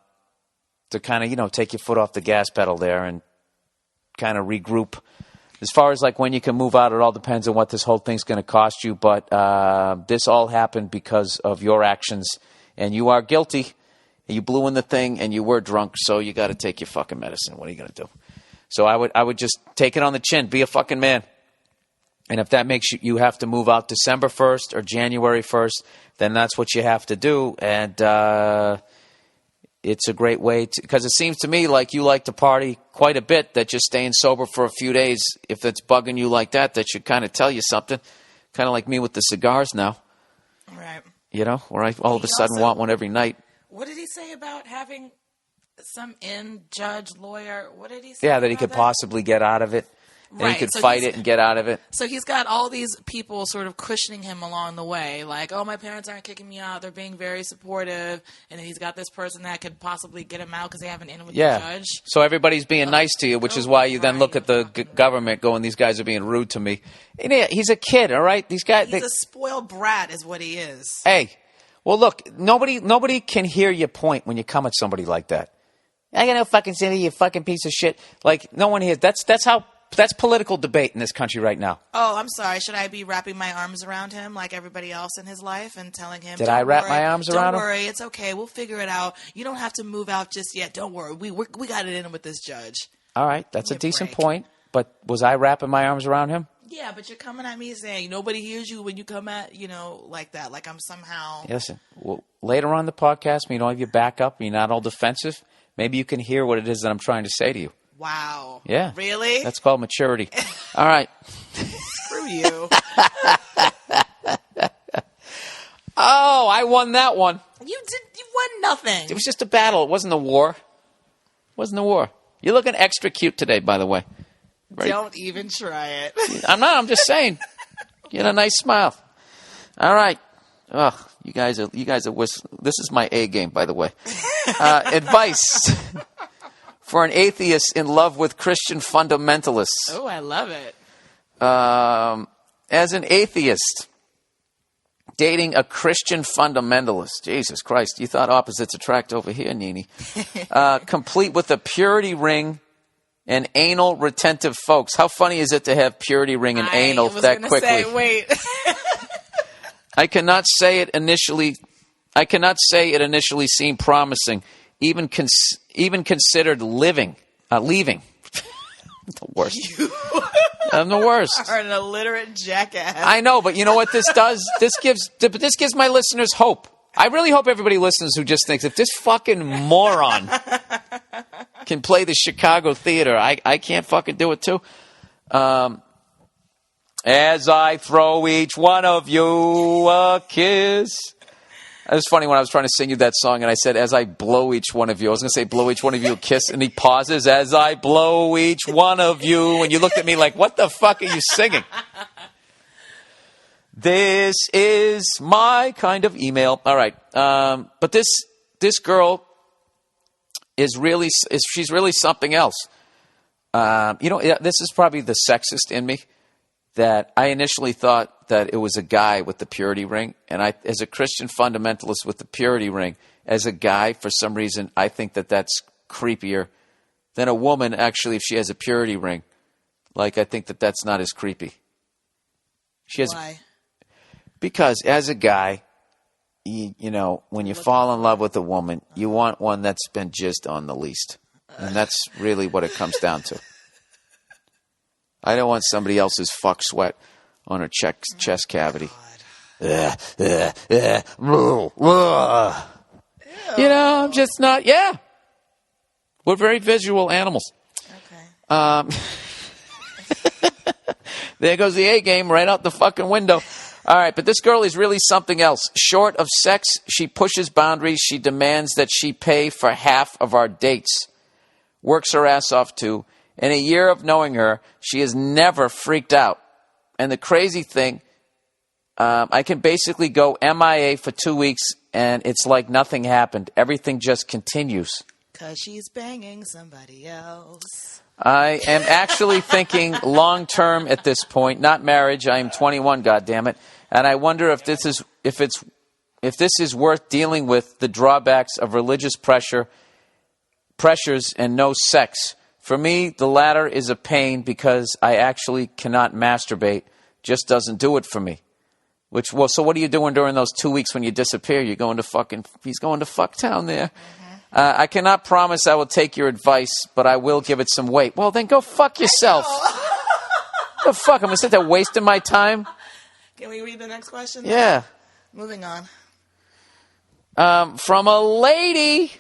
kind of, take your foot off the gas pedal there and kind of regroup. As far as when you can move out, it all depends on what this whole thing's going to cost you, but this all happened because of your actions, and you are guilty. You blew in the thing, and you were drunk, so you got to take your fucking medicine. What are you going to do? So I would just take it on the chin. Be a fucking man. And if that makes you have to move out December 1st or January 1st, then that's what you have to do. And it's a great way to, because it seems to me like you like to party quite a bit, that just staying sober for a few days, if it's bugging you like that should kind of tell you something. Kind of like me with the cigars now. Right. Where I all of a sudden want one every night. What did he say about having some judge, lawyer? What did he say? Yeah, that he about could possibly get out of it. And Right. he could So fight it and get out of it. So he's got all these people sort of cushioning him along the way. Like, oh, my parents aren't kicking me out. They're being very supportive. And then he's got this person that could possibly get him out because they have an in with the judge. So everybody's being nice to you, which is why you then look at the government going, these guys are being rude to me. And he's a kid, all right? These guys. He's a spoiled brat is what he is. Hey, well, look, nobody can hear your point when you come at somebody like that. I got no fucking sympathy, you fucking piece of shit. Like, no one hears. That's political debate in this country right now. Oh, I'm sorry. Should I be wrapping my arms around him like everybody else in his life and telling him, Did I wrap my arms around him? Don't worry. It's okay. We'll figure it out. You don't have to move out just yet. Don't worry. We got it in with this judge. All right. That's a decent point. But was I wrapping my arms around him? Yeah, but you're coming at me saying nobody hears you when you come at, like that. Like I'm somehow. Listen, well, later on the podcast, when you don't have your back up, you're not all defensive, maybe you can hear what it is that I'm trying to say to you. Wow. Yeah. Really? That's called maturity. All right. Screw you. Oh, I won that one. You won nothing. It was just a battle. It wasn't a war. You're looking extra cute today, by the way. Right? Don't even try it. I'm not. I'm just saying. You had a nice smile. All right. Oh, you guys are. This is my A game, by the way. Advice for an atheist in love with Christian fundamentalists. Oh, I love it. As an atheist, dating a Christian fundamentalist. Jesus Christ, you thought opposites attract over here, Nini. Complete with a purity ring and anal retentive folks. How funny is it to have purity ring and anal that quickly? Say, wait. I cannot say it initially seemed promising. Even considered leaving. The worst. I'm the worst. Are an illiterate jackass. I know, but you know what this does? This gives my listeners hope. I really hope everybody listens who just thinks if this fucking moron can play the Chicago theater, I can't fucking do it too. As I throw each one of you a kiss. It was funny when I was trying to sing you that song and I said, as I blow each one of you. I was going to say, blow each one of you a kiss. And he pauses, as I blow each one of you. And you looked at me like, what the fuck are you singing? This is my kind of email. All right. But this girl she's really something else. This is probably the sexist in me. That I initially thought that it was a guy with the purity ring. And as a Christian fundamentalist with the purity ring, as a guy, for some reason, I think that that's creepier than a woman, actually, if she has a purity ring. Like, I think that that's not as creepy. Why? Because as a guy, when you fall in love with a woman, you want one that's been jizzed on the least. And that's really what it comes down to. I don't want somebody else's fuck sweat on her chest cavity. I'm just not, We're very visual animals. Okay. There goes the A game right out the fucking window. All right, but this girl is really something else. Short of sex, she pushes boundaries. She demands that she pay for half of our dates. Works her ass off, too. In a year of knowing her, she has never freaked out. And the crazy thing, I can basically go MIA for 2 weeks, and it's like nothing happened. Everything just continues. Because she's banging somebody else. I am actually thinking long-term at this point, not marriage. I am 21, goddammit. And I wonder if this is worth dealing with the drawbacks of religious pressures and no sex. For me, the latter is a pain because I actually cannot masturbate. Just doesn't do it for me. So what are you doing during those 2 weeks when you disappear? He's going to fucktown there. Mm-hmm. I cannot promise I will take your advice, but I will give it some weight. Well, then go fuck yourself. The fuck? I'm going to sit there wasting my time? Can we read the next question? Yeah. Moving on. From a lady.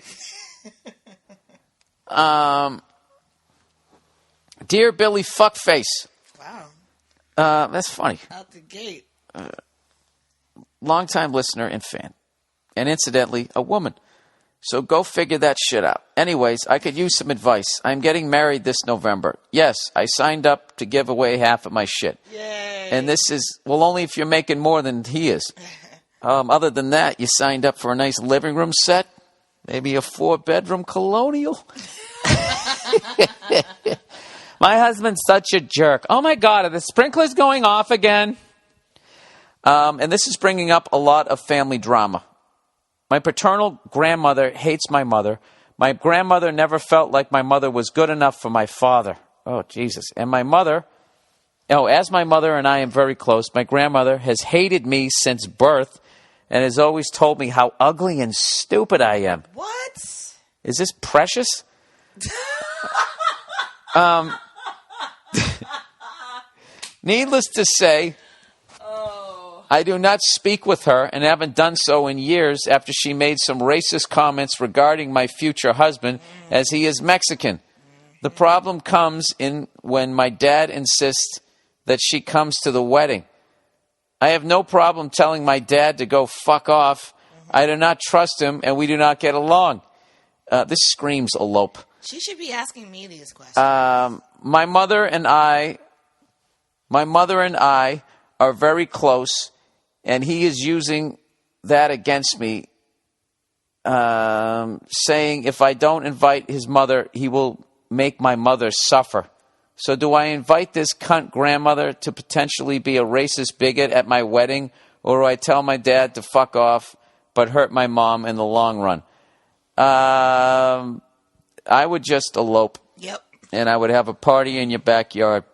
Dear Billy Fuckface. Wow. That's funny. Out the gate. Longtime listener and fan. And incidentally, a woman. So go figure that shit out. Anyways, I could use some advice. I'm getting married this November. Yes, I signed up to give away half of my shit. Yay. And this is, only if you're making more than he is. Other than that, you signed up for a nice living room set. Maybe a 4-bedroom colonial. My husband's such a jerk. Oh my God, are the sprinklers going off again? And this is bringing up a lot of family drama. My paternal grandmother hates my mother. My grandmother never felt like my mother was good enough for my father. Oh, Jesus. And as my mother and I am very close, my grandmother has hated me since birth and has always told me how ugly and stupid I am. What? Is this precious? Needless to say, I do not speak with her and haven't done so in years after she made some racist comments regarding my future husband as he is Mexican. The problem comes in when my dad insists that she comes to the wedding. I have no problem telling my dad to go fuck off. I do not trust him, and we do not get along. This screams elope. She should be asking me these questions. My mother and I are very close, and he is using that against me, saying if I don't invite his mother, he will make my mother suffer. So do I invite this cunt grandmother to potentially be a racist bigot at my wedding, or do I tell my dad to fuck off but hurt my mom in the long run? I would just elope. Yep. And I would have a party in your backyard.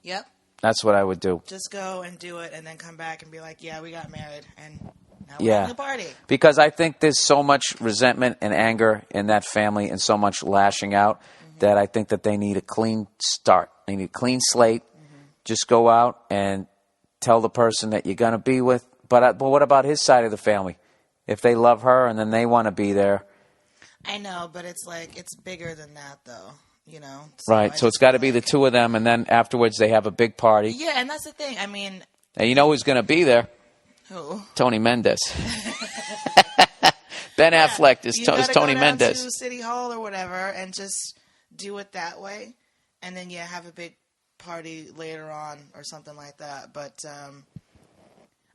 Yep. That's what I would do. Just go and do it and then come back and be like, yeah, we got married and now we're having a party. Because I think there's so much resentment and anger in that family and so much lashing out that I think that they need a clean start. They need a clean slate. Just go out and tell the person that you're going to be with. But what about his side of the family? If they love her and then they want to be there. I know, but it's like, it's bigger than that though. You know, right? So it's got to be the two of them, and then afterwards they have a big party. Yeah, and that's the thing. I mean, and you know who's going to be there? Who? Tony Mendez. Ben Affleck is Tony Mendez. To City Hall or whatever, and just do it that way, and then have a big party later on or something like that. But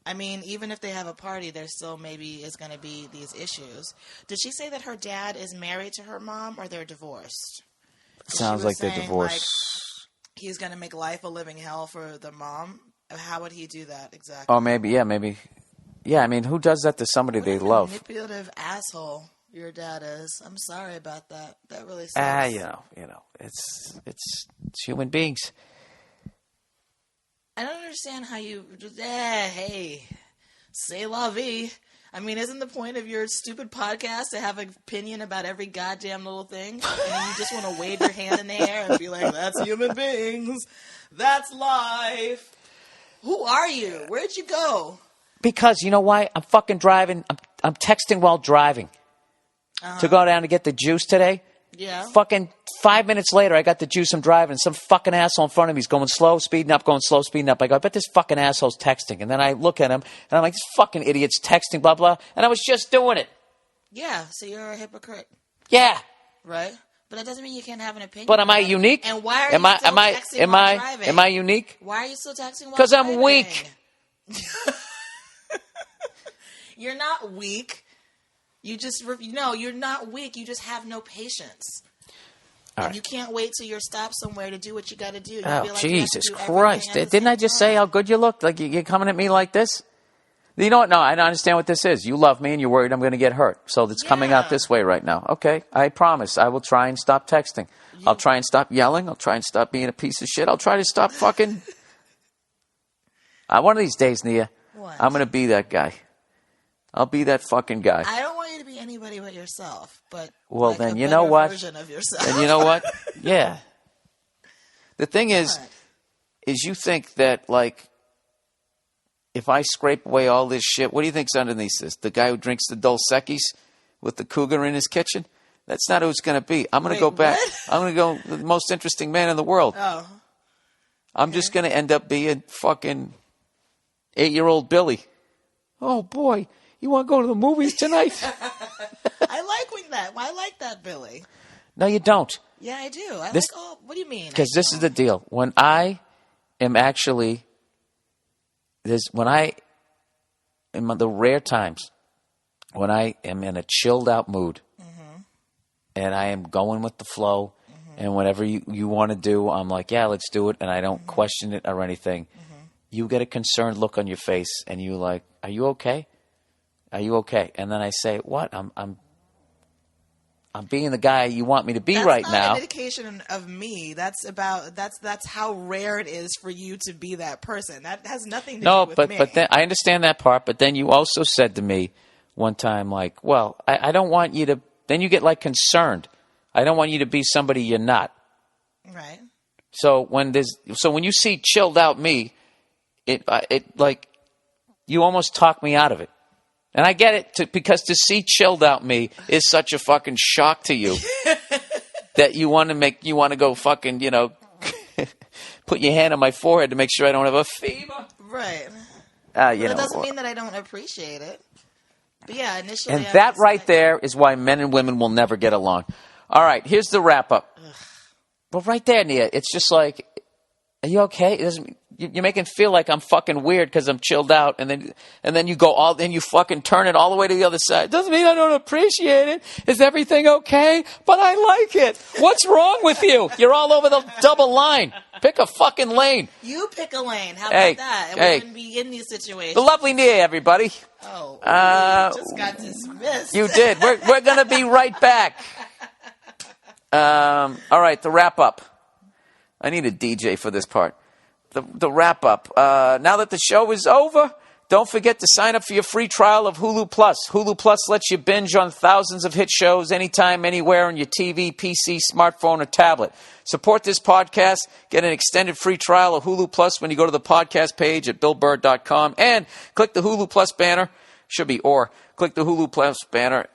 I mean, even if they have a party, there still maybe is going to be these issues. Did she say that her dad is married to her mom, or they're divorced? Sounds like they're divorced. Like, he's going to make life a living hell for the mom. How would he do that exactly? Oh, maybe. Yeah, I mean, who does that to somebody they love? Manipulative asshole your dad is. I'm sorry about that. That really sucks. You know, it's human beings. I don't understand how you just, hey, c'est la vie. I mean, isn't the point of your stupid podcast to have an opinion about every goddamn little thing? And then you just want to wave your hand in the air and be like, that's human beings. That's life. Who are you? Where'd you go? Because, you know why? I'm fucking driving. I'm texting while driving. To go down to get the juice today. Yeah. Fucking 5 minutes later, I got the juice. I'm driving. Some fucking asshole in front of me is going slow, speeding up, going slow, speeding up. I go, I bet this fucking asshole's texting. And then I look at him, and I'm like, this fucking idiot's texting, blah, blah. And I was just doing it. Yeah, so you're a hypocrite. Yeah. Right? But that doesn't mean you can't have an opinion. But am I unique? And why are you still texting while driving? Am I unique? Why are you still texting while driving? Because I'm weak. You're not weak. You just, you're not weak. You just have no patience. All and right. you can't wait till you're stopped somewhere to do what you got to do. Oh, Jesus Christ. Didn't I just say how good you look? Like you're coming at me like this? You know what? No, I don't understand what this is. You love me and you're worried I'm going to get hurt. So it's coming out this way right now. Okay, I promise. I will try and stop texting. I'll try and stop yelling. I'll try and stop being a piece of shit. I'll try to stop fucking... One of these days, Nia, I'm going to be that guy. I'll be that fucking guy. I don't want you to be anybody but yourself, but well, like then a you know what? version of yourself. And you know what? Yeah. The thing is you think that, like, if I scrape away all this shit, what do you think's underneath this? The guy who drinks the Dos Equis with the cougar in his kitchen? That's not who it's going to be. I'm going to go back. What? I'm going to go the most interesting man in the world. Oh. I'm just going to end up being fucking 8-year-old Billy. Oh, boy. You want to go to the movies tonight? I like that, Billy. No, you don't. Yeah, I do. What do you mean? Because this is the deal. When I am actually, in the rare times when I am in a chilled out mood and I am going with the flow and whatever you want to do, I'm like, yeah, let's do it. And I don't question it or anything. You get a concerned look on your face and you like, are you okay? Are you okay? And then I say, what? I'm being the guy you want me to be right now. That's not an indication of me. That's how rare it is for you to be that person. That has nothing to do with me. But then I understand that part. But then you also said to me one time, like, well, I don't want you to. Then you get like concerned. I don't want you to be somebody you're not. Right. So when you see chilled out me, it like you almost talk me out of it. And I get it, because to see chilled out me is such a fucking shock to you that you want to go fucking, put your hand on my forehead to make sure I don't have a fever. Right. But It doesn't mean that I don't appreciate it. But yeah, initially. And that right there is why men and women will never get along. All right, here's the wrap up. Well, right there, Nia, it's just like, are you okay? You're making it feel like I'm fucking weird because I'm chilled out, and then you go then you fucking turn it all the way to the other side. Doesn't mean I don't appreciate it. Is everything okay? But I like it. What's wrong with you? You're all over the double line. Pick a fucking lane. You pick a lane. How about that? And we wouldn't be in these situations. The lovely Nia, everybody. Oh, you just got dismissed. You did. We're gonna be right back. All right, the wrap up. I need a DJ for this part. The wrap up. Now that the show is over, don't forget to sign up for your free trial of Hulu Plus. Hulu Plus lets you binge on thousands of hit shows anytime, anywhere on your TV, PC, smartphone, or tablet. Support this podcast. Get an extended free trial of Hulu Plus when you go to the podcast page at BillBurr.com and click the Hulu Plus banner. Should be click the Hulu Plus banner.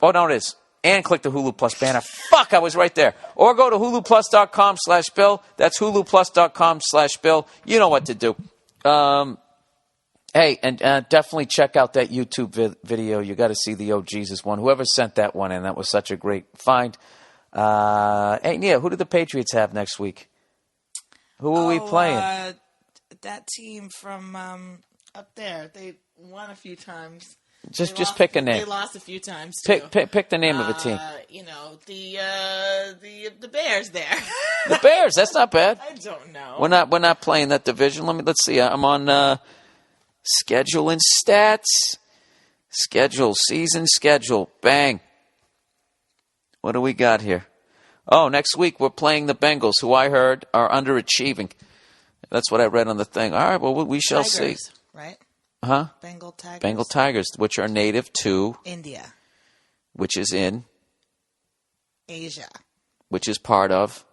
Oh, no, it is. And click the Hulu Plus banner. Fuck, I was right there. Or go to huluplus.com/Bill. That's huluplus.com/Bill. You know what to do. Hey, and definitely check out that YouTube video. You got to see the Oh Jesus one. Whoever sent that one in, that was such a great find. Hey, Nia, who do the Patriots have next week? Who are we playing? That team from up there. They won a few times. Just pick a name. They lost a few times too. Pick the name of a team. The Bears there. The Bears. That's not bad. I don't know. We're not playing that division. Let's see. I'm on schedule and stats. Season schedule. Bang. What do we got here? Oh, next week we're playing the Bengals, who I heard are underachieving. That's what I read on the thing. All right, well, we shall see. Right? Huh? Bengal Tigers. Bengal Tigers, which are native to India, which is in Asia, which is part of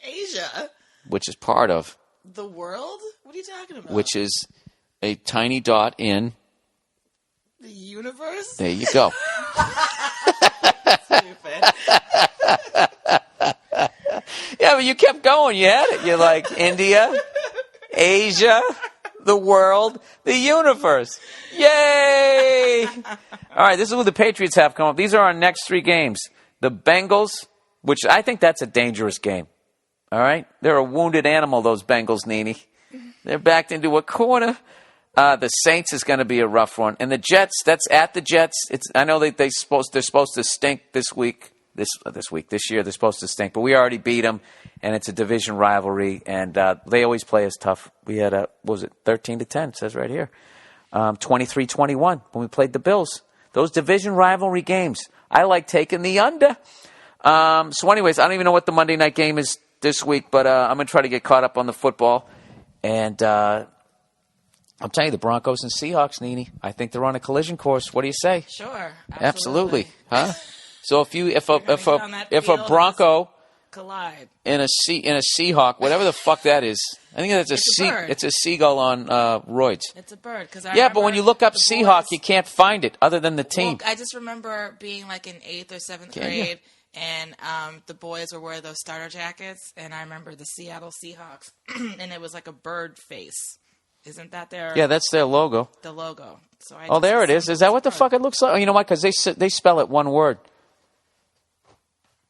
Asia, which is part of the world. What are you talking about? Which is a tiny dot in the universe. There you go. Stupid. Yeah, but you kept going. You had it. You're like India, Asia, the world, the universe. Yay! All right, this is who the Patriots have come up. These are our next three games. The Bengals, which I think that's a dangerous game. All right? They're a wounded animal, those Bengals, Nene. They're backed into a corner. The Saints is going to be a rough one. And the Jets, that's at the Jets. I know they're supposed to stink this week. This year they're supposed to stink, but we already beat them, and it's a division rivalry, and they always play us tough. We had 13-10, it says right here. 23-21 when we played the Bills. Those division rivalry games, I like taking the under. So anyways, I don't even know what the Monday night game is this week, but I'm going to try to get caught up on the football. And I'll tell you, the Broncos and Seahawks, Nene, I think they're on a collision course. What do you say? Sure. Absolutely. Huh? So if a Bronco collide in a Seahawk, whatever the fuck that is, I think that's it's a seagull on roids. It's a bird. But when you look up Seahawk, you can't find it other than the team. Well, I just remember being like in 8th or 7th grade, and the boys were wearing those starter jackets, and I remember the Seattle Seahawks, and it was like a bird face. Isn't that their? Yeah, that's their logo. The logo. So there it is. Is that what the fuck it looks like? Oh, you know what? Because they spell it one word.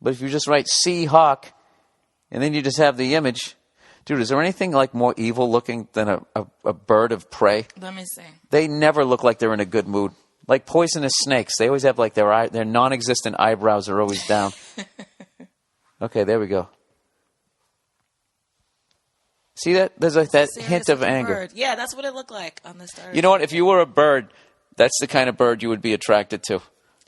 But if you just write Seahawk, and then you just have the image, dude, is there anything like more evil looking than a bird of prey? Let me see. They never look like they're in a good mood. Like poisonous snakes, they always have like their non-existent eyebrows are always down. Okay, there we go. See that? There's like that hint of anger. Bird. Yeah, that's what it looked like on the starter. You know what? If you were a bird, that's the kind of bird you would be attracted to.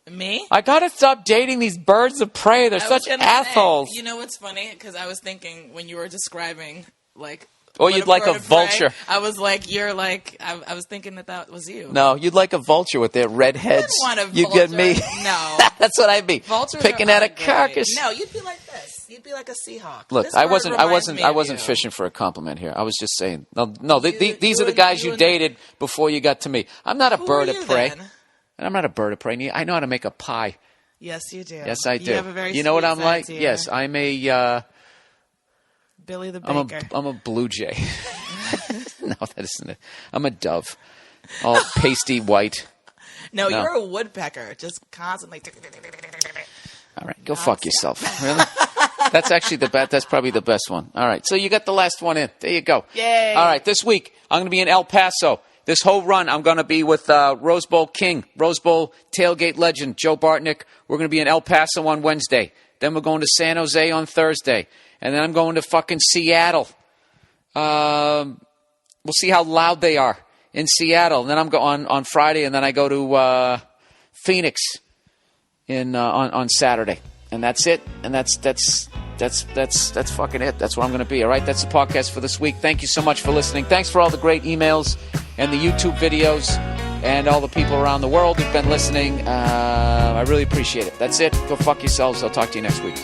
Me? I gotta stop dating these birds of prey. They're such assholes. You know what's funny? Because I was thinking when you were describing, like... Oh, you'd like a vulture. Prey, I was like, you're like... I was thinking that was you. No, you'd like a vulture with their red heads. I wouldn't want a You vulture. get me? No. That's what I'd be. Vultures picking are at a ugly. carcass. No, you'd be like this. You'd be like a Seahawk. Look, This I bird wasn't reminds me of fishing for a compliment here. I was just saying. No, these are the guys you dated before you got to me. I'm not a bird of prey. Then? And I'm not a bird of prey. I know how to make a pie. Yes, you do. Yes, I do. You have a very know what I'm like? here. Yes, I'm a Billy the I'm Baker. I'm a blue jay. No, that isn't it. I'm a dove, all pasty white. No, you're a woodpecker, just constantly. All right, go fuck yourself. Really? That's actually that's probably the best one. All right, so you got the last one in. There you go. Yay. All right, this week I'm going to be in El Paso. This whole run I'm going to be with Rose Bowl King, Rose Bowl tailgate legend, Joe Bartnick. We're going to be in El Paso on Wednesday. Then we're going to San Jose on Thursday. And then I'm going to fucking Seattle. We'll see how loud they are in Seattle. And then I'm going on Friday, and then I go to Phoenix on Saturday. And that's it. And that's fucking it. That's where I'm going to be. All right, that's the podcast for this week. Thank you so much for listening. Thanks for all the great emails and the YouTube videos and all the people around the world who've been listening. I really appreciate it. That's it. Go fuck yourselves. I'll talk to you next week.